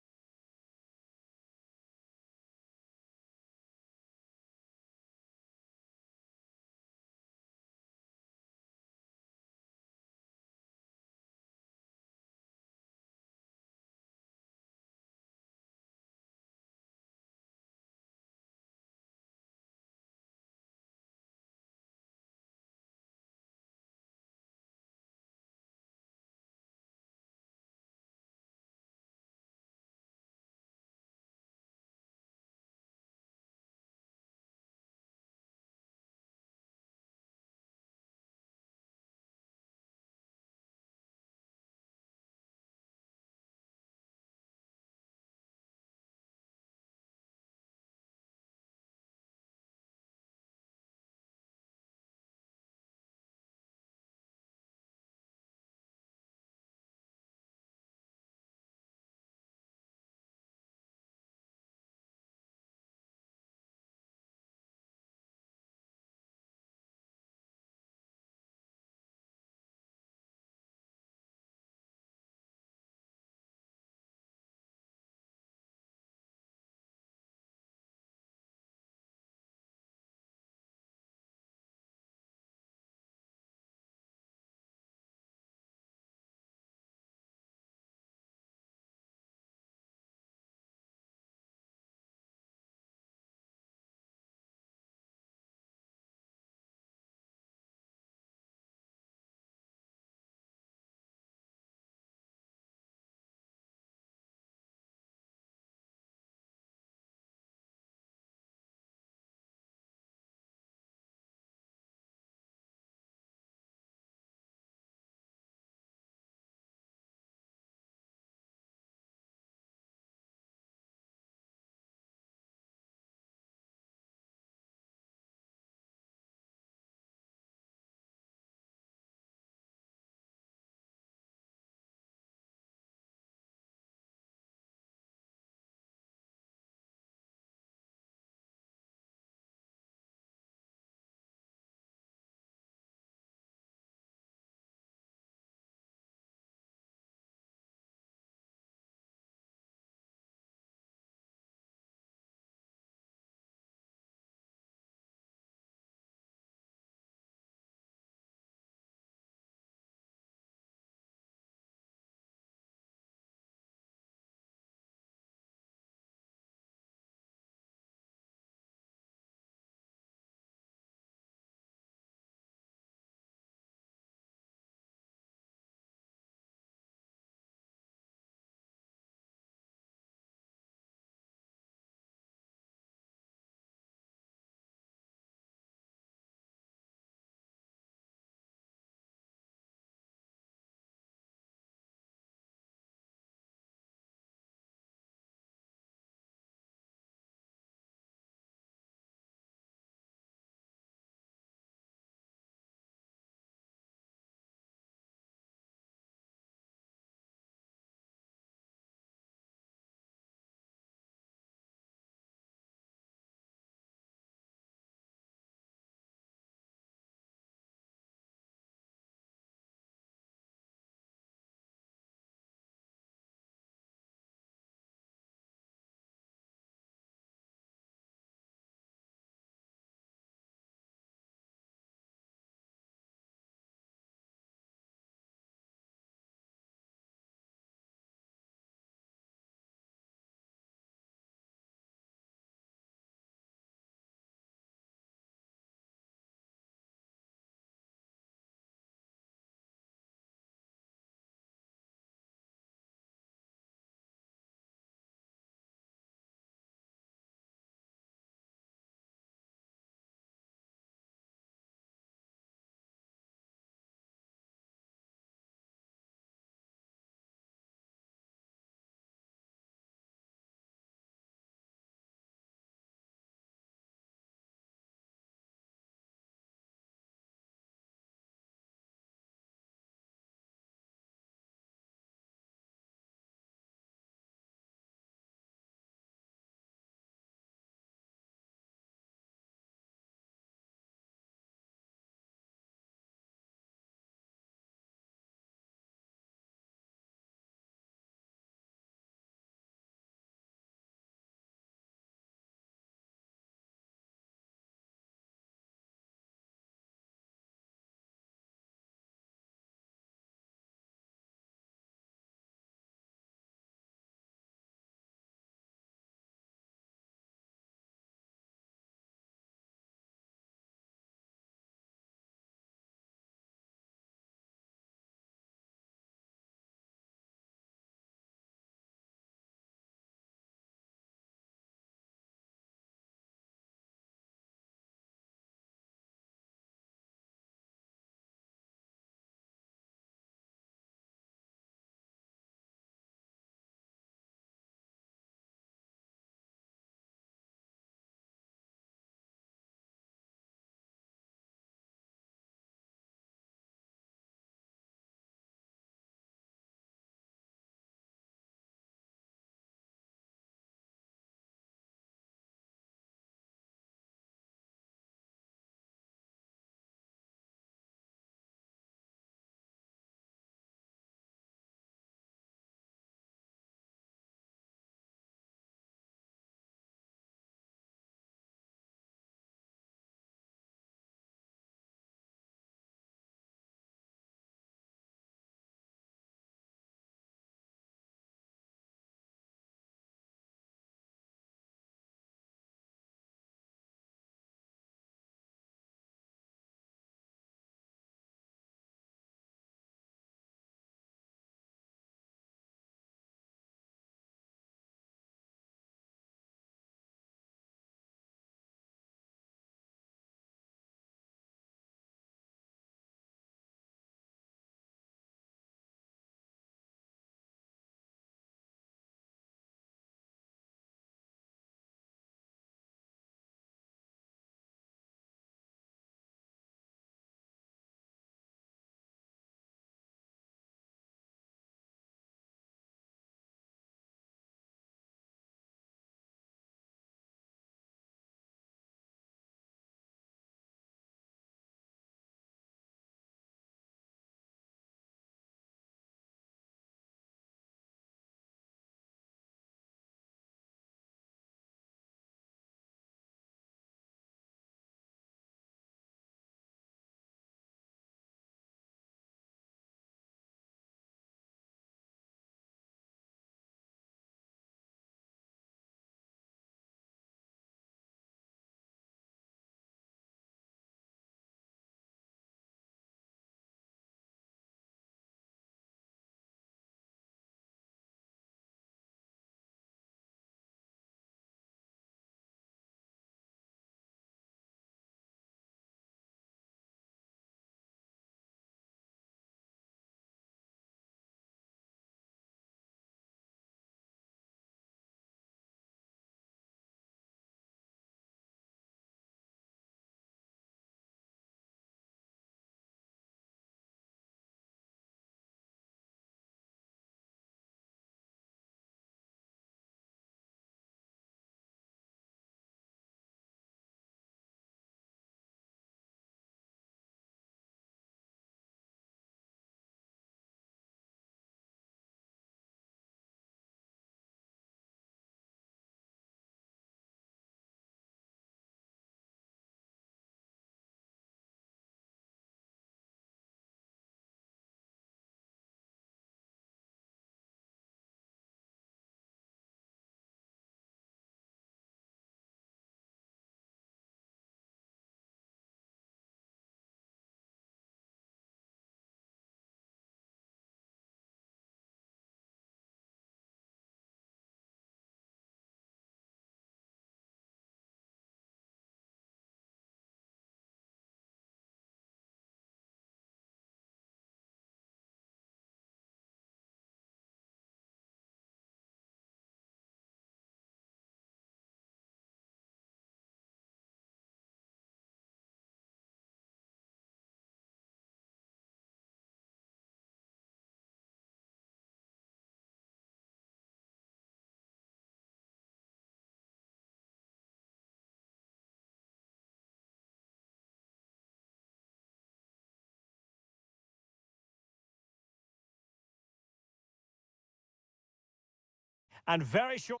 [SPEAKER 1] and very short.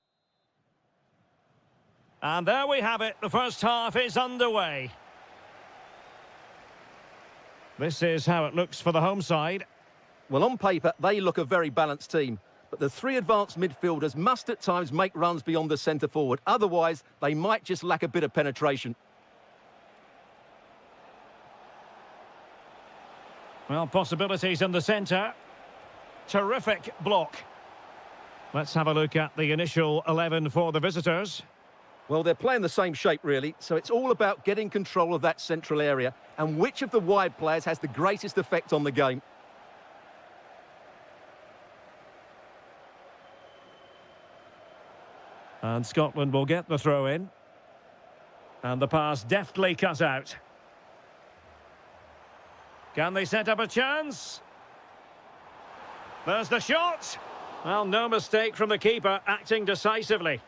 [SPEAKER 1] And there we have it. The first half is underway. This is how it looks for the home side.
[SPEAKER 2] Well, on paper, they look a very balanced team. But the three advanced midfielders must at times make runs beyond the centre forward. Otherwise, they might just lack a bit of penetration.
[SPEAKER 1] Well, possibilities in the centre. Terrific block. Let's have a look at the initial 11 for the visitors.
[SPEAKER 2] Well, they're playing the same shape, really, so it's all about getting control of that central area and which of the wide players has the greatest effect on the game.
[SPEAKER 1] And Scotland will get the throw in. And the pass deftly cut out. Can they set up a chance? There's the shot. Well, no mistake from the keeper, acting decisively.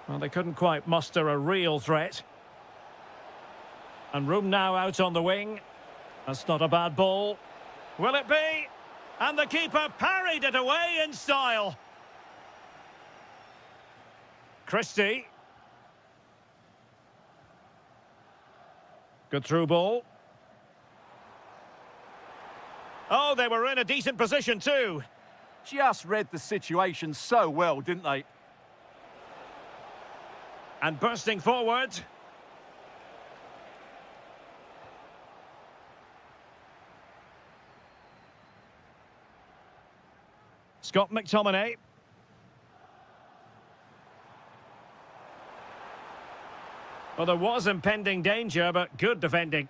[SPEAKER 1] Well, they couldn't quite muster a real threat. And room now out on the wing. That's not a bad ball. Will it be? And the keeper parried it away in style. Christie. Good through ball. Oh, they were in a decent position too.
[SPEAKER 2] Just read the situation so well, didn't they?
[SPEAKER 1] And bursting forward. Scott McTominay. Well, there was impending danger, but good defending.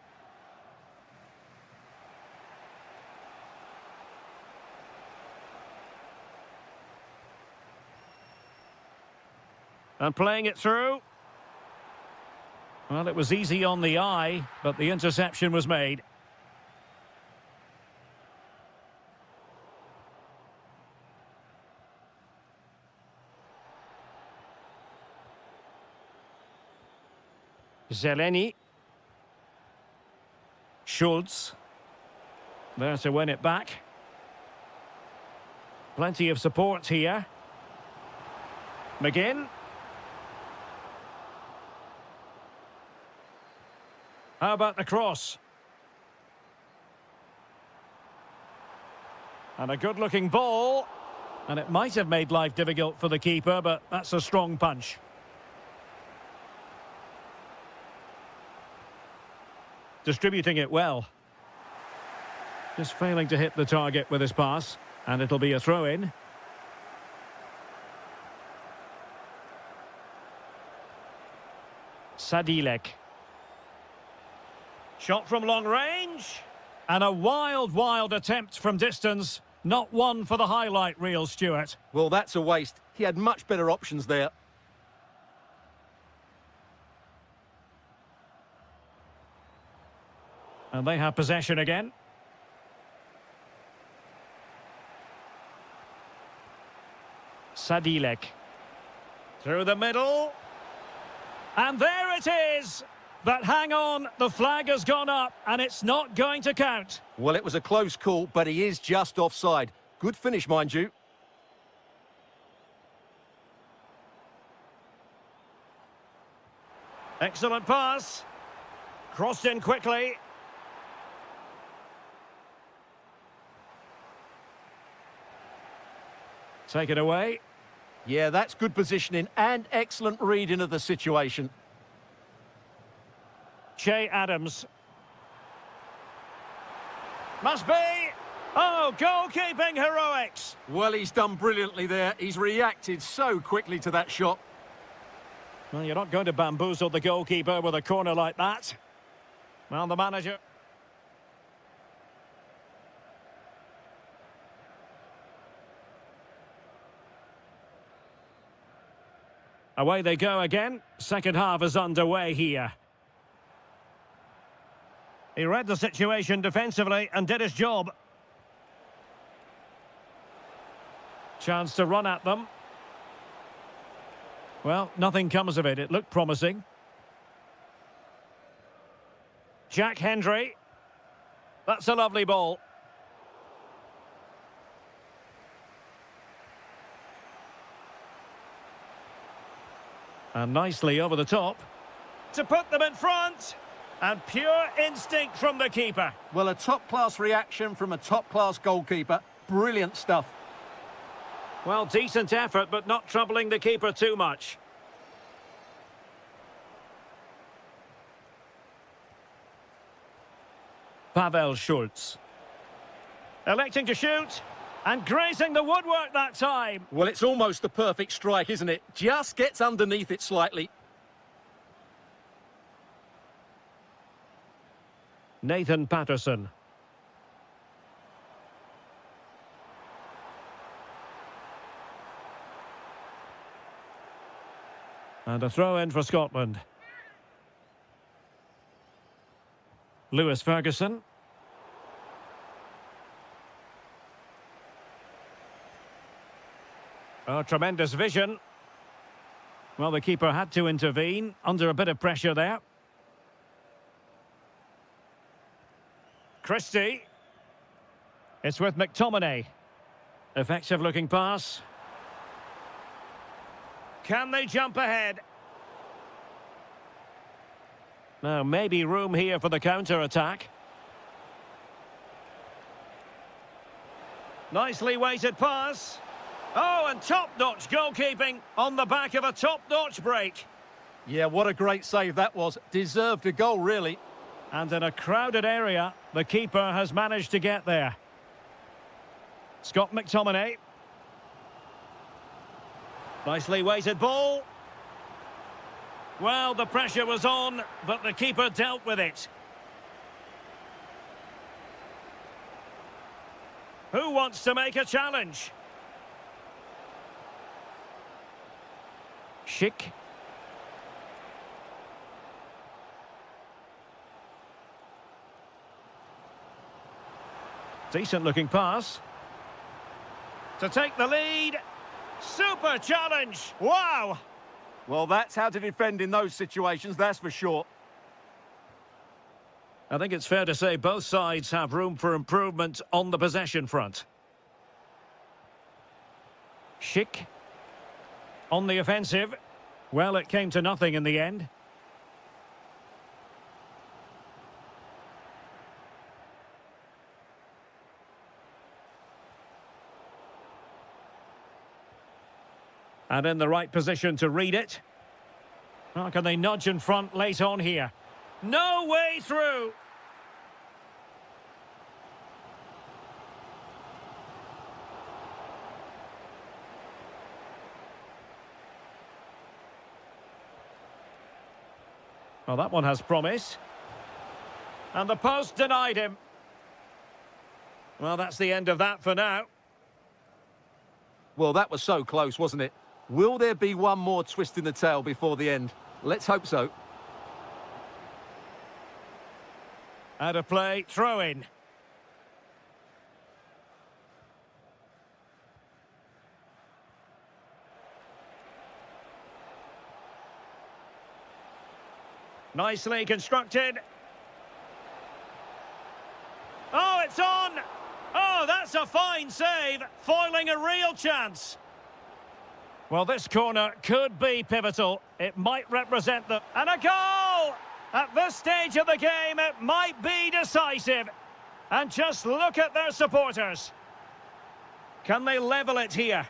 [SPEAKER 1] And playing it through. Well, it was easy on the eye, but the interception was made. Zeleny. Schultz. There to win it back. Plenty of support here. McGinn. How about the cross? And a good-looking ball. And it might have made life difficult for the keeper, but that's a strong punch. Distributing it well. Just failing to hit the target with his pass. And it'll be a throw-in. Sadilek. Shot from long range. And a wild attempt from distance. Not one for the highlight reel, Stuart.
[SPEAKER 2] Well, that's a waste. He had much better options there.
[SPEAKER 1] And they have possession again. Sadilek. Through the middle. And there it is! But hang on, the flag has gone up and it's not going to count.
[SPEAKER 2] Well, it was a close call, but he is just offside. Good finish, mind you.
[SPEAKER 1] Excellent pass. Crossed in quickly. Take it away.
[SPEAKER 2] Yeah, that's good positioning and excellent reading of the situation.
[SPEAKER 1] Che Adams. Must be. Oh, goalkeeping heroics.
[SPEAKER 2] Well, he's done brilliantly there. He's reacted so quickly to that shot.
[SPEAKER 1] Well, you're not going to bamboozle the goalkeeper with a corner like that. Well, the manager... Away they go again. Second half is underway here. He read the situation defensively and did his job. Chance to run at them. Well, nothing comes of it. It looked promising. Jack Hendry. That's a lovely ball. And nicely over the top. To put them in front. And pure instinct from the keeper.
[SPEAKER 2] Well, a top-class reaction from a top-class goalkeeper. Brilliant stuff.
[SPEAKER 1] Well, decent effort, but not troubling the keeper too much. Pavel Schultz. Electing to shoot. And grazing the woodwork that time.
[SPEAKER 2] Well, it's almost the perfect strike, isn't it? Just gets underneath it slightly.
[SPEAKER 1] Nathan Patterson. And a throw in for Scotland. Lewis Ferguson. Oh, tremendous vision. Well, the keeper had to intervene under a bit of pressure there. Christie. It's with McTominay. Effective looking pass. Can they jump ahead? Now, maybe room here for the counter-attack. Nicely weighted pass. Oh, and top-notch goalkeeping on the back of a top-notch break.
[SPEAKER 2] Yeah, what a great save that was. Deserved a goal, really.
[SPEAKER 1] And in a crowded area, the keeper has managed to get there. Scott McTominay. Nicely weighted ball. Well, the pressure was on, but the keeper dealt with it. Who wants to make a challenge? Schick. Decent looking pass. To take the lead. Super challenge. Wow.
[SPEAKER 2] Well, that's how to defend in those situations, that's for sure.
[SPEAKER 1] I think it's fair to say both sides have room for improvement on the possession front. Schick. On the offensive. Well, it came to nothing in the end. And in the right position to read it. How can they nudge in front late on here? No way through! Well, that one has promise. And the post denied him. Well, that's the end of that for now.
[SPEAKER 2] Well, that was so close, wasn't it? Will there be one more twist in the tail before the end? Let's hope so.
[SPEAKER 1] Out of play, throw in. Nicely constructed. Oh, it's on! Oh, that's a fine save, foiling a real chance. Well, this corner could be pivotal. It might represent the... And a goal! At this stage of the game, it might be decisive. And just look at their supporters. Can they level it here?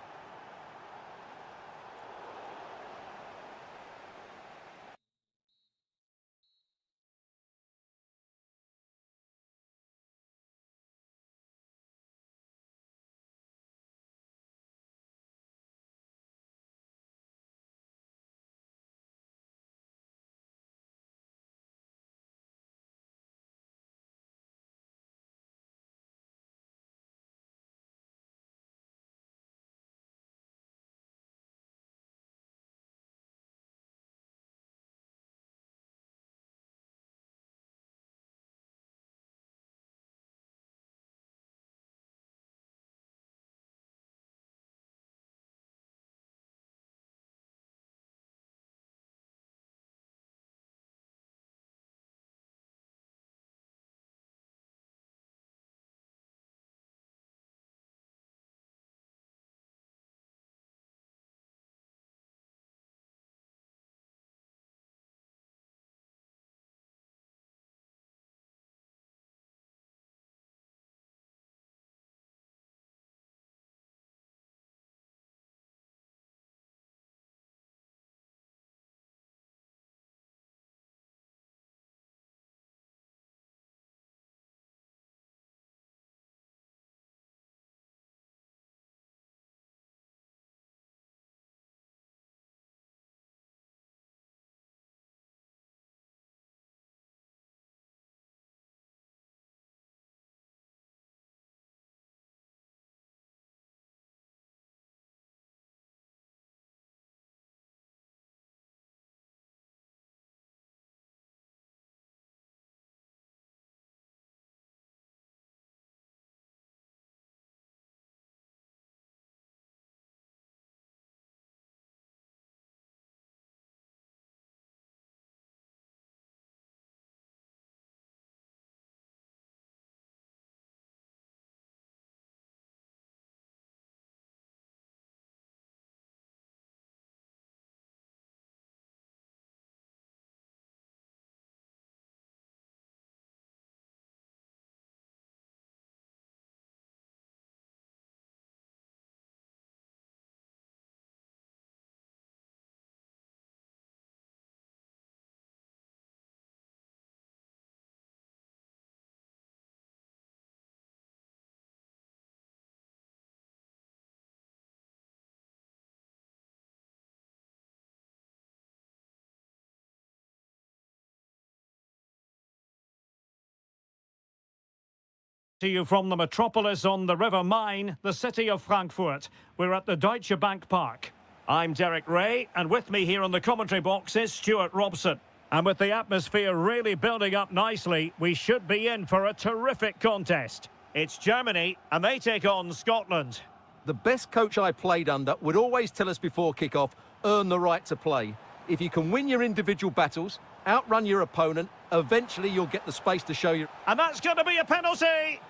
[SPEAKER 1] To you from the metropolis on the River Main, the city of Frankfurt. We're at the Deutsche Bank Park. I'm Derek Ray, and with me here on the commentary box is Stuart Robson. And with the atmosphere really building up nicely, we should be in for a terrific contest. It's Germany, and they take on Scotland.
[SPEAKER 2] The best coach I played under would always tell us before kick-off, earn the right to play. If you can win your individual battles, outrun your opponent, eventually you'll get the space to show you.
[SPEAKER 1] And that's going to be a penalty!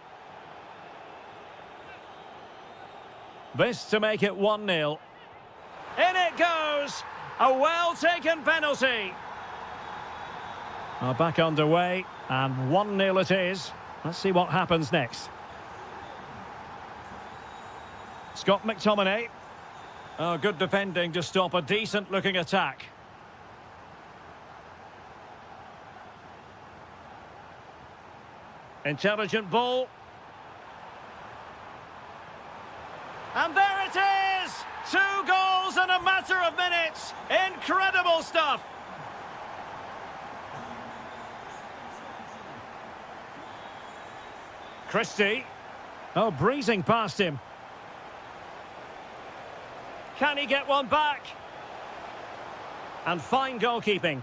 [SPEAKER 1] This to make it 1-0. In it goes! A well-taken penalty! Back underway, and 1-0 it is. Let's see what happens next. Scott McTominay. Oh, good defending to stop a decent-looking attack. Intelligent ball. And there it is! 2 goals in a matter of minutes! Incredible stuff! Christie. Oh, breezing past him. Can he get one back? And fine goalkeeping.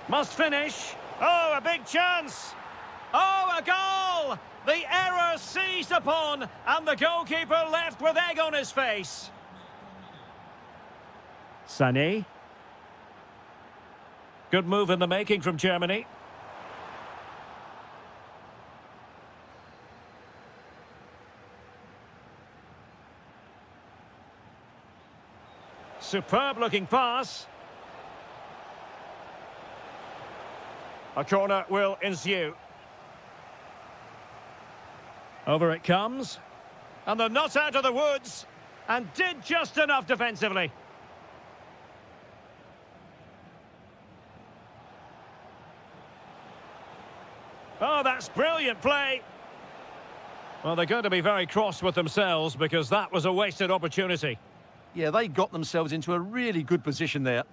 [SPEAKER 1] Must finish. Oh, a big chance! Oh, a goal! The error seized upon, and the goalkeeper left with egg on his face. Sané. Good move in the making from Germany. Superb looking pass. A corner will ensue. Over it comes. And they're not out of the woods. And did just enough defensively. Oh, that's brilliant play. Well, they're going to be very cross with themselves because that was a wasted opportunity.
[SPEAKER 2] Yeah, they got themselves into a really good position there.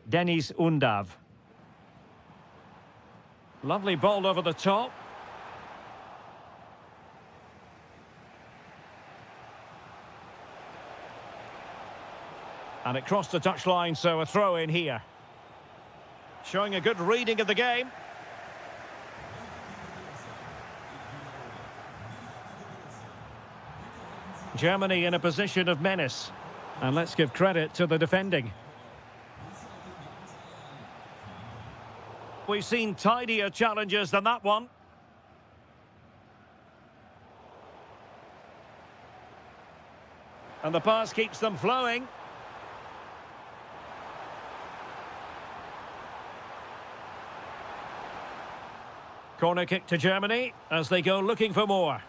[SPEAKER 1] Dennis Undav. Lovely ball over the top. And it crossed the touchline, so a throw in here. Showing a good reading of the game. Germany in a position of menace. And let's give credit to the defending. We've seen tidier challenges than that one. And the pass keeps them flowing. Corner kick to Germany as they go looking for more.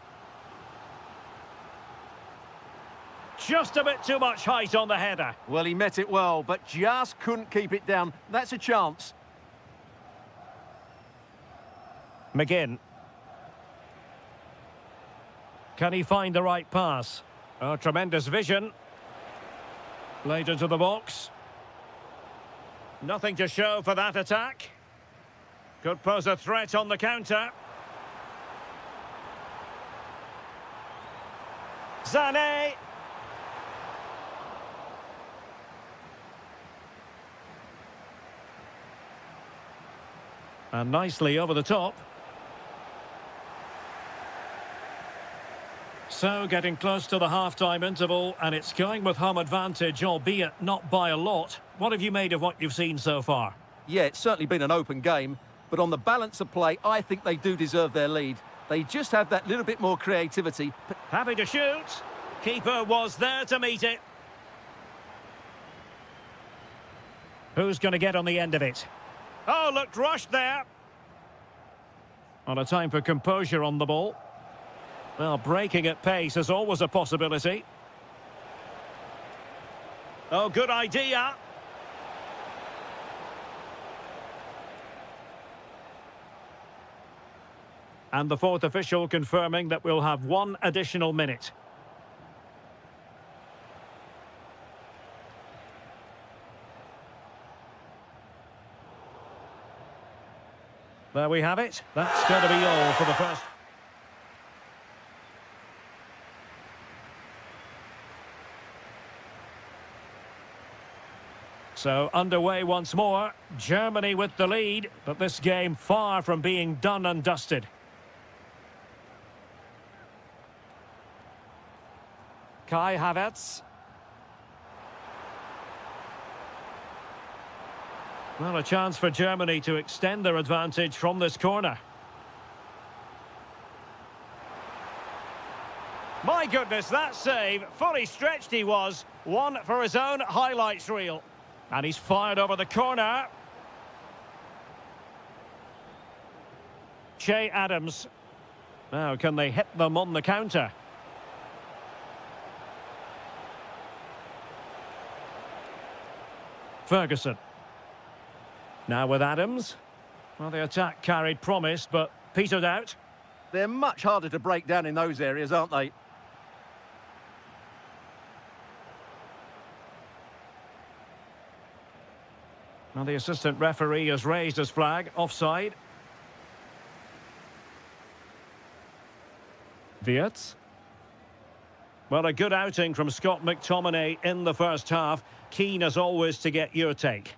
[SPEAKER 1] Just a bit too much height on the header.
[SPEAKER 2] Well, he met it well, but just couldn't keep it down. That's a chance.
[SPEAKER 1] McGinn. Can he find the right pass? Oh, tremendous vision. Played into the box. Nothing to show for that attack. Could pose a threat on the counter. Sané. And nicely over the top. So getting close to the half-time interval, and it's going with home advantage, albeit not by a lot. What have you made of what you've seen so far?
[SPEAKER 2] Yeah, it's certainly been an open game, but on the balance of play, I think they do deserve their lead. They just have that little bit more creativity.
[SPEAKER 1] Happy to shoot. Keeper was there to meet it. Who's going to get on the end of it? Oh, looked rushed there. On a time for composure on the ball. Well, breaking at pace is always a possibility. Oh, good idea. And the fourth official confirming that we'll have 1 additional minute. There we have it. That's going to be all for the first. So underway once more. Germany with the lead, but this game far from being done and dusted. Kai Havertz. Well, a chance for Germany to extend their advantage from this corner. My goodness, that save, fully stretched he was. One for his own highlights reel. And he's fired over the corner. Che Adams. Now, can they hit them on the counter? Ferguson. Now with Adams. Well, the attack carried promise, but petered out.
[SPEAKER 2] They're much harder to break down in those areas, aren't they?
[SPEAKER 1] Well, the assistant referee has raised his flag. Offside. Wirtz. Well, a good outing from Scott McTominay in the first half. Keen as always to get your take.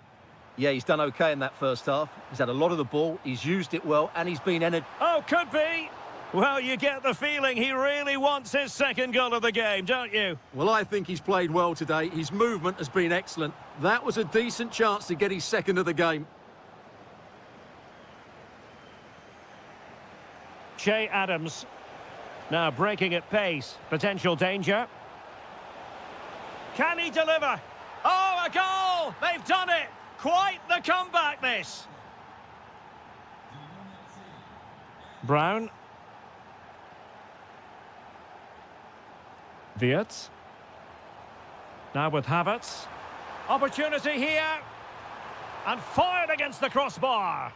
[SPEAKER 2] Yeah, he's done okay in that first half. He's had a lot of the ball, he's used it well, and he's been entered.
[SPEAKER 1] Oh, could be. Well, you get the feeling he really wants his second goal of the game, don't you?
[SPEAKER 2] Well, I think he's played well today. His movement has been excellent. That was a decent chance to get his second of the game.
[SPEAKER 1] Che Adams. Now breaking at pace. Potential danger. Can he deliver? Oh, a goal! They've done it! Quite the comeback, this. Brown. Wirtz. Now with Havertz. Opportunity here. And fired against the crossbar.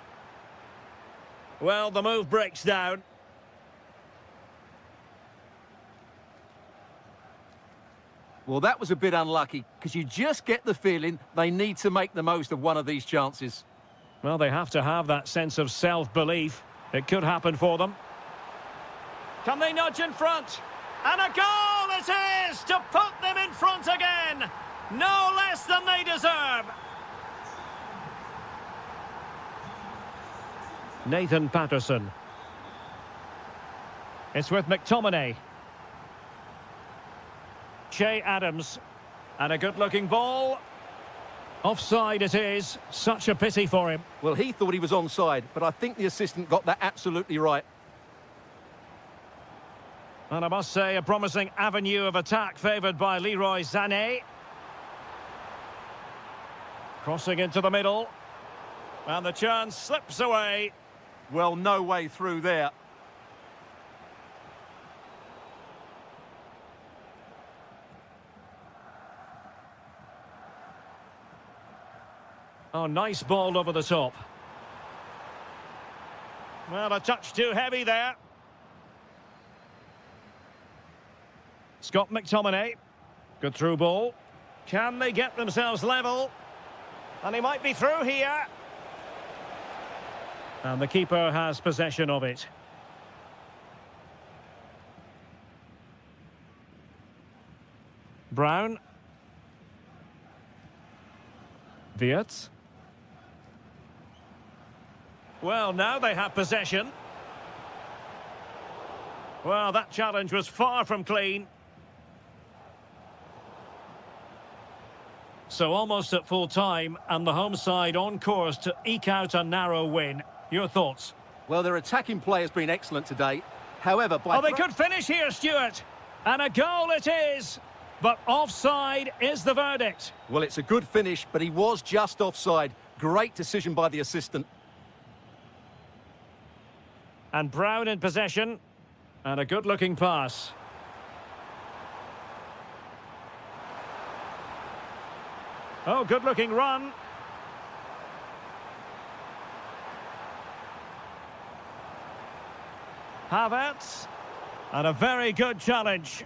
[SPEAKER 1] Well, the move breaks down.
[SPEAKER 2] Well, that was a bit unlucky, because you just get the feeling they need to make the most of one of these chances.
[SPEAKER 1] Well, they have to have that sense of self-belief. It could happen for them. Can they nudge in front? And a goal it is to put them in front again. No less than they deserve. Nathan Patterson. It's with McTominay. Che Adams. And a good-looking ball. Offside it is. Such a pity for him.
[SPEAKER 2] Well, he thought he was onside, but I think the assistant got that absolutely right.
[SPEAKER 1] And I must say, a promising avenue of attack favoured by Leroy Sané. Crossing into the middle. And the chance slips away.
[SPEAKER 2] Well, no way through there.
[SPEAKER 1] Oh, nice ball over the top. Well, a touch too heavy there. Scott McTominay. Good through ball. Can they get themselves level? And he might be through here. And the keeper has possession of it. Brown. Wirtz. Well, now they have possession. Well, that challenge was far from clean. So almost at full time, and the home side on course to eke out a narrow win. Your thoughts?
[SPEAKER 2] Well, their attacking play has been excellent today. However,
[SPEAKER 1] Oh, they could finish here, Stuart. And a goal it is. But offside is the verdict.
[SPEAKER 2] Well, it's a good finish, but he was just offside. Great decision by the assistant.
[SPEAKER 1] And Brown in possession. And a good-looking pass. Oh, good-looking run. Havertz. And a very good challenge.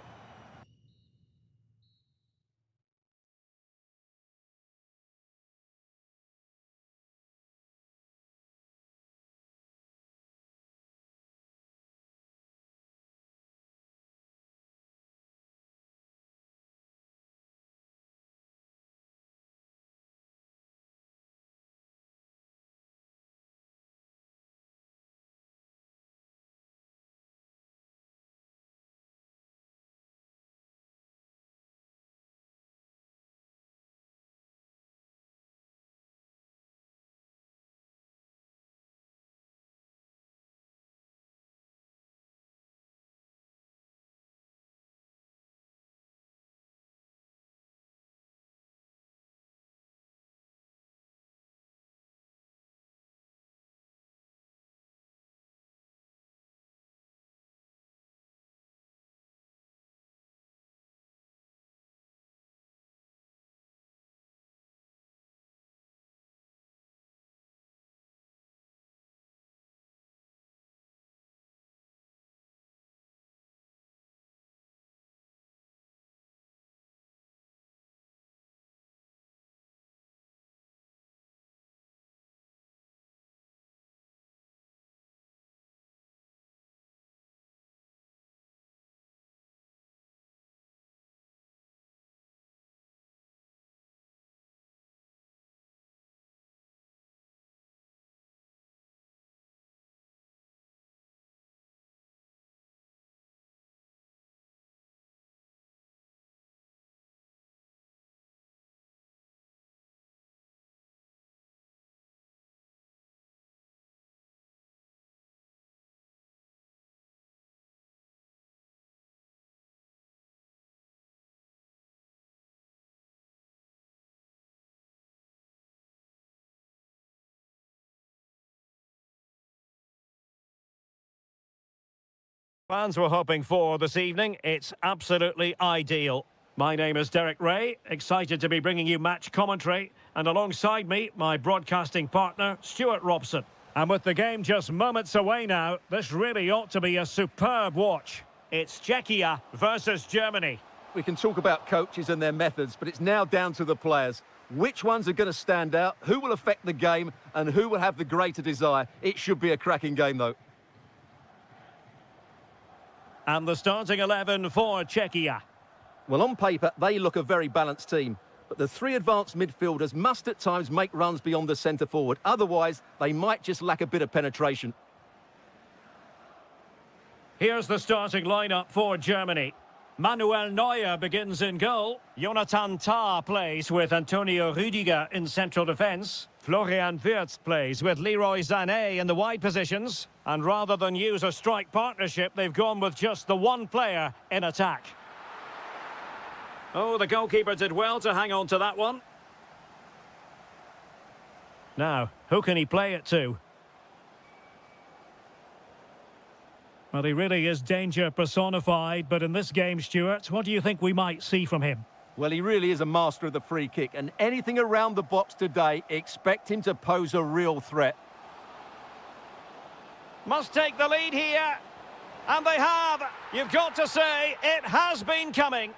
[SPEAKER 1] fans were hoping for this evening. It's absolutely ideal. My name is Derek Ray, excited to be bringing you match commentary, and alongside me, my broadcasting partner, Stuart Robson. And with the game just moments away now, this really ought to be a superb watch. It's Czechia versus Germany.
[SPEAKER 2] We can talk about coaches and their methods, but it's now down to the players. Which ones are going to stand out, who will affect the game, and who will have the greater desire? It should be a cracking game, though.
[SPEAKER 1] And the starting 11 for Czechia.
[SPEAKER 2] Well, on paper, they look a very balanced team. But the three advanced midfielders must at times make runs beyond the centre-forward. Otherwise, they might just lack a bit of penetration.
[SPEAKER 1] Here's the starting lineup for Germany. Manuel Neuer begins in goal. Jonathan Tah plays with Antonio Rüdiger in central defence. Florian Wirtz plays with Leroy Sané in the wide positions. And rather than use a strike partnership, they've gone with just the one player in attack. Oh, the goalkeeper did well to hang on to that one. Now, who can he play it to? Well, he really is danger personified, but in this game, Stuart, what do you think we might see from him?
[SPEAKER 2] Well, he really is a master of the free kick, and anything around the box today, expect him to pose a real threat.
[SPEAKER 1] Must take the lead here, and they have. You've got to say, it has been coming.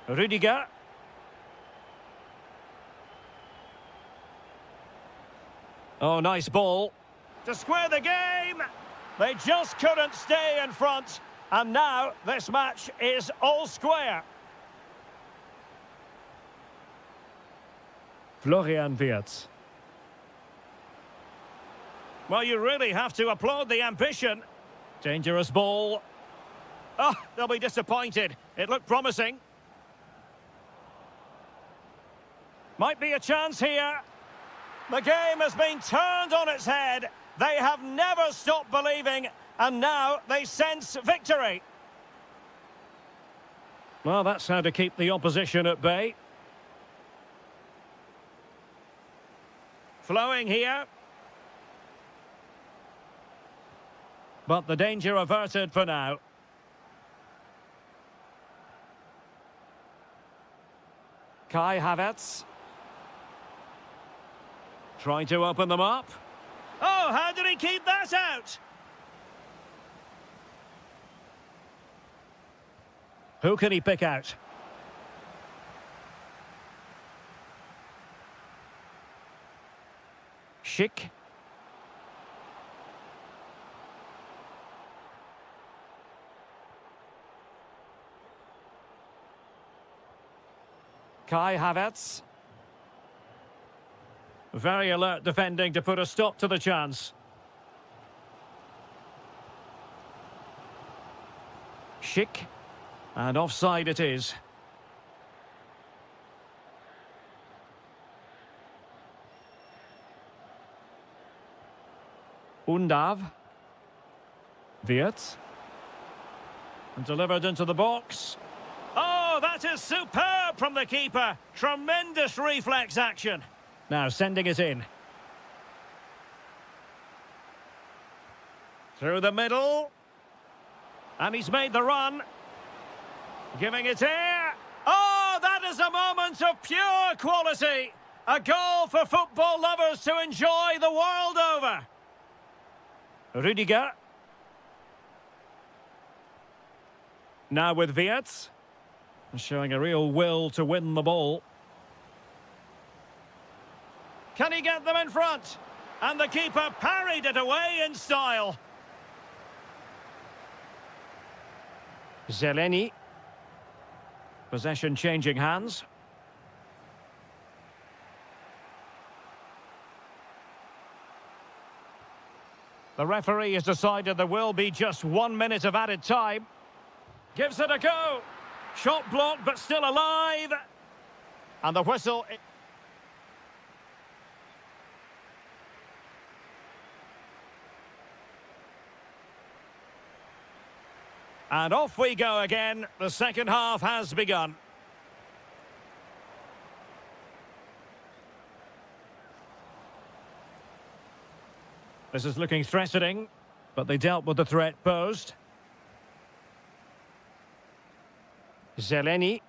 [SPEAKER 1] Rüdiger. Oh, nice ball. To square the game. They just couldn't stay in front. And now this match is all square. Florian Wirtz. Well, you really have to applaud the ambition. Dangerous ball. Oh, they'll be disappointed. It looked promising. Might be a chance here. The game has been turned on its head. They have never stopped believing, and now they sense victory. Well, that's how to keep the opposition at bay. Flowing here. But the danger averted for now. Kai Havertz. Trying to open them up. Oh, how did he keep that out? Who can he pick out? Schick. Kai Havertz. Very alert defending to put a stop to the chance. Schick. And offside it is. Undav. Wirtz. And delivered into the box. Oh, that is superb from the keeper. Tremendous reflex action. Now sending it in. Through the middle. And he's made the run. Giving it here. Oh, that is a moment of pure quality. A goal for football lovers to enjoy the world over. Rüdiger. Now with Wirtz. Showing a real will to win the ball. Can he get them in front? And the keeper parried it away in style. Zeleny. Possession changing hands. The referee has decided there will be just 1 minute of added time. Gives it a go. Shot blocked, but still alive. And the whistle. And off we go again. The second half has begun. This is looking threatening, but they dealt with the threat posed. Zeleny.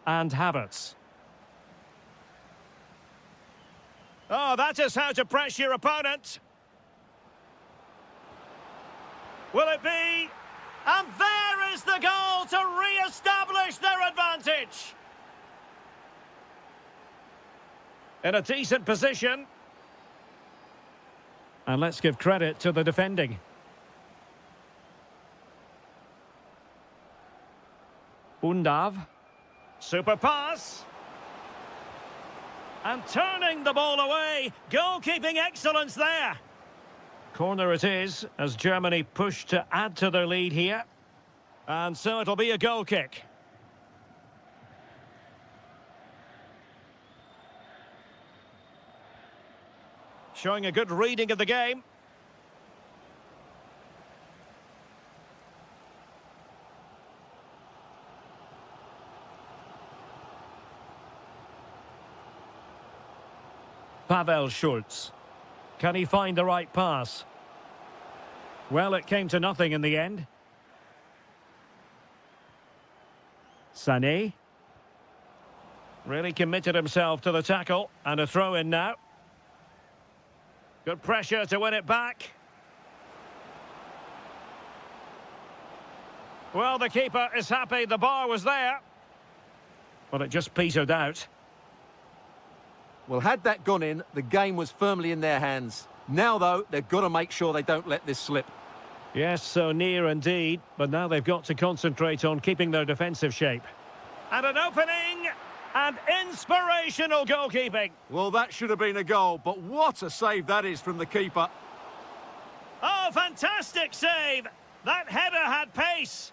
[SPEAKER 1] And Havertz. Oh, that is how to press your opponent. Will it be? And there is the goal to re-establish their advantage. In a decent position. And let's give credit to the defending. Undav. Super pass. And turning the ball away. Goalkeeping excellence there. Corner it is, as Germany push to add to their lead here. And so it'll be a goal kick. Showing a good reading of the game. Pavel Schulz. Can he find the right pass? Well, it came to nothing in the end. Sané. Really committed himself to the tackle, and a throw in now. Good pressure to win it back. Well, the keeper is happy the bar was there. But it just petered out.
[SPEAKER 2] Well, had that gone in, the game was firmly in their hands. Now, though, they've got to make sure they don't let this slip.
[SPEAKER 1] Yes, so near indeed, but now they've got to concentrate on keeping their defensive shape. And an opening, and inspirational goalkeeping.
[SPEAKER 2] Well, that should have been a goal, but what a save that is from the keeper.
[SPEAKER 1] Oh, fantastic save! That header had pace.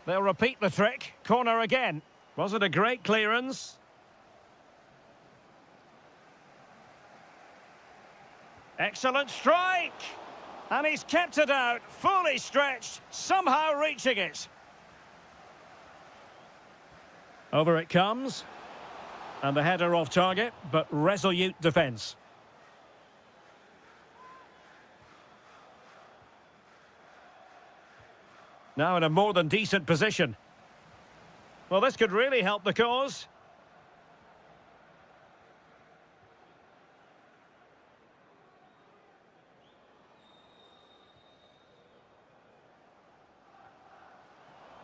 [SPEAKER 1] They'll repeat the trick. Corner again. Was it a great clearance? Excellent strike! And he's kept it out, fully stretched, somehow reaching it. Over it comes. And the header off target, but resolute defence. Now in a more than decent position. Well, this could really help the cause.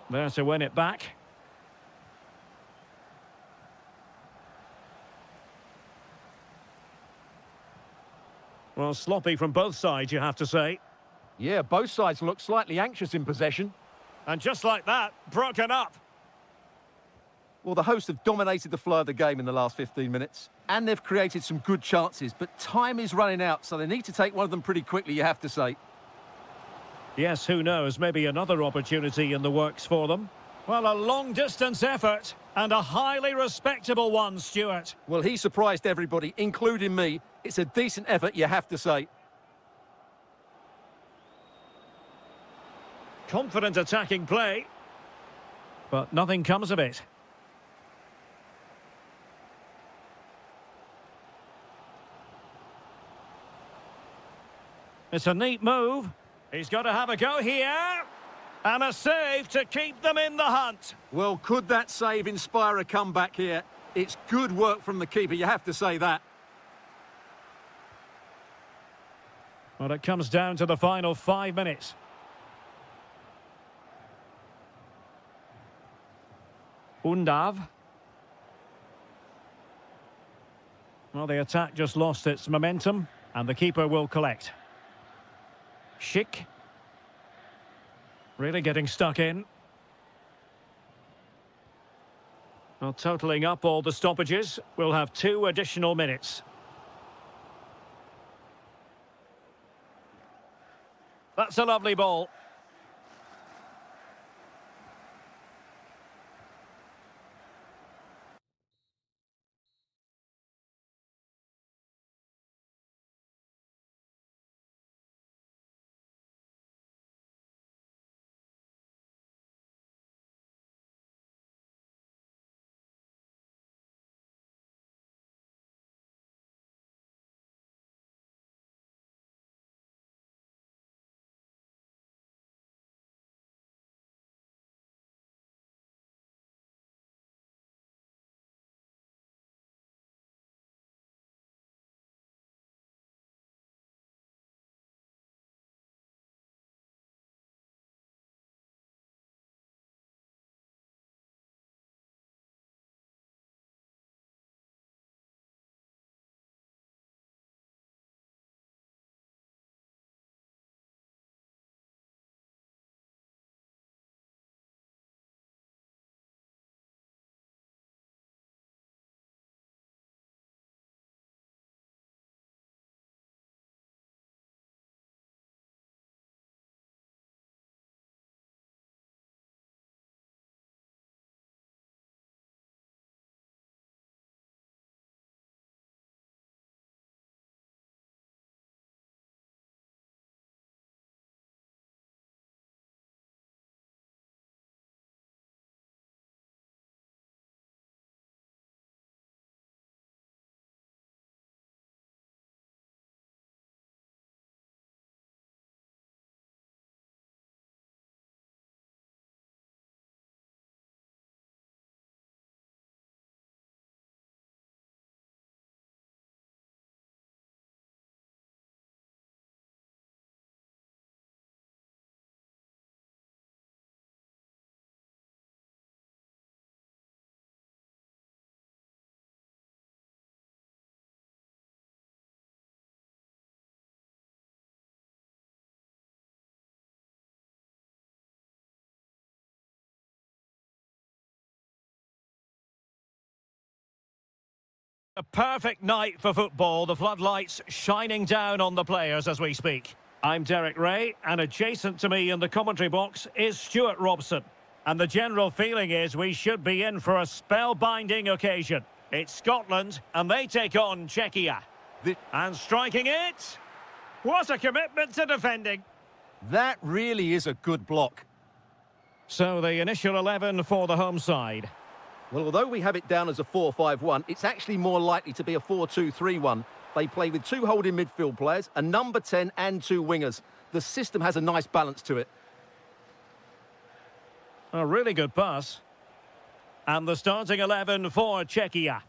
[SPEAKER 1] There to win it back. Well, sloppy from both sides, you have to say.
[SPEAKER 2] Yeah, both sides look slightly anxious in possession.
[SPEAKER 1] And just like that, broken up.
[SPEAKER 2] Well, the hosts have dominated the flow of the game in the last 15 minutes. And they've created some good chances, but time is running out, so they need to take one of them pretty quickly, you have to say.
[SPEAKER 1] Yes, who knows, maybe another opportunity in the works for them. Well, a long-distance effort, and a highly respectable one, Stuart.
[SPEAKER 2] Well, he surprised everybody, including me. It's a decent effort, you have to say.
[SPEAKER 1] Confident attacking play, but nothing comes of it. It's a neat move. He's got to have a go here. And a save to keep them in the hunt.
[SPEAKER 2] Well, could that save inspire a comeback here? It's good work from the keeper, you have to say that.
[SPEAKER 1] Well, it comes down to the final 5 minutes. Undav. Well, the attack just lost its momentum, and the keeper will collect. Schick. Really getting stuck in. Well, totalling up all the stoppages, we'll have 2 additional minutes. That's a lovely ball. A perfect night for football, the floodlights shining down on the players as we speak. I'm Derek Ray, and adjacent to me in the commentary box is Stuart Robson. And the general feeling is we should be in for a spellbinding occasion. It's Scotland, and they take on Czechia. And striking it! What a commitment to defending!
[SPEAKER 2] That really is a good block.
[SPEAKER 1] So the initial 11 for the home side.
[SPEAKER 2] Well, although we have it down as a 4-5-1, it's actually more likely to be a 4-2-3-1. They play with two holding midfield players, a number 10 and two wingers. The system has a nice balance to it.
[SPEAKER 1] A really good pass. And the starting 11 for Czechia.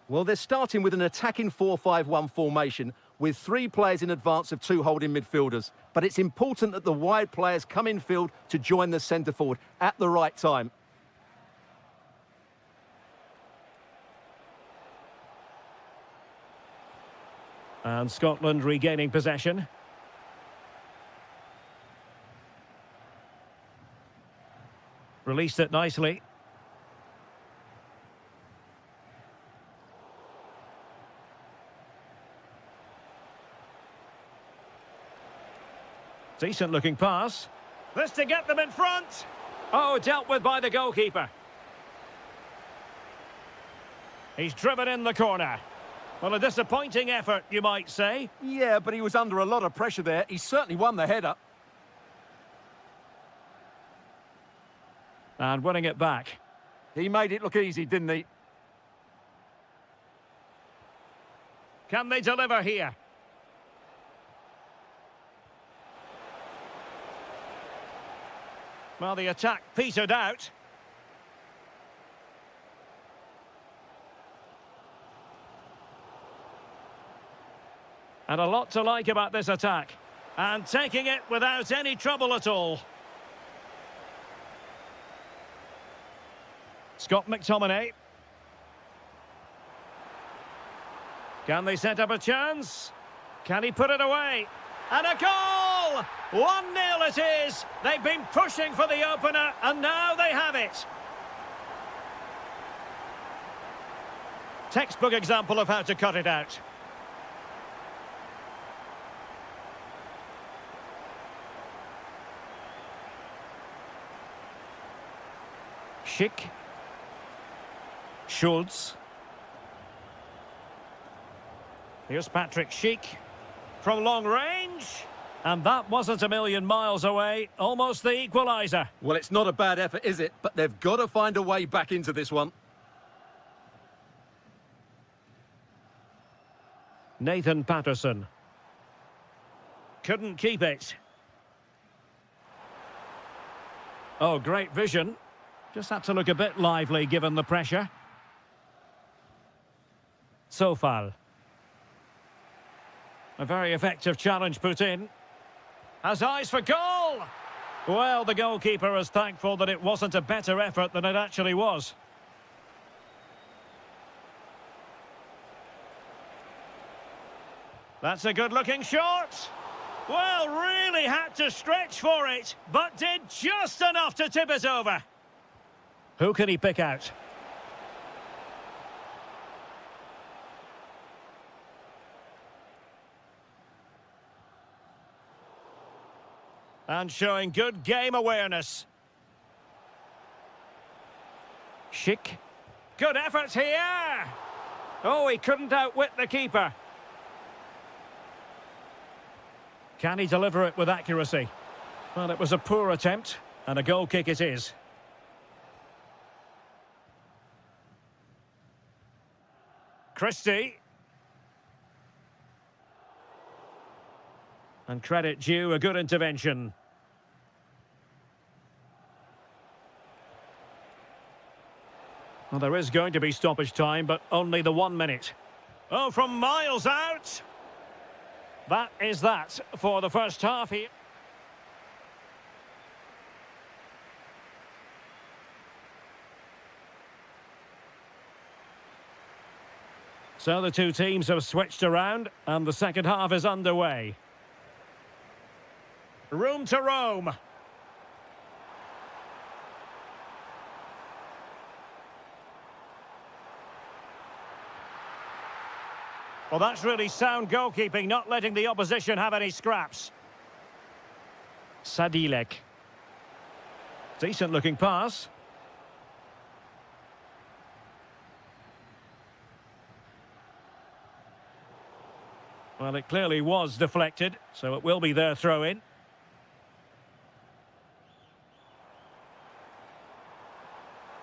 [SPEAKER 2] Well, they're starting with an attacking 4-5-1 formation with three players in advance of two holding midfielders. But it's important that the wide players come in field to join the centre forward at the right time.
[SPEAKER 1] And Scotland regaining possession. Released it nicely. Decent looking pass. This to get them in front. Oh, dealt with by the goalkeeper. He's driven in the corner. Well, a disappointing effort, you might say.
[SPEAKER 2] Yeah, but he was under a lot of pressure there. He certainly won the header.
[SPEAKER 1] And winning it back.
[SPEAKER 2] He made it look easy, didn't he?
[SPEAKER 1] Can they deliver here? Well, the attack petered out. And a lot to like about this attack. And taking it without any trouble at all. Scott McTominay. Can they set up a chance? Can he put it away? And a goal! 1-0 it is. They've been pushing for the opener, and now they have it. Textbook example of how to cut it out. Schick. Schultz. Here's Patrick Schick from long range. And that wasn't a million miles away. Almost the equaliser.
[SPEAKER 2] Well, it's not a bad effort, is it? But they've got to find a way back into this one.
[SPEAKER 1] Nathan Patterson. Couldn't keep it. Oh, great vision. Just had to look a bit lively given the pressure. Sofal. A very effective challenge put in. Has eyes for goal! Well, the goalkeeper is thankful that it wasn't a better effort than it actually was. That's a good-looking shot. Well, really had to stretch for it, but did just enough to tip it over. Who can he pick out? And showing good game awareness. Schick. Good effort here. Oh, he couldn't outwit the keeper. Can he deliver it with accuracy? Well, it was a poor attempt, and a goal kick it is. Christie. And credit due, a good intervention. Well, there is going to be stoppage time, but only the 1 minute. Oh, from miles out. That is that for the first half here. So the two teams have switched around, and the second half is underway. Room to roam. Well, that's really sound goalkeeping, not letting the opposition have any scraps. Sadilek. Decent looking pass. Well, it clearly was deflected, so it will be their throw-in.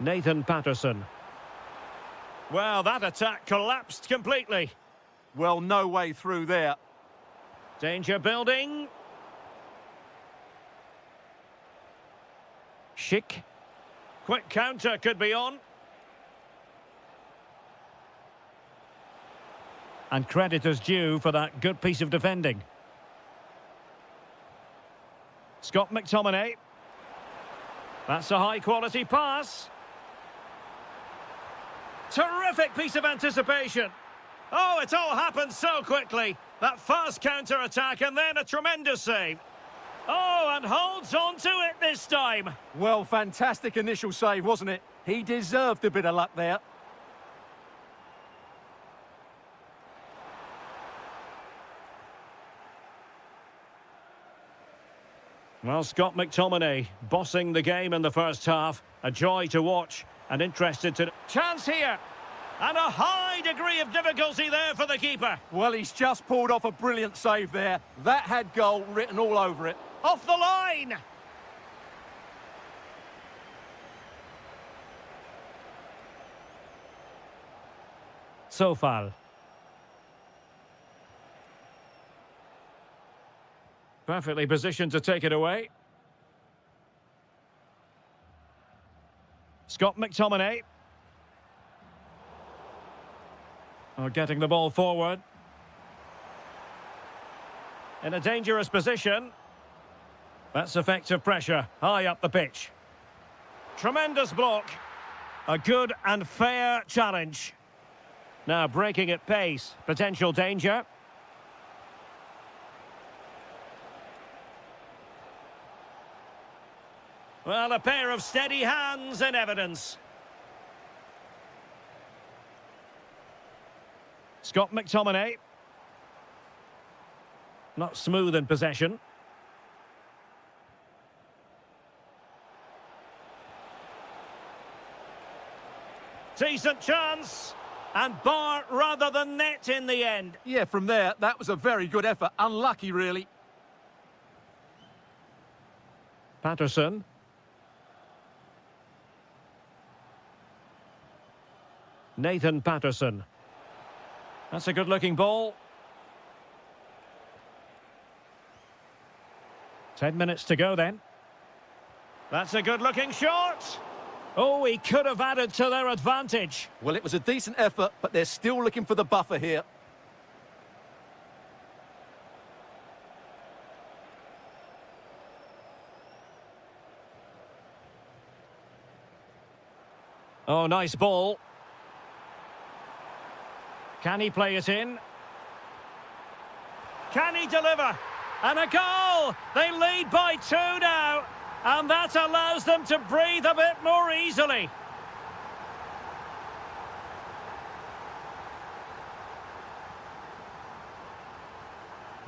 [SPEAKER 1] Nathan Patterson. Well, that attack collapsed completely.
[SPEAKER 2] Well, no way through there.
[SPEAKER 1] Danger building. Schick. Quick counter could be on. And credit is due for that good piece of defending. Scott McTominay. That's a high-quality pass. Terrific piece of anticipation. Oh, it all happened so quickly. That fast counter-attack and then a tremendous save. Oh, and holds on to it this time.
[SPEAKER 2] Well, fantastic initial save, wasn't it? He deserved a bit of luck there.
[SPEAKER 1] Well, Scott McTominay bossing the game in the first half. A joy to watch and interested to... Chance here! And a high degree of difficulty there for the keeper.
[SPEAKER 2] Well, he's just pulled off a brilliant save there. That had goal written all over it.
[SPEAKER 1] Off the line! Sofal. Perfectly positioned to take it away. Scott McTominay. Oh, getting the ball forward. In a dangerous position. That's effective pressure, high up the pitch. Tremendous block. A good and fair challenge. Now breaking at pace, potential danger. Well, a pair of steady hands in evidence. Scott McTominay. Not smooth in possession. Decent chance. And bar rather than net in the end.
[SPEAKER 2] Yeah, from there, that was a very good effort. Unlucky, really.
[SPEAKER 1] Patterson. Nathan Patterson. That's a good-looking ball. 10 minutes to go then. That's a good-looking shot. Oh, he could have added to their advantage.
[SPEAKER 2] Well, it was a decent effort, but they're still looking for the buffer here.
[SPEAKER 1] Oh, nice ball. Can he play it in? Can he deliver? And a goal! They lead by 2 now. And that allows them to breathe a bit more easily.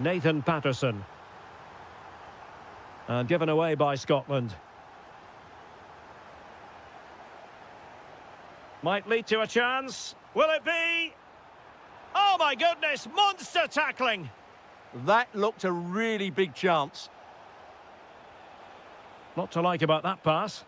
[SPEAKER 1] Nathan Patterson. And given away by Scotland. Might lead to a chance. Will it be? Oh my goodness, monster tackling.
[SPEAKER 2] That looked a really big chance.
[SPEAKER 1] Not to like about that pass.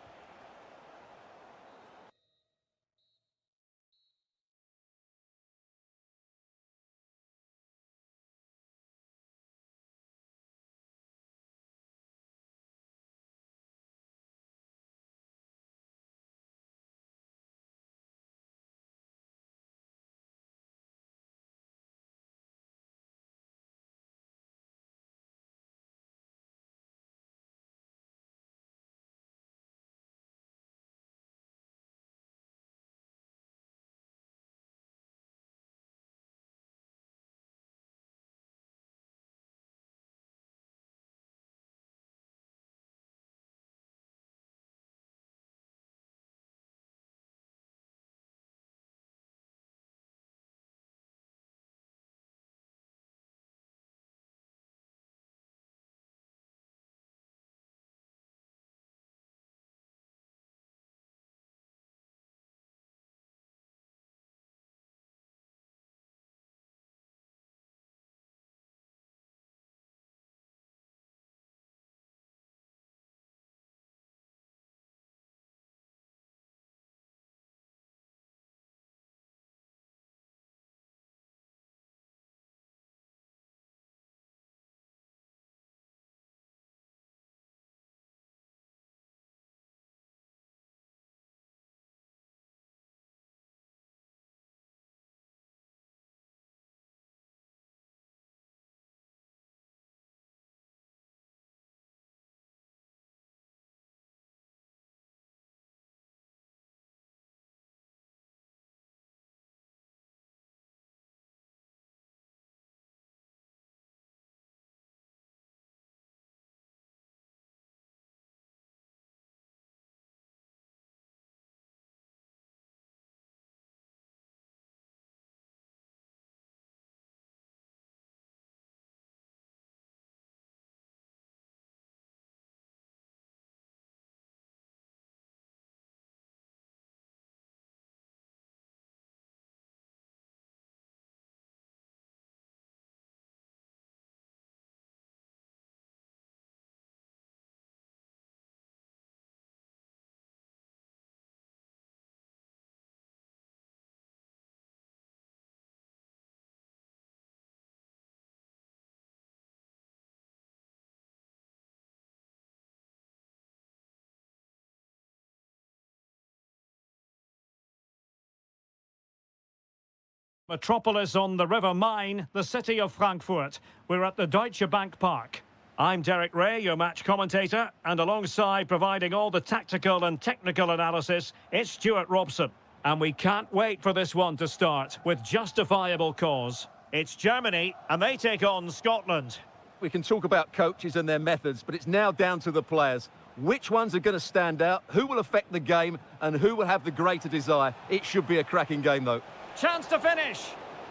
[SPEAKER 1] Metropolis on the River Main, the city of Frankfurt. We're at the Deutsche Bank Park. I'm Derek Ray, your match commentator, and alongside providing all the tactical and technical analysis, it's Stuart Robson. And we can't wait for this one to start, with justifiable cause. It's Germany, and they take on Scotland.
[SPEAKER 2] We can talk about coaches and their methods, but it's now down to the players. Which ones are going to stand out, who will affect the game, and who will have the greater desire? It should be a cracking game, though.
[SPEAKER 1] Chance to finish.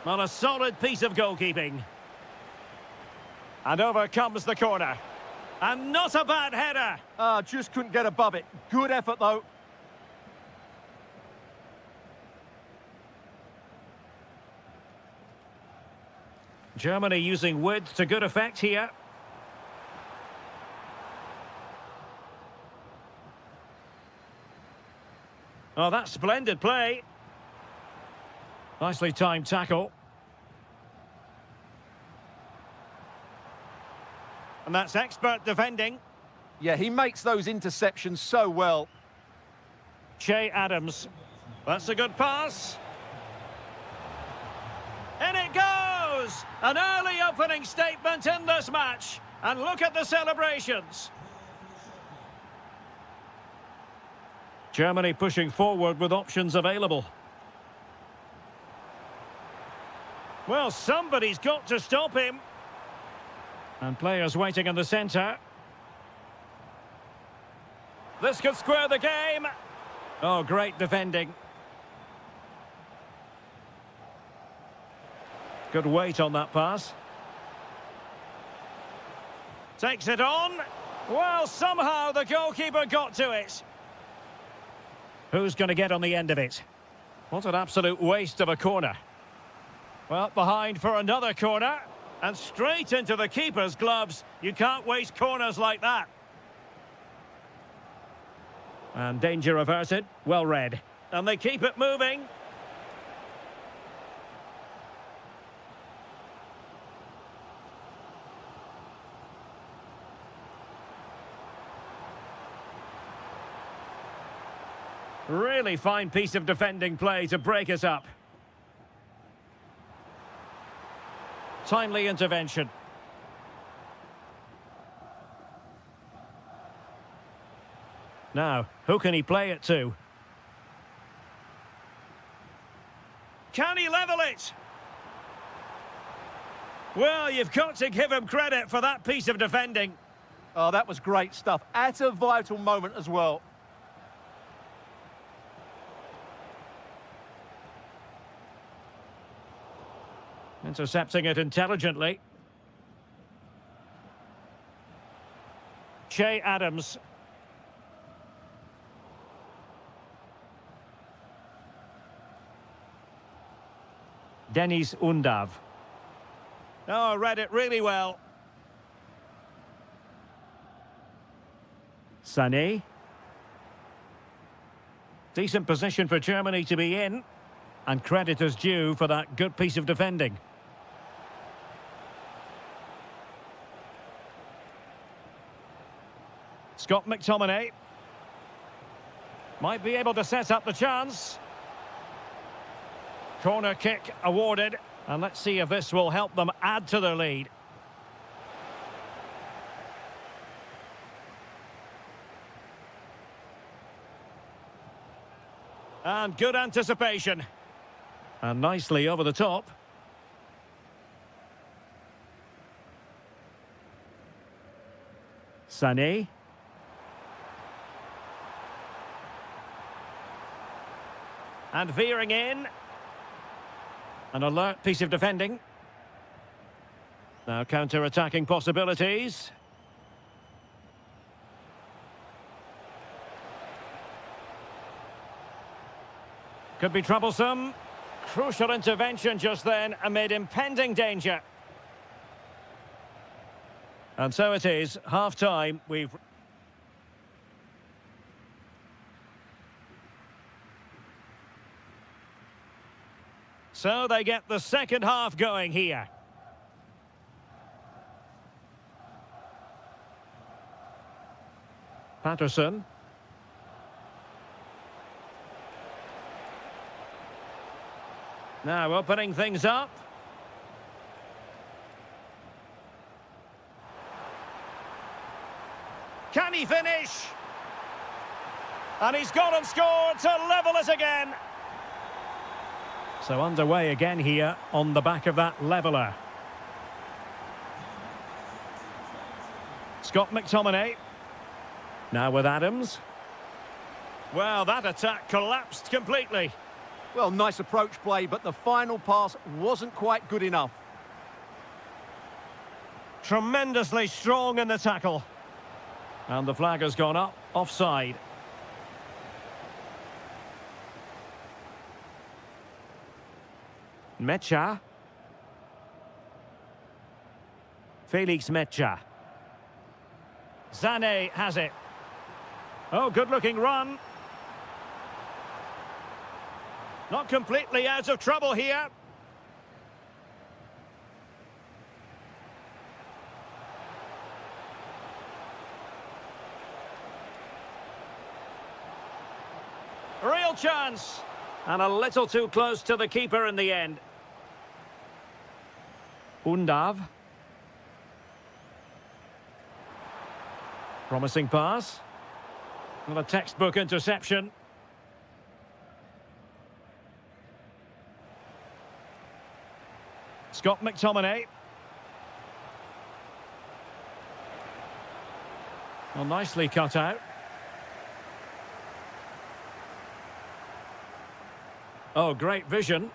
[SPEAKER 1] On a solid piece of goalkeeping. And over comes the corner. And not a bad header.
[SPEAKER 2] Just couldn't get above it. Good effort, though.
[SPEAKER 1] Germany using width to good effect here. Oh, that's splendid play. Nicely timed tackle. And that's expert defending.
[SPEAKER 2] Yeah, he makes those interceptions so well.
[SPEAKER 1] Che Adams. That's a good pass. In it goes! An early opening statement in this match. And look at the celebrations. Germany pushing forward with options available. Well, somebody's got to stop him. And players waiting in the centre. This could square the game. Oh, great defending. Good weight on that pass. Takes it on. Well, somehow the goalkeeper got to it. Who's going to get on the end of it? What an absolute waste of a corner. Well, behind for another corner. And straight into the keeper's gloves. You can't waste corners like that. And danger averted. Well read. And they keep it moving. Really fine piece of defending play to break us up. Timely intervention. Now, who can he play it to? Can he level it? Well, you've got to give him credit for that piece of defending.
[SPEAKER 2] Oh, that was great stuff. At a vital moment as well.
[SPEAKER 1] Intercepting it intelligently. Che Adams. Denis Undav. Oh, read it really well. Sané. Decent position for Germany to be in. And credit is due for that good piece of defending. Scott McTominay. Might be able to set up the chance. Corner kick awarded. And let's see if this will help them add to their lead. And good anticipation. And nicely over the top. Sané. And veering in. An alert piece of defending. Now counter-attacking possibilities. Could be troublesome. Crucial intervention just then amid impending danger. And so it is, half-time. So they get the second half going here. Patterson. Now opening things up. Can he finish? And he's gone and scored to level it again. So underway again here on the back of that leveller. Scott McTominay. Now with Adams. Well, that attack collapsed completely.
[SPEAKER 2] Well, nice approach play, but the final pass wasn't quite good enough.
[SPEAKER 1] Tremendously strong in the tackle. And the flag has gone up, offside. Mecha. Felix Mecha. Zane has it. Oh, good-looking run. Not completely out of trouble here. Real chance. And a little too close to the keeper in the end. Undav. Promising pass. Not a textbook interception. Scott McTominay. Well, nicely cut out. Oh, great vision.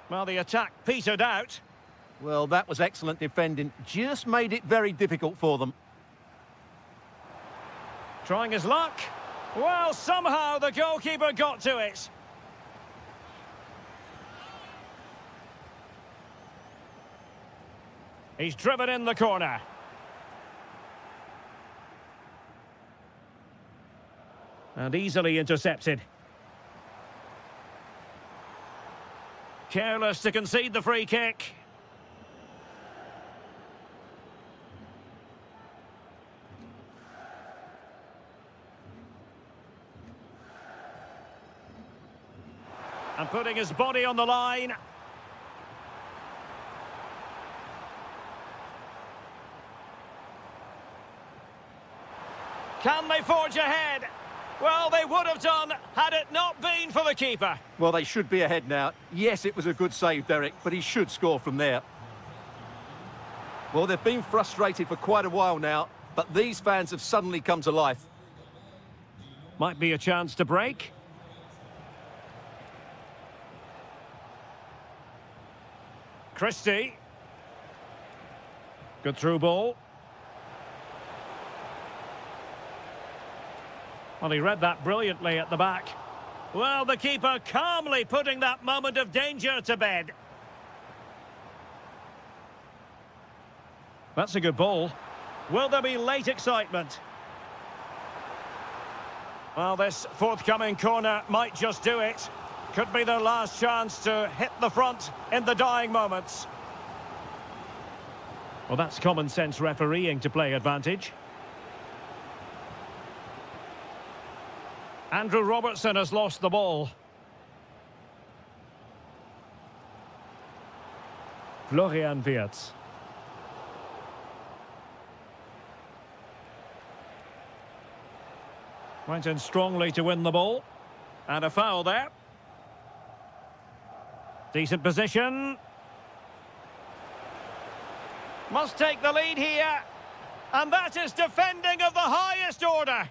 [SPEAKER 1] Well, the attack petered out.
[SPEAKER 2] Well, that was excellent defending. Just made it very difficult for them.
[SPEAKER 1] Trying his luck. Well, somehow the goalkeeper got to it. He's driven in the corner. And easily intercepted. Careless to concede the free kick. And putting his body on the line. Can they forge ahead? Well, they would have done had it not been for the keeper.
[SPEAKER 2] Well, they should be ahead now. Yes, it was a good save, Derek, but he should score from there. Well, they've been frustrated for quite a while now, but these fans have suddenly come to life.
[SPEAKER 1] Might be a chance to break. Christie. Good through ball. Well, he read that brilliantly at the back. Well, the keeper calmly putting that moment of danger to bed. That's a good ball. Will there be late excitement? Well, this forthcoming corner might just do it. Could be their last chance to hit the front in the dying moments. Well, that's common sense refereeing to play advantage. Andrew Robertson has lost the ball. Florian Wirtz. Went in strongly to win the ball. And a foul there. Decent position. Must take the lead here. And that is defending of the highest order.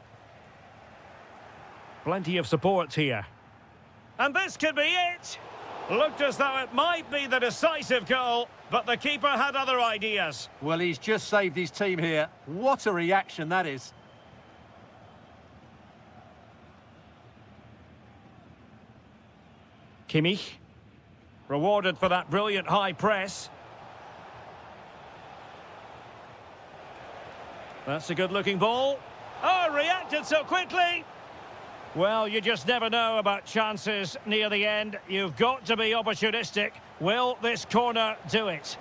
[SPEAKER 1] Plenty of support here. And this could be it. Looked as though it might be the decisive goal, but the keeper had other ideas.
[SPEAKER 2] Well, he's just saved his team here. What a reaction that is.
[SPEAKER 1] Kimmich. Rewarded for that brilliant high press. That's a good-looking ball. Oh, reacted so quickly. Well, you just never know about chances near the end. You've got to be opportunistic. Will this corner do it?